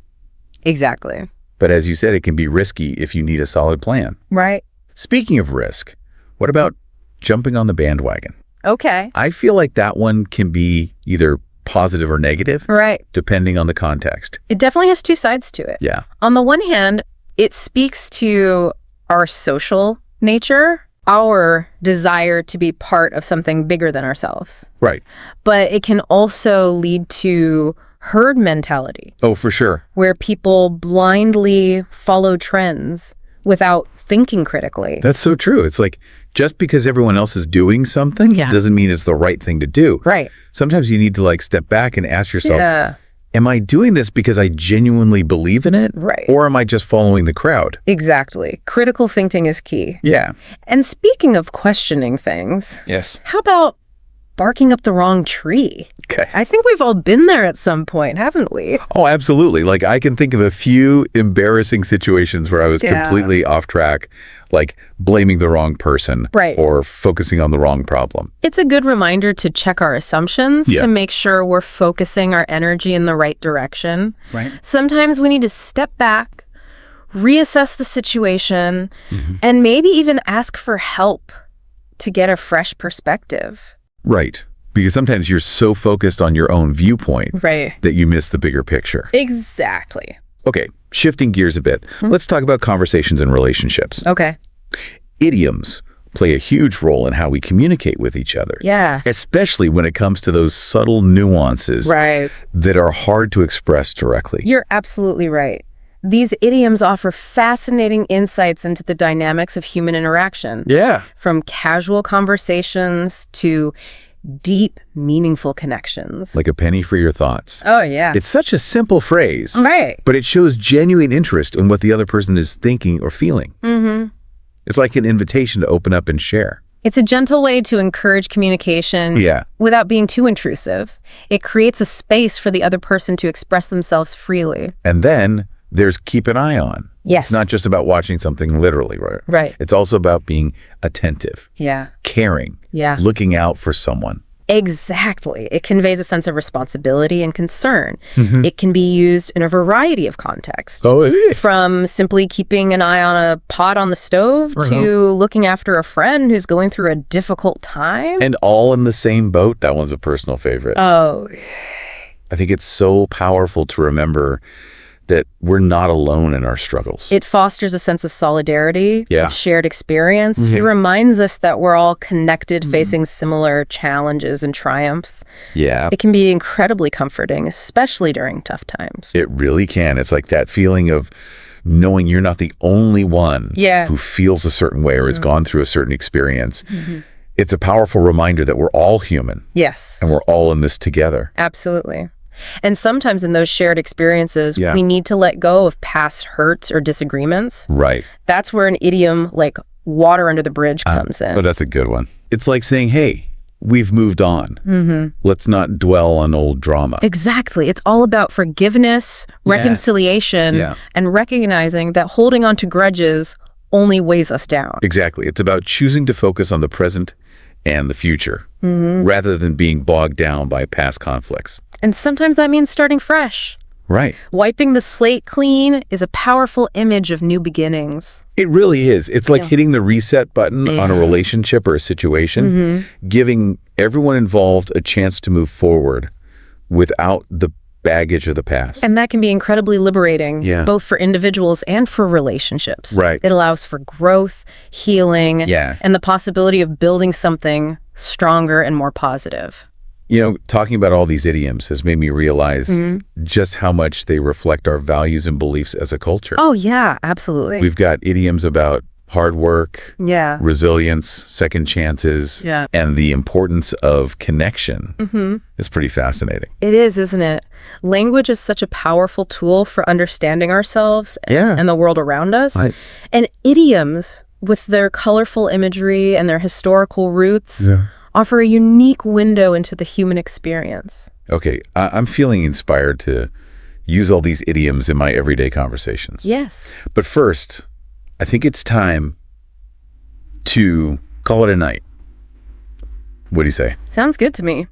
Exactly. But as you said, it can be risky if you need a solid plan. Right. Speaking of risk, what about jumping on the bandwagon? Okay. I feel like that one can be either positive or negative, depending on the context. It definitely has two sides to it. Yeah. On the one hand, it speaks to our social nature, our desire to be part of something bigger than ourselves. Right. But it can also lead to herd mentality. Oh, for sure. Where people blindly follow trends without thinking critically. That's so true. It's like just because everyone else is doing something doesn't mean it's the right thing to do. Right. Sometimes you need to step back and ask yourself, am I doing this because I genuinely believe in it? Right. Or am I just following the crowd? Exactly. Critical thinking is key. Yeah. And speaking of questioning things, Yes. how about barking up the wrong tree? Okay. I think we've all been there at some point, haven't we? Oh, absolutely. Like, I can think of a few embarrassing situations where I was completely off track, like blaming the wrong person or focusing on the wrong problem. It's a good reminder to check our assumptions to make sure we're focusing our energy in the right direction. Right. Sometimes we need to step back, reassess the situation, and maybe even ask for help to get a fresh perspective. Right. Because sometimes you're so focused on your own viewpoint that you miss the bigger picture. Exactly. Okay, shifting gears a bit. Let's talk about conversations and relationships. Okay. Idioms play a huge role in how we communicate with each other. Yeah. Especially when it comes to those subtle nuances that are hard to express directly. You're absolutely right. These idioms offer fascinating insights into the dynamics of human interaction. Yeah. From casual conversations to deep, meaningful connections. Like a penny for your thoughts. Oh, yeah. It's such a simple phrase. Right. But it shows genuine interest in what the other person is thinking or feeling. It's like an invitation to open up and share. It's a gentle way to encourage communication without being too intrusive. It creates a space for the other person to express themselves freely. And then there's keep an eye on. Yes. It's not just about watching something literally, right? Right. It's also about being attentive. Yeah. Caring. Yeah. Looking out for someone. Exactly. It conveys a sense of responsibility and concern. It can be used in a variety of contexts. From simply keeping an eye on a pot on the stove to looking after a friend who's going through a difficult time. And all in the same boat. That one's a personal favorite. Oh. I think it's so powerful to remember that we're not alone in our struggles. It fosters a sense of solidarity, of shared experience. It reminds us that we're all connected, facing similar challenges and triumphs. Yeah. It can be incredibly comforting, especially during tough times. It really can. It's like that feeling of knowing you're not the only one who feels a certain way or has gone through a certain experience. It's a powerful reminder that we're all human. Yes. And we're all in this together. Absolutely. And sometimes in those shared experiences, we need to let go of past hurts or disagreements. Right. That's where an idiom like water under the bridge comes in. Oh, that's a good one. It's like saying, hey, we've moved on. Let's not dwell on old drama. Exactly. It's all about forgiveness, reconciliation, and recognizing that holding on to grudges only weighs us down. Exactly. It's about choosing to focus on the present and the future rather than being bogged down by past conflicts. And sometimes that means starting fresh. Right. Wiping the slate clean is a powerful image of new beginnings. It really is. It's like hitting the reset button on a relationship or a situation, giving everyone involved a chance to move forward without the baggage of the past. And that can be incredibly liberating, both for individuals and for relationships. Right. It allows for growth, healing, and the possibility of building something stronger and more positive. You know, talking about all these idioms has made me realize just how much they reflect our values and beliefs as a culture. Oh, yeah, absolutely. We've got idioms about hard work, resilience, second chances, and the importance of connection. It's pretty fascinating. It is, isn't it? Language is such a powerful tool for understanding ourselves and the world around us. And idioms, with their colorful imagery and their historical roots, offer a unique window into the human experience. Okay, I'm feeling inspired to use all these idioms in my everyday conversations. Yes. But first, I think it's time to call it a night. What do you say? Sounds good to me.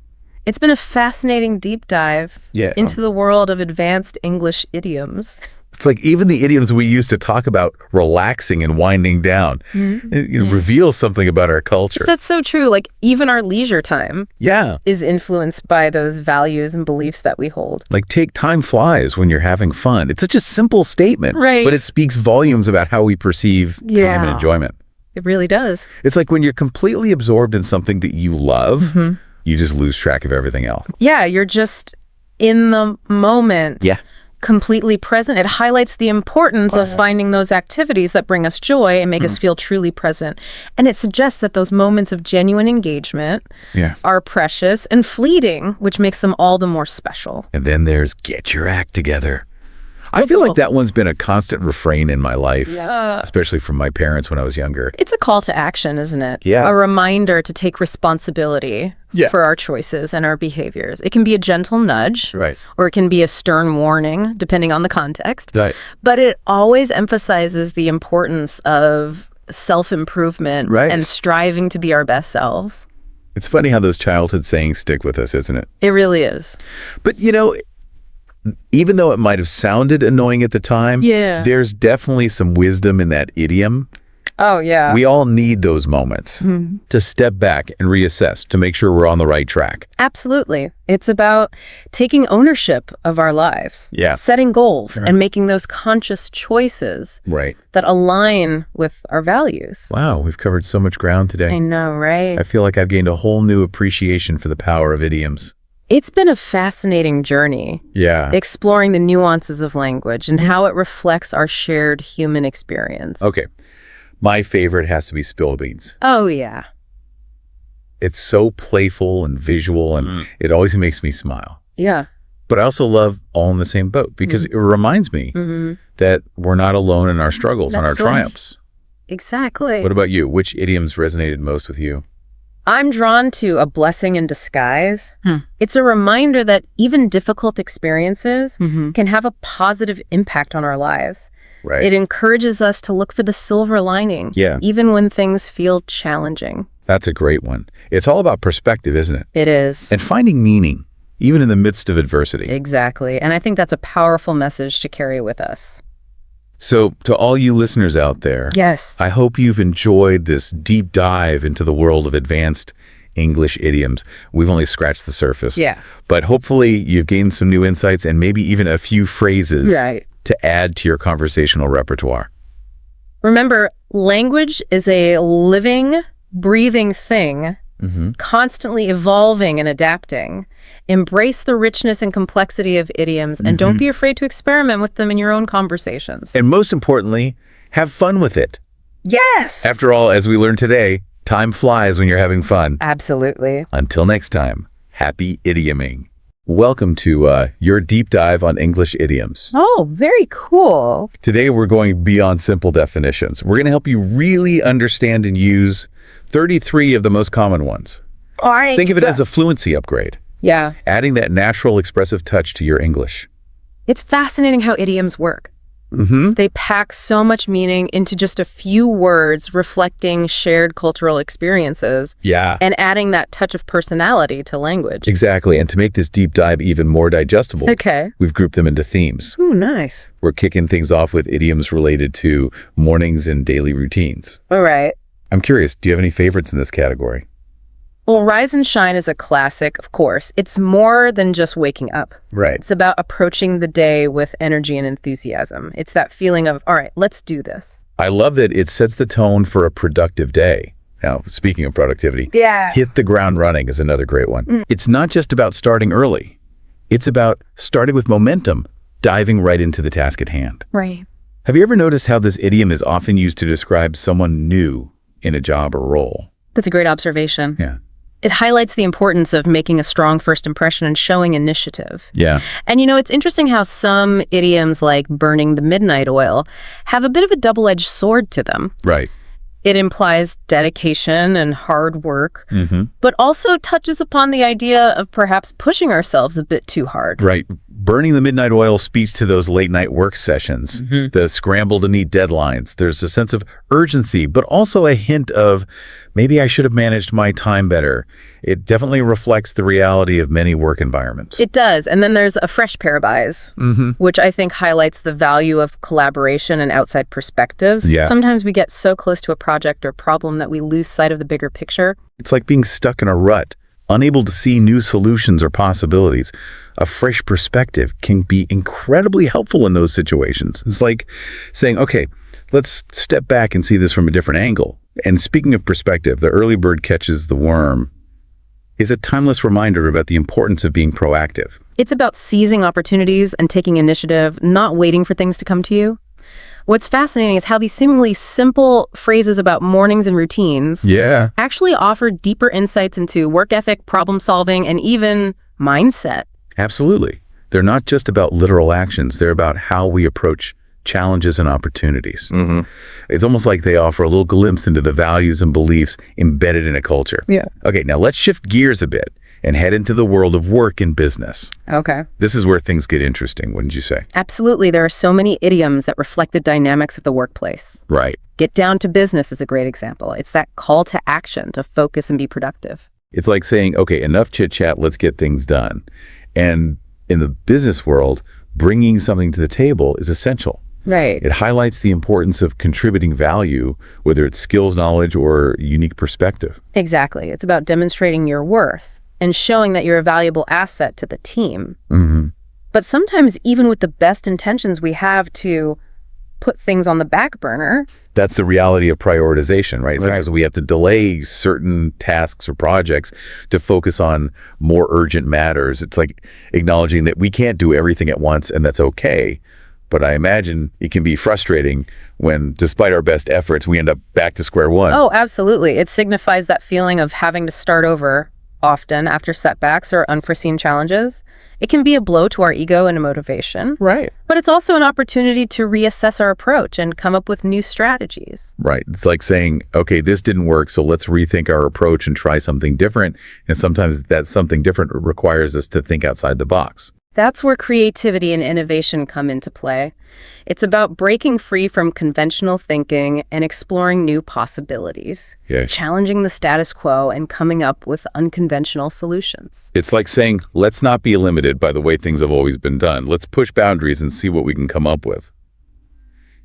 It's been a fascinating deep dive into the world of advanced English idioms. It's like even the idioms we use to talk about relaxing and winding down it reveals something about our culture. That's so true. Like even our leisure time is influenced by those values and beliefs that we hold. Like time flies when you're having fun. It's such a simple statement, but it speaks volumes about how we perceive time and enjoyment. It really does. It's like when you're completely absorbed in something that you love, you just lose track of everything else. Yeah, you're just in the moment. completely present. It highlights the importance of finding those activities that bring us joy and make us feel truly present. And it suggests that those moments of genuine engagement are precious and fleeting, which makes them all the more special. And then there's get your act together. I feel like that one's been a constant refrain in my life, especially from my parents when I was younger. It's a call to action, isn't it? Yeah. A reminder to take responsibility for our choices and our behaviors. It can be a gentle nudge, or it can be a stern warning, depending on the context. But it always emphasizes the importance of self-improvement and striving to be our best selves. It's funny how those childhood sayings stick with us, isn't it? It really is. But, you know, even though it might have sounded annoying at the time, there's definitely some wisdom in that idiom. Oh, yeah. We all need those moments to step back and reassess to make sure we're on the right track. Absolutely. It's about taking ownership of our lives, setting goals, and making those conscious choices that align with our values. Wow, we've covered so much ground today. I know, right? I feel like I've gained a whole new appreciation for the power of idioms. It's been a fascinating journey, exploring the nuances of language and how it reflects our shared human experience. Okay, my favorite has to be spill beans. Oh, yeah. It's so playful and visual, and it always makes me smile. Yeah. But I also love all in the same boat because it reminds me that we're not alone in our struggles and our triumphs. Exactly. What about you? Which idioms resonated most with you? I'm drawn to a blessing in disguise. It's a reminder that even difficult experiences can have a positive impact on our lives. It encourages us to look for the silver lining, even when things feel challenging. That's a great one. It's all about perspective, isn't it? It is. And finding meaning, even in the midst of adversity. Exactly. And I think that's a powerful message to carry with us. So to all you listeners out there, I hope you've enjoyed this deep dive into the world of advanced English idioms. We've only scratched the surface. But hopefully you've gained some new insights and maybe even a few phrases to add to your conversational repertoire. Remember, language is a living, breathing thing, constantly evolving and adapting. Embrace the richness and complexity of idioms, and don't be afraid to experiment with them in your own conversations. And most importantly, have fun with it. Yes! After all, as we learned today, time flies when you're having fun. Absolutely. Until next time, happy idioming. Welcome to your deep dive on English idioms. Oh, very cool. Today, we're going beyond simple definitions. We're going to help you really understand and use 33 of the most common ones. All right. Think of it as a fluency upgrade. Adding that natural expressive touch to your English. It's fascinating how idioms work. They pack so much meaning into just a few words, reflecting shared cultural experiences. And adding that touch of personality to language. Exactly. And to make this deep dive even more digestible, we've grouped them into themes. Ooh, nice. We're kicking things off with idioms related to mornings and daily routines. All right. I'm curious, do you have any favorites in this category? Well, rise and shine is a classic, of course. It's more than just waking up. It's about approaching the day with energy and enthusiasm. It's that feeling of, all right, let's do this. I love that it sets the tone for a productive day. Now, speaking of productivity, hit the ground running is another great one. It's not just about starting early. It's about starting with momentum, diving right into the task at hand. Have you ever noticed how this idiom is often used to describe someone new in a job or role? That's a great observation. It highlights the importance of making a strong first impression and showing initiative. And you know, it's interesting how some idioms like burning the midnight oil have a bit of a double-edged sword to them. It implies dedication and hard work, but also touches upon the idea of perhaps pushing ourselves a bit too hard. Burning the midnight oil speaks to those late night work sessions, the scramble to meet deadlines. There's a sense of urgency, but also a hint of maybe I should have managed my time better. It definitely reflects the reality of many work environments. It does. And then there's a fresh pair of eyes, which I think highlights the value of collaboration and outside perspectives. Sometimes we get so close to a project or problem that we lose sight of the bigger picture. It's like being stuck in a rut, unable to see new solutions or possibilities. A fresh perspective can be incredibly helpful in those situations. It's like saying, okay, let's step back and see this from a different angle. And speaking of perspective, the early bird catches the worm is a timeless reminder about the importance of being proactive. It's about seizing opportunities and taking initiative, not waiting for things to come to you. What's fascinating is how these seemingly simple phrases about mornings and routines Yeah. actually offer deeper insights into work ethic, problem solving, and even mindset. Absolutely. They're not just about literal actions. They're about how we approach challenges and opportunities. It's almost like they offer a little glimpse into the values and beliefs embedded in a culture. Yeah. Okay, now let's shift gears a bit and head into the world of work and business. Okay. This is where things get interesting, wouldn't you say? Absolutely. There are so many idioms that reflect the dynamics of the workplace. Right. Get down to business is a great example. It's that call to action to focus and be productive. It's like saying, okay, enough chit chat, let's get things done. And in the business world, bringing something to the table is essential. Right. It highlights the importance of contributing value, whether it's skills, knowledge, or unique perspective. Exactly. It's about demonstrating your worth and showing that you're a valuable asset to the team. But sometimes even with the best intentions, we have to put things on the back burner. That's the reality of prioritization, right? Sometimes we have to delay certain tasks or projects to focus on more urgent matters. It's like acknowledging that we can't do everything at once, and that's okay. But I imagine it can be frustrating when, despite our best efforts, we end up back to square one. Oh, absolutely. It signifies that feeling of having to start over often after setbacks or unforeseen challenges. It can be a blow to our ego and motivation. Right. But it's also an opportunity to reassess our approach and come up with new strategies. Right. It's like saying, okay, this didn't work, so let's rethink our approach and try something different. And sometimes that something different requires us to think outside the box. That's where creativity and innovation come into play. It's about breaking free from conventional thinking and exploring new possibilities, challenging the status quo and coming up with unconventional solutions. It's like saying, let's not be limited by the way things have always been done. Let's push boundaries and see what we can come up with.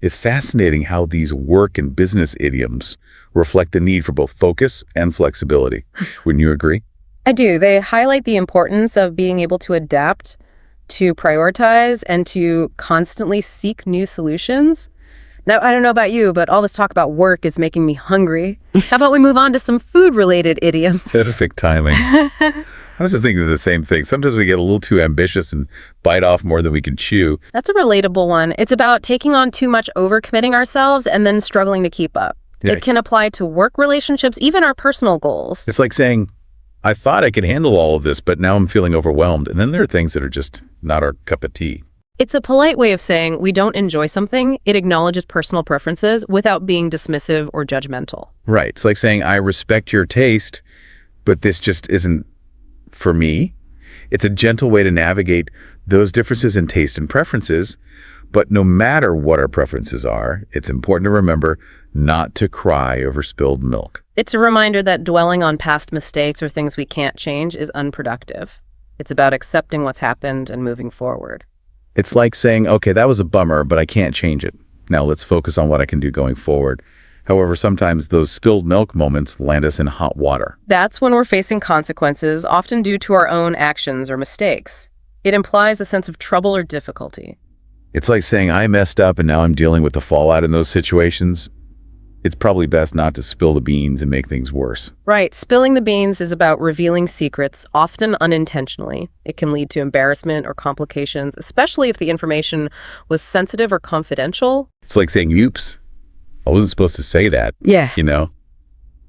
It's fascinating how these work and business idioms reflect the need for both focus and flexibility. Wouldn't you agree? I do. They highlight the importance of being able to adapt, to prioritize, and to constantly seek new solutions. Now, I don't know about you, but all this talk about work is making me hungry. How about we move on to some food-related idioms? Perfect timing. I was just thinking the same thing. Sometimes we get a little too ambitious and bite off more than we can chew. That's a relatable one. It's about taking on too much, overcommitting ourselves, and then struggling to keep up. Yeah. It can apply to work relationships, even our personal goals. It's like saying, I thought I could handle all of this, but now I'm feeling overwhelmed. And then there are things that are just not our cup of tea. It's a polite way of saying we don't enjoy something. It acknowledges personal preferences without being dismissive or judgmental. Right. It's like saying, I respect your taste, but this just isn't for me. It's a gentle way to navigate those differences in taste and preferences. But no matter what our preferences are, it's important to remember not to cry over spilled milk. It's a reminder that dwelling on past mistakes or things we can't change is unproductive. It's about accepting what's happened and moving forward. It's like saying, okay, that was a bummer, but I can't change it. Now let's focus on what I can do going forward. However, sometimes those spilled milk moments land us in hot water. That's when we're facing consequences, often due to our own actions or mistakes. It implies a sense of trouble or difficulty. It's like saying, I messed up and now I'm dealing with the fallout in those situations. It's probably best not to spill the beans and make things worse. Right. Spilling the beans is about revealing secrets, often unintentionally. It can lead to embarrassment or complications, especially if the information was sensitive or confidential. It's like saying, oops, I wasn't supposed to say that. Yeah. You know?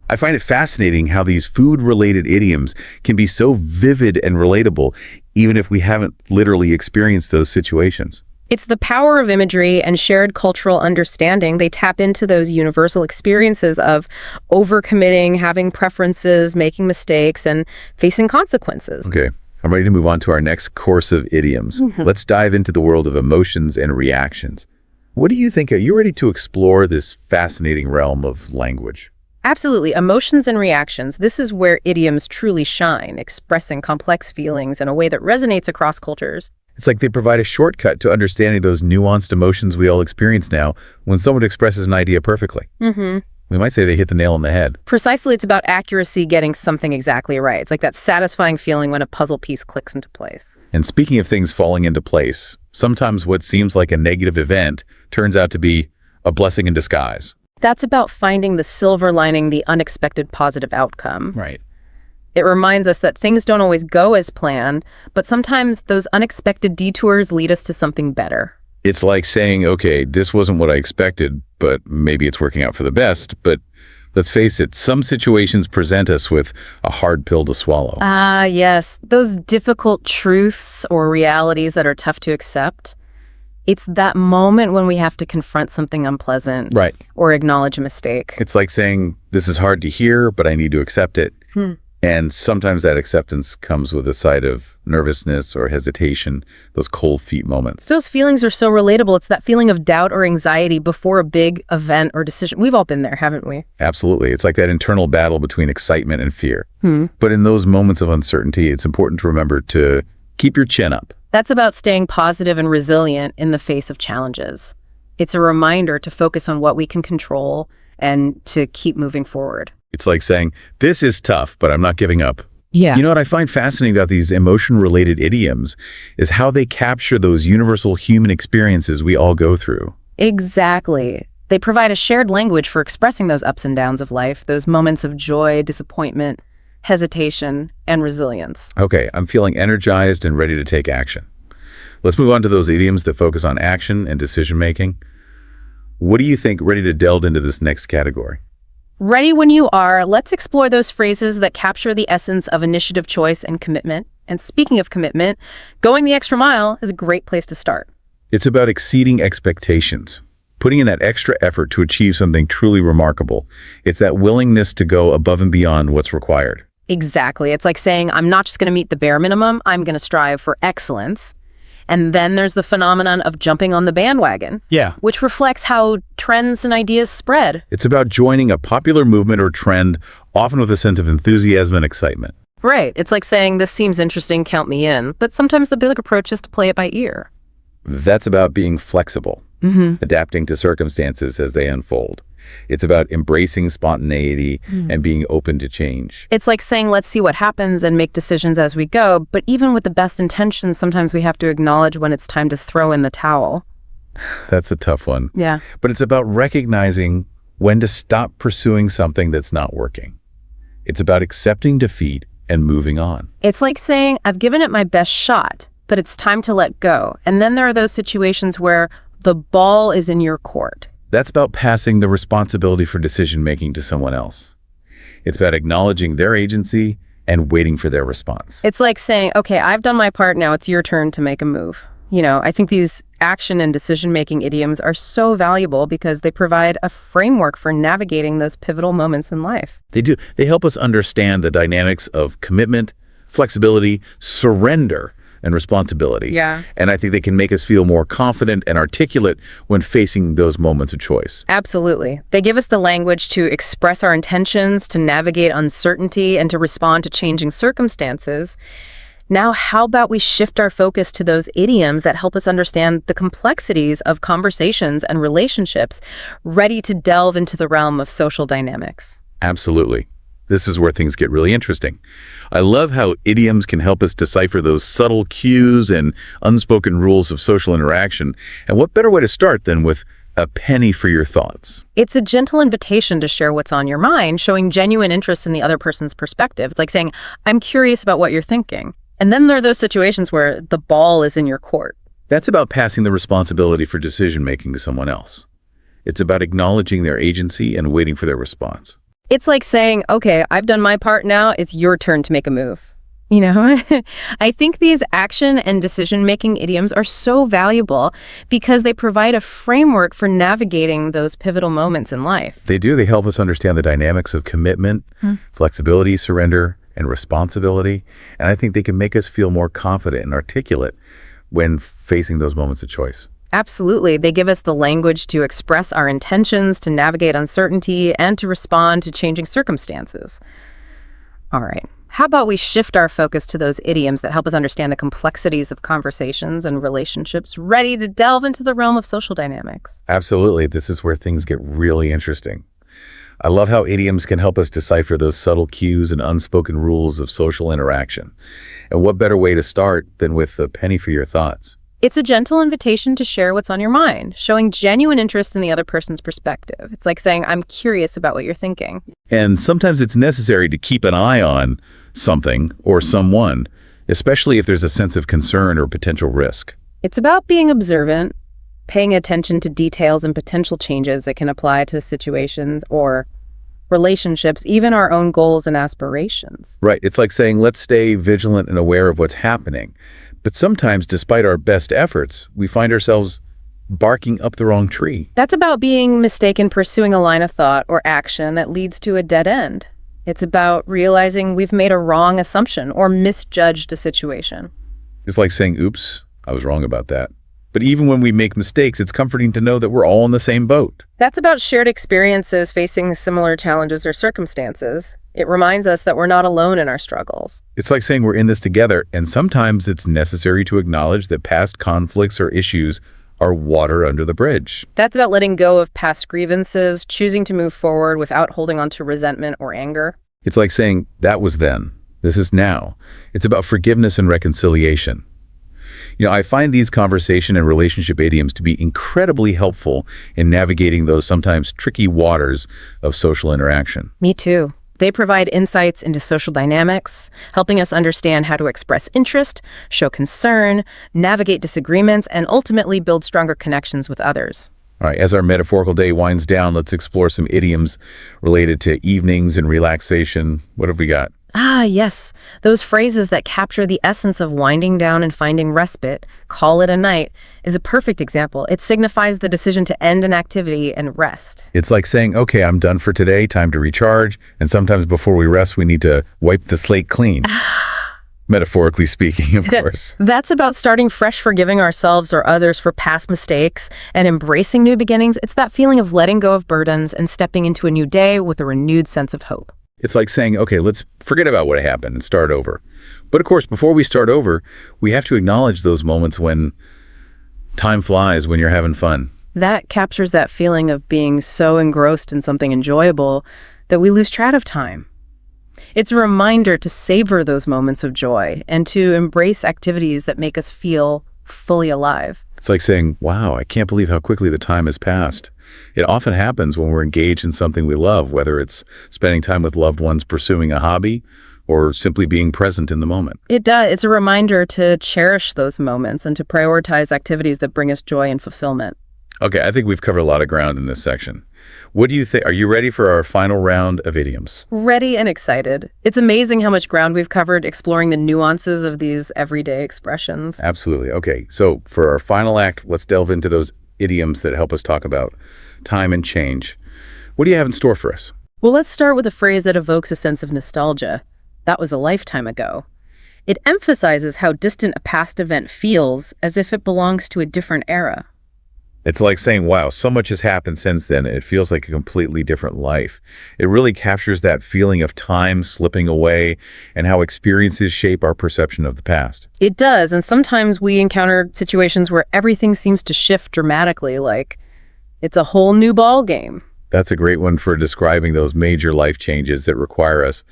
I find it fascinating how these food-related idioms can be so vivid and relatable, even if we haven't literally experienced those situations. It's the power of imagery and shared cultural understanding. They tap into those universal experiences of overcommitting, having preferences, making mistakes, and facing consequences. Okay, I'm ready to move on to our next course of idioms. Let's dive into the world of emotions and reactions. What do you think? Are you ready to explore this fascinating realm of language? Absolutely. Emotions and reactions. This is where idioms truly shine, expressing complex feelings in a way that resonates across cultures. It's like they provide a shortcut to understanding those nuanced emotions we all experience now when someone expresses an idea perfectly. We might say they hit the nail on the head. Precisely, it's about accuracy, getting something exactly right. It's like that satisfying feeling when a puzzle piece clicks into place. And speaking of things falling into place, sometimes what seems like a negative event turns out to be a blessing in disguise. That's about finding the silver lining, the unexpected positive outcome. Right. It reminds us that things don't always go as planned, but sometimes those unexpected detours lead us to something better. It's like saying, okay, this wasn't what I expected, but maybe it's working out for the best. But let's face it, some situations present us with a hard pill to swallow. Ah, yes, those difficult truths or realities that are tough to accept. It's that moment when we have to confront something unpleasant. Right. Or acknowledge a mistake. It's like saying, this is hard to hear, but I need to accept it. And sometimes that acceptance comes with a side of nervousness or hesitation, those cold feet moments. Those feelings are so relatable. It's that feeling of doubt or anxiety before a big event or decision. We've all been there, haven't we? Absolutely. It's like that internal battle between excitement and fear. But in those moments of uncertainty, it's important to remember to keep your chin up. That's about staying positive and resilient in the face of challenges. It's a reminder to focus on what we can control and to keep moving forward. It's like saying, this is tough, but I'm not giving up. Yeah. You know what I find fascinating about these emotion-related idioms is how they capture those universal human experiences we all go through. Exactly. They provide a shared language for expressing those ups and downs of life, those moments of joy, disappointment, hesitation, and resilience. Okay, I'm feeling energized and ready to take action. Let's move on to those idioms that focus on action and decision-making. What do you think ready to delve into this next category? Ready when you are, let's explore those phrases that capture the essence of initiative, choice, and commitment. And speaking of commitment, going the extra mile is a great place to start. It's about exceeding expectations, putting in that extra effort to achieve something truly remarkable. It's that willingness to go above and beyond what's required. Exactly. It's like saying, I'm not just going to meet the bare minimum, I'm going to strive for excellence. And then there's the phenomenon of jumping on the bandwagon, which reflects how trends and ideas spread. It's about joining a popular movement or trend, often with a sense of enthusiasm and excitement. Right. It's like saying, this seems interesting, count me in. But sometimes the big approach is to play it by ear. That's about being flexible, adapting to circumstances as they unfold. It's about embracing spontaneity and being open to change. It's like saying, let's see what happens and make decisions as we go. But even with the best intentions, sometimes we have to acknowledge when it's time to throw in the towel. That's a tough one. Yeah. But it's about recognizing when to stop pursuing something that's not working. It's about accepting defeat and moving on. It's like saying, I've given it my best shot, but it's time to let go. And then there are those situations where the ball is in your court. That's about passing the responsibility for decision-making to someone else. It's about acknowledging their agency and waiting for their response. It's like saying, okay, I've done my part, now it's your turn to make a move. You know, I think these action and decision-making idioms are so valuable because they provide a framework for navigating those pivotal moments in life. They do. They help us understand the dynamics of commitment, flexibility, surrender, and responsibility. Yeah. And I think they can make us feel more confident and articulate when facing those moments of choice. Absolutely. They give us the language to express our intentions, to navigate uncertainty, and to respond to changing circumstances. Now, how about we shift our focus to those idioms that help us understand the complexities of conversations and relationships, ready to delve into the realm of social dynamics? Absolutely. This is where things get really interesting. I love how idioms can help us decipher those subtle cues and unspoken rules of social interaction. And what better way to start than with a penny for your thoughts? It's a gentle invitation to share what's on your mind, showing genuine interest in the other person's perspective. It's like saying, I'm curious about what you're thinking. And then there are those situations where the ball is in your court. That's about passing the responsibility for decision-making to someone else. It's about acknowledging their agency and waiting for their response. It's like saying, okay, I've done my part now, it's your turn to make a move. You know, I think these action and decision-making idioms are so valuable because they provide a framework for navigating those pivotal moments in life. They do. They help us understand the dynamics of commitment, flexibility, surrender, and responsibility. And I think they can make us feel more confident and articulate when facing those moments of choice. Absolutely. They give us the language to express our intentions, to navigate uncertainty, and to respond to changing circumstances. All right. How about we shift our focus to those idioms that help us understand the complexities of conversations and relationships, ready to delve into the realm of social dynamics? Absolutely. This is where things get really interesting. I love how idioms can help us decipher those subtle cues and unspoken rules of social interaction. And what better way to start than with a penny for your thoughts? It's a gentle invitation to share what's on your mind, showing genuine interest in the other person's perspective. It's like saying, I'm curious about what you're thinking. And sometimes it's necessary to keep an eye on something or someone, especially if there's a sense of concern or potential risk. It's about being observant, paying attention to details and potential changes that can apply to situations or relationships, even our own goals and aspirations. Right. It's like saying, let's stay vigilant and aware of what's happening. But sometimes, despite our best efforts, we find ourselves barking up the wrong tree. That's about being mistaken pursuing a line of thought or action that leads to a dead end. It's about realizing we've made a wrong assumption or misjudged a situation. It's like saying, oops, I was wrong about that. But even when we make mistakes, it's comforting to know that we're all in the same boat. That's about shared experiences facing similar challenges or circumstances. It reminds us that we're not alone in our struggles. It's like saying we're in this together, and sometimes it's necessary to acknowledge that past conflicts or issues are water under the bridge. That's about letting go of past grievances, choosing to move forward without holding on to resentment or anger. It's like saying, that was then, this is now. It's about forgiveness and reconciliation. I find these conversation and relationship idioms to be incredibly helpful in navigating those sometimes tricky waters of social interaction. Me too. They provide insights into social dynamics, helping us understand how to express interest, show concern, navigate disagreements, and ultimately build stronger connections with others. All right, as our metaphorical day winds down, let's explore some idioms related to evenings and relaxation. What have we got? Ah, yes. Those phrases that capture the essence of winding down and finding respite, call it a night, is a perfect example. It signifies the decision to end an activity and rest. It's like saying, okay, I'm done for today, time to recharge. And sometimes before we rest, we need to wipe the slate clean. Metaphorically speaking, of course. That's about starting fresh, forgiving ourselves or others for past mistakes and embracing new beginnings. It's that feeling of letting go of burdens and stepping into a new day with a renewed sense of hope. It's like saying, okay, let's forget about what happened and start over. But of course, before we start over, we have to acknowledge those moments when time flies, when you're having fun. That captures that feeling of being so engrossed in something enjoyable that we lose track of time. It's a reminder to savor those moments of joy and to embrace activities that make us feel fully alive. It's like saying, wow, I can't believe how quickly the time has passed. It often happens when we're engaged in something we love, whether it's spending time with loved ones, pursuing a hobby, or simply being present in the moment. It does. It's a reminder to cherish those moments and to prioritize activities that bring us joy and fulfillment. Okay, I think we've covered a lot of ground in this section. What do you think? Are you ready for our final round of idioms? Ready and excited. It's amazing how much ground we've covered exploring the nuances of these everyday expressions. Absolutely. Okay, so for our final act, let's delve into those idioms that help us talk about time and change. What do you have in store for us? Well, let's start with a phrase that evokes a sense of nostalgia. That was a lifetime ago. It emphasizes how distant a past event feels, as if it belongs to a different era. It's like saying, wow, so much has happened since then. It feels like a completely different life. It really captures that feeling of time slipping away and how experiences shape our perception of the past. It does, and sometimes we encounter situations where everything seems to shift dramatically, like it's a whole new ball game. That's a great one for describing those major life changes that require us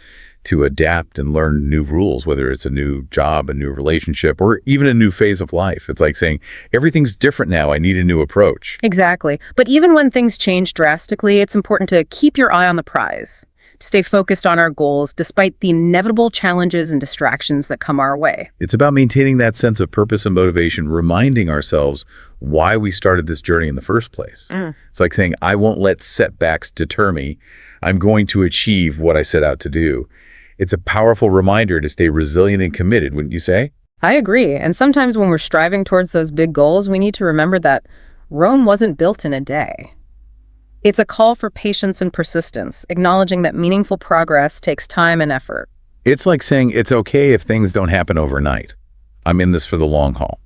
to adapt and learn new rules, whether it's a new job, a new relationship, or even a new phase of life. It's like saying, everything's different now. I need a new approach. Exactly. But even when things change drastically, it's important to keep your eye on the prize, to stay focused on our goals despite the inevitable challenges and distractions that come our way. It's about maintaining that sense of purpose and motivation, reminding ourselves why we started this journey in the first place. It's like saying, I won't let setbacks deter me. I'm going to achieve what I set out to do. It's a powerful reminder to stay resilient and committed, wouldn't you say? I agree. And sometimes when we're striving towards those big goals, we need to remember that Rome wasn't built in a day. It's a call for patience and persistence, acknowledging that meaningful progress takes time and effort. It's like saying it's okay if things don't happen overnight. I'm in this for the long haul.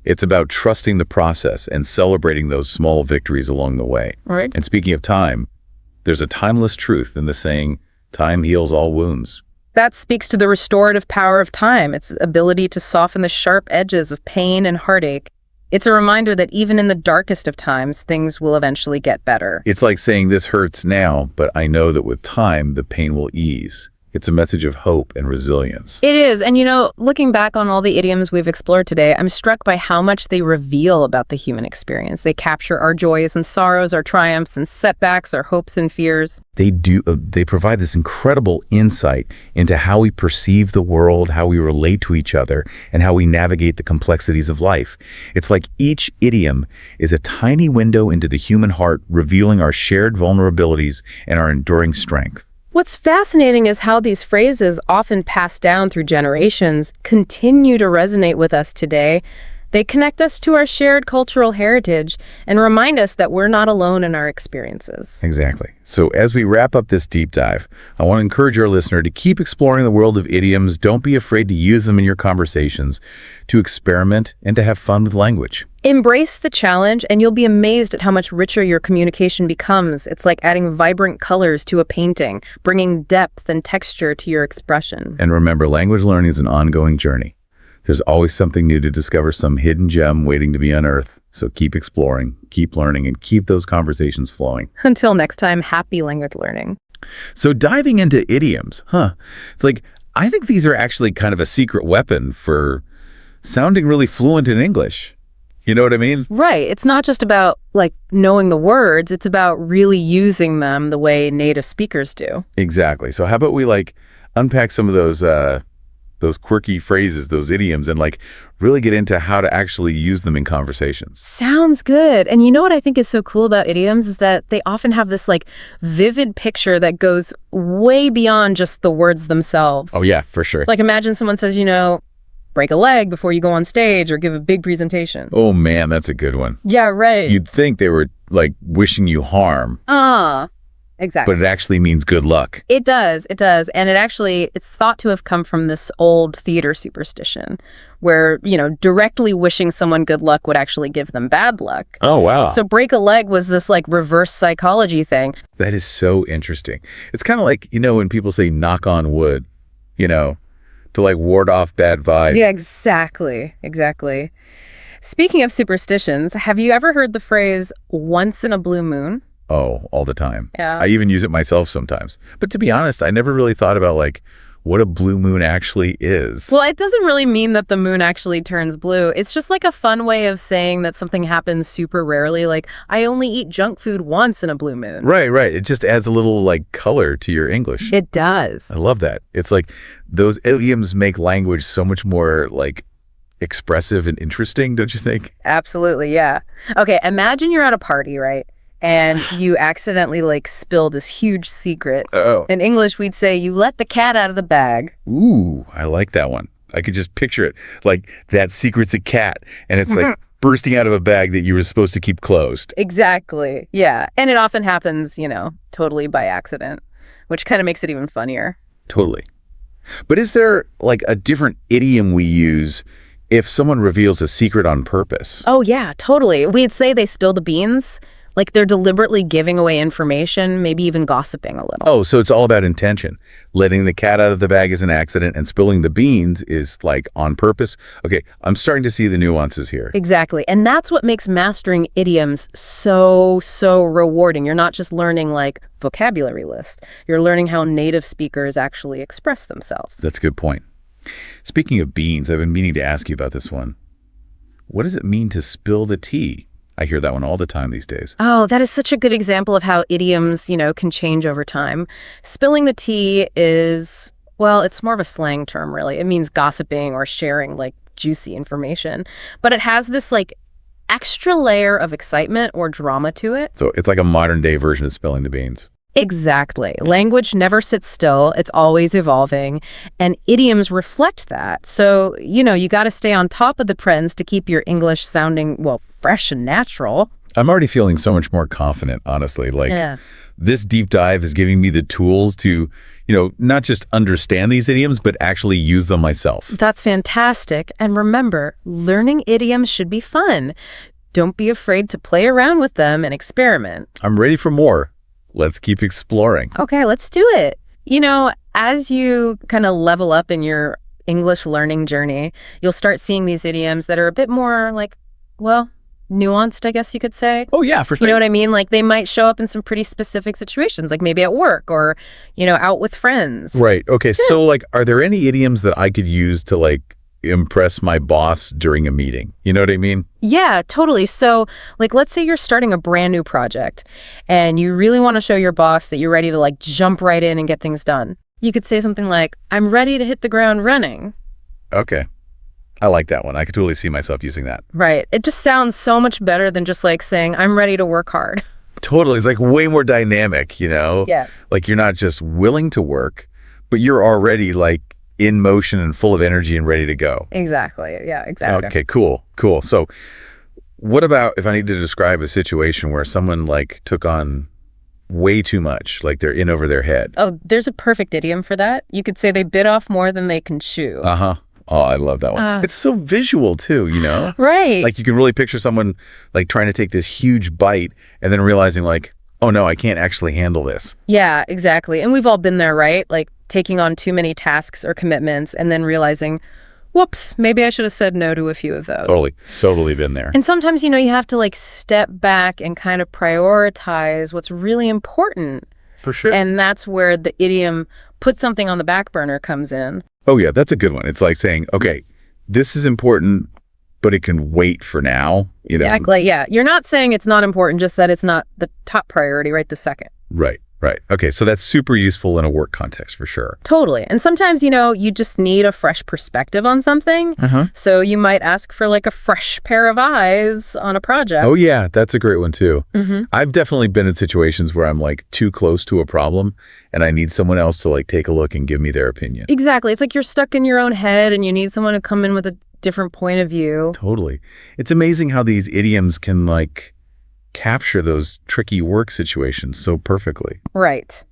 It's about trusting the process and celebrating those small victories along the way. Right. And speaking of time, there's a timeless truth in the saying, time heals all wounds. That speaks to the restorative power of time, its ability to soften the sharp edges of pain and heartache. It's a reminder that even in the darkest of times, things will eventually get better. It's like saying this hurts now, but I know that with time, the pain will ease. It's a message of hope and resilience. It is. And, looking back on all the idioms we've explored today, I'm struck by how much they reveal about the human experience. They capture our joys and sorrows, our triumphs and setbacks, our hopes and fears. They provide this incredible insight into how we perceive the world, how we relate to each other, and how we navigate the complexities of life. It's like each idiom is a tiny window into the human heart, revealing our shared vulnerabilities and our enduring strength. What's fascinating is how these phrases, often passed down through generations, continue to resonate with us today. They connect us to our shared cultural heritage and remind us that we're not alone in our experiences. Exactly. So as we wrap up this deep dive, I want to encourage our listener to keep exploring the world of idioms. Don't be afraid to use them in your conversations, to experiment, and to have fun with language. Embrace the challenge, and you'll be amazed at how much richer your communication becomes. It's like adding vibrant colors to a painting, bringing depth and texture to your expression. And remember, language learning is an ongoing journey. There's always something new to discover, some hidden gem waiting to be unearthed. So keep exploring, keep learning, and keep those conversations flowing. Until next time, happy language learning. So diving into idioms, it's like, I think these are actually kind of a secret weapon for sounding really fluent in English. You know what I mean? Right. It's not just about, knowing the words. It's about really using them the way native speakers do. Exactly. So how about we, unpack some of those quirky phrases, those idioms, and, really get into how to actually use them in conversations. Sounds good. And you know what I think is so cool about idioms is that they often have this, vivid picture that goes way beyond just the words themselves. Oh, yeah, for sure. Imagine someone says, break a leg before you go on stage or give a big presentation. Oh, man, that's a good one. Yeah, right. You'd think they were, wishing you harm. Exactly. But it actually means good luck. It does. And it's thought to have come from this old theater superstition where, directly wishing someone good luck would actually give them bad luck. Oh, wow. So break a leg was this reverse psychology thing. That is so interesting. It's kind of like, when people say knock on wood, to ward off bad vibes. Yeah, exactly. Speaking of superstitions, have you ever heard the phrase once in a blue moon? Oh, all the time. Yeah. I even use it myself sometimes. But to be honest, I never really thought about what a blue moon actually is. Well, it doesn't really mean that the moon actually turns blue. It's just a fun way of saying that something happens super rarely. I only eat junk food once in a blue moon. Right. It just adds a little color to your English. It does. I love that. It's those idioms make language so much more expressive and interesting, don't you think? Absolutely, yeah. Okay, imagine you're at a party, right? And you accidentally spill this huge secret. Oh. In English, we'd say you let the cat out of the bag. Ooh, I like that one. I could just picture it. That secret's a cat. And it's bursting out of a bag that you were supposed to keep closed. Exactly. Yeah. And it often happens, totally by accident, which kind of makes it even funnier. Totally. But is there a different idiom we use if someone reveals a secret on purpose? Oh, yeah, totally. We'd say they spill the beans. They're deliberately giving away information, maybe even gossiping a little. Oh, so it's all about intention. Letting the cat out of the bag is an accident, and spilling the beans is on purpose. Okay, I'm starting to see the nuances here. Exactly. And that's what makes mastering idioms so rewarding. You're not just learning vocabulary lists. You're learning how native speakers actually express themselves. That's a good point. Speaking of beans, I've been meaning to ask you about this one. What does it mean to spill the tea? I hear that one all the time these days. Oh, that is such a good example of how idioms, can change over time. Spilling the tea is, it's more of a slang term, really. It means gossiping or sharing, juicy information. But it has this, extra layer of excitement or drama to it. So it's like a modern-day version of spilling the beans. Exactly. Language never sits still. It's always evolving. And idioms reflect that. So, you got to stay on top of the trends to keep your English sounding, fresh and natural. I'm already feeling so much more confident, honestly. This deep dive is giving me the tools to, not just understand these idioms, but actually use them myself. That's fantastic. And remember, learning idioms should be fun. Don't be afraid to play around with them and experiment. I'm ready for more. Let's keep exploring. Okay, let's do it. As you kind of level up in your English learning journey, you'll start seeing these idioms that are a bit more nuanced, I guess you could say. Oh, yeah, for sure. You know what I mean? Like they might show up in some pretty specific situations, like maybe at work or, out with friends. Right. Okay. So, like, are there any idioms that I could use to, like, impress my boss during a meeting? You know what I mean? Yeah, totally. So, like, let's say you're starting a brand new project and you really want to show your boss that you're ready to, like, jump right in and get things done. You could say something like, I'm ready to hit the ground running. Okay. I like that one. I could totally see myself using that. Right. It just sounds so much better than just, like, saying, I'm ready to work hard. Totally. It's, like, way more dynamic, you know? Yeah. Like, you're not just willing to work, but you're already, like, in motion and full of energy and ready to go. Exactly. Yeah, exactly. Okay, cool. So what about if I need to describe a situation where someone like took on way too much, like they're in over their head? Oh, there's a perfect idiom for that. You could say they bit off more than they can chew. Uh-huh. Oh, I love that one. It's so visual too, you know? Right. Like you can really picture someone like trying to take this huge bite and then realizing like, oh no, I can't actually handle this. Yeah, exactly. And we've all been there, right? Like taking on too many tasks or commitments and then realizing, whoops, maybe I should have said no to a few of those. Totally been there. And sometimes, you have to like step back and kind of prioritize what's really important. For sure. And that's where the idiom put something on the back burner comes in. Oh yeah, that's a good one. It's like saying, okay, this is important, but it can wait for now. Exactly, yeah. You're not saying it's not important, just that it's not the top priority right the second. Right. Okay, so that's super useful in a work context for sure. Totally. And sometimes, you just need a fresh perspective on something. So you might ask for like a fresh pair of eyes on a project. Oh yeah, that's a great one too. I've definitely been in situations where I'm like too close to a problem and I need someone else to like take a look and give me their opinion. Exactly. It's like you're stuck in your own head and you need someone to come in with a different point of view. Totally. It's amazing how these idioms can like capture those tricky work situations so perfectly. Right.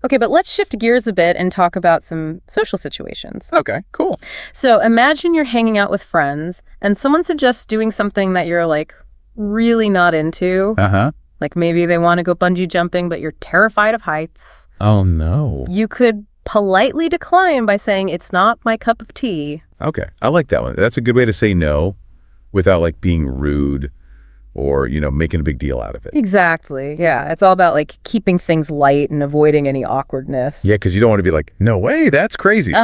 Okay, but let's shift gears a bit and talk about some social situations. Okay, cool. So imagine you're hanging out with friends and someone suggests doing something that you're like really not into. Like maybe they want to go bungee jumping, but you're terrified of heights. Oh no. You could politely decline by saying, it's not my cup of tea. Okay, I like that one. That's a good way to say no without like being rude or, making a big deal out of it. Exactly. Yeah. It's all about like keeping things light and avoiding any awkwardness. Yeah, because you don't want to be like, no way, that's crazy.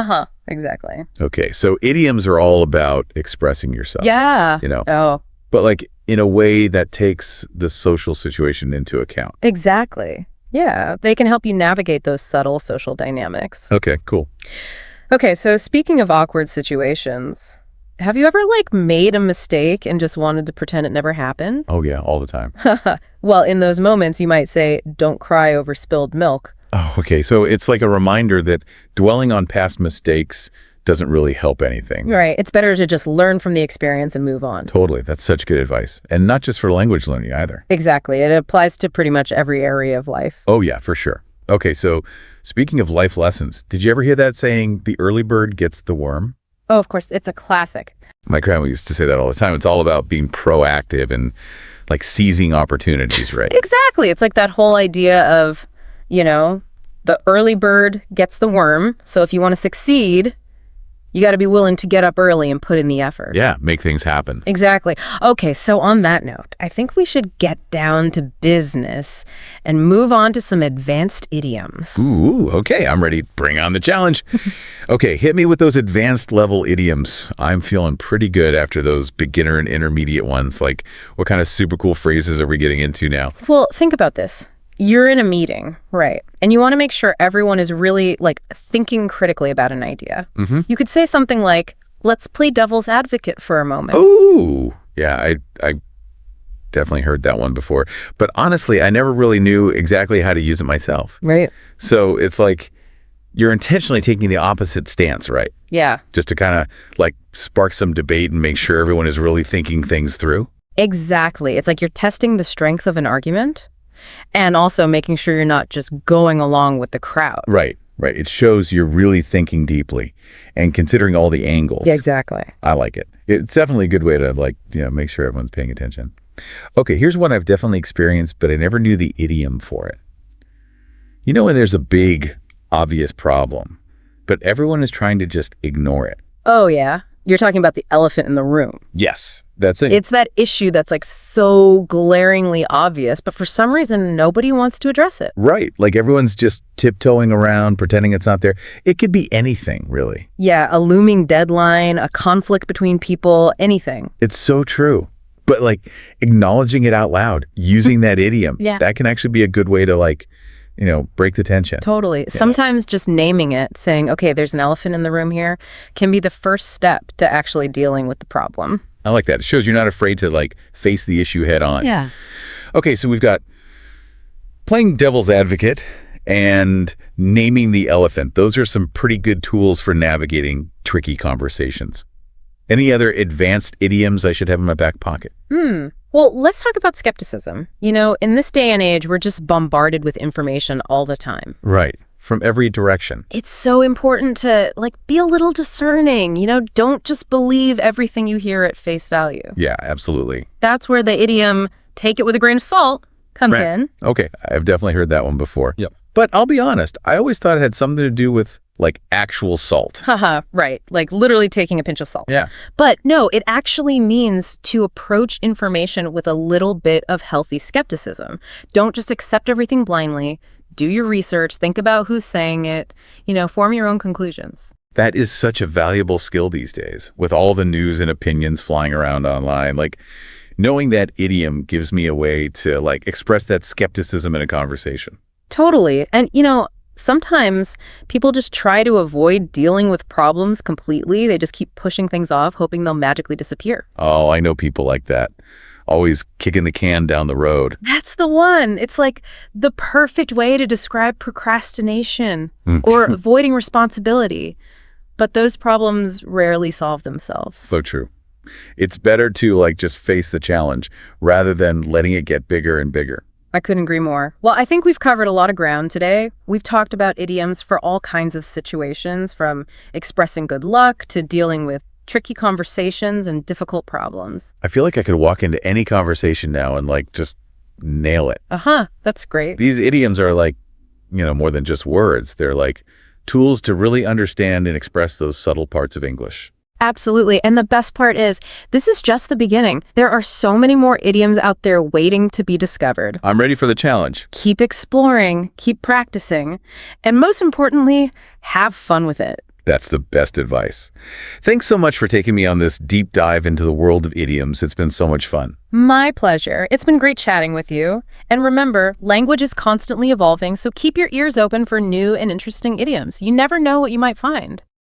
Exactly. Okay, so idioms are all about expressing yourself. Yeah. Oh. But like in a way that takes the social situation into account. Exactly. Yeah. They can help you navigate those subtle social dynamics. Okay, cool. Okay, so speaking of awkward situations, have you ever like made a mistake and just wanted to pretend it never happened? Oh yeah, all the time. Well, in those moments, you might say, don't cry over spilled milk. Oh, okay. So it's like a reminder that dwelling on past mistakes doesn't really help anything. Right. It's better to just learn from the experience and move on. Totally. That's such good advice. And not just for language learning either. Exactly. It applies to pretty much every area of life. Oh yeah, for sure. Okay, so speaking of life lessons, did you ever hear that saying, the early bird gets the worm? Oh, of course. It's a classic. My grandma used to say that all the time. It's all about being proactive and like seizing opportunities, right? Exactly. It's like that whole idea of, the early bird gets the worm. So if you want to succeed, you got to be willing to get up early and put in the effort. Yeah, make things happen. Exactly. Okay, so on that note, I think we should get down to business and move on to some advanced idioms. Ooh, okay, I'm ready. Bring on the challenge. Okay, hit me with those advanced level idioms. I'm feeling pretty good after those beginner and intermediate ones. Like, what kind of super cool phrases are we getting into now? Well, think about this. You're in a meeting, right? And you want to make sure everyone is really like thinking critically about an idea. You could say something like, let's play devil's advocate for a moment. Ooh, yeah, I definitely heard that one before. But honestly, I never really knew exactly how to use it myself. Right. So it's like you're intentionally taking the opposite stance, right? Yeah. Just to kind of like spark some debate and make sure everyone is really thinking things through. Exactly. It's like you're testing the strength of an argument and also making sure you're not just going along with the crowd. Right. It shows you're really thinking deeply and considering all the angles. Yeah, exactly. I like it. It's definitely a good way to like, make sure everyone's paying attention. Okay, here's one I've definitely experienced, but I never knew the idiom for it. When there's a big, obvious problem, but everyone is trying to just ignore it. Oh, yeah. You're talking about the elephant in the room. Yes, that's it. It's that issue that's like so glaringly obvious, but for some reason, nobody wants to address it. Right. Like everyone's just tiptoeing around, pretending it's not there. It could be anything, really. Yeah, a looming deadline, a conflict between people, anything. It's so true. But like acknowledging it out loud, using that idiom, that can actually be a good way to break the tension. Totally. Yeah. Sometimes just naming it, saying, okay, there's an elephant in the room here, can be the first step to actually dealing with the problem. I like that. It shows you're not afraid to face the issue head on. Yeah. Okay, so we've got playing devil's advocate and naming the elephant. Those are some pretty good tools for navigating tricky conversations. Any other advanced idioms I should have in my back pocket? Well, let's talk about skepticism. In this day and age, we're just bombarded with information all the time. Right. From every direction. It's so important to, be a little discerning. Don't just believe everything you hear at face value. Yeah, absolutely. That's where the idiom, take it with a grain of salt, comes in. Okay, I've definitely heard that one before. Yep. But I'll be honest, I always thought it had something to do with actual salt. Haha, right. Literally taking a pinch of salt. Yeah. But no, it actually means to approach information with a little bit of healthy skepticism. Don't just accept everything blindly. Do your research. Think about who's saying it. Form your own conclusions. That is such a valuable skill these days with all the news and opinions flying around online. Knowing that idiom gives me a way to express that skepticism in a conversation. Totally. And, sometimes people just try to avoid dealing with problems completely. They just keep pushing things off, hoping they'll magically disappear. Oh, I know people like that. Always kicking the can down the road. That's the one. It's the perfect way to describe procrastination or avoiding responsibility. But those problems rarely solve themselves. So true. It's better to just face the challenge rather than letting it get bigger and bigger. I couldn't agree more. Well, I think we've covered a lot of ground today. We've talked about idioms for all kinds of situations, from expressing good luck to dealing with tricky conversations and difficult problems. I feel like I could walk into any conversation now and just nail it. That's great. These idioms are more than just words. They're tools to really understand and express those subtle parts of English. Absolutely. And the best part is, this is just the beginning. There are so many more idioms out there waiting to be discovered. I'm ready for the challenge. Keep exploring, keep practicing, and most importantly, have fun with it. That's the best advice. Thanks so much for taking me on this deep dive into the world of idioms. It's been so much fun. My pleasure. It's been great chatting with you. And remember, language is constantly evolving, so keep your ears open for new and interesting idioms. You never know what you might find.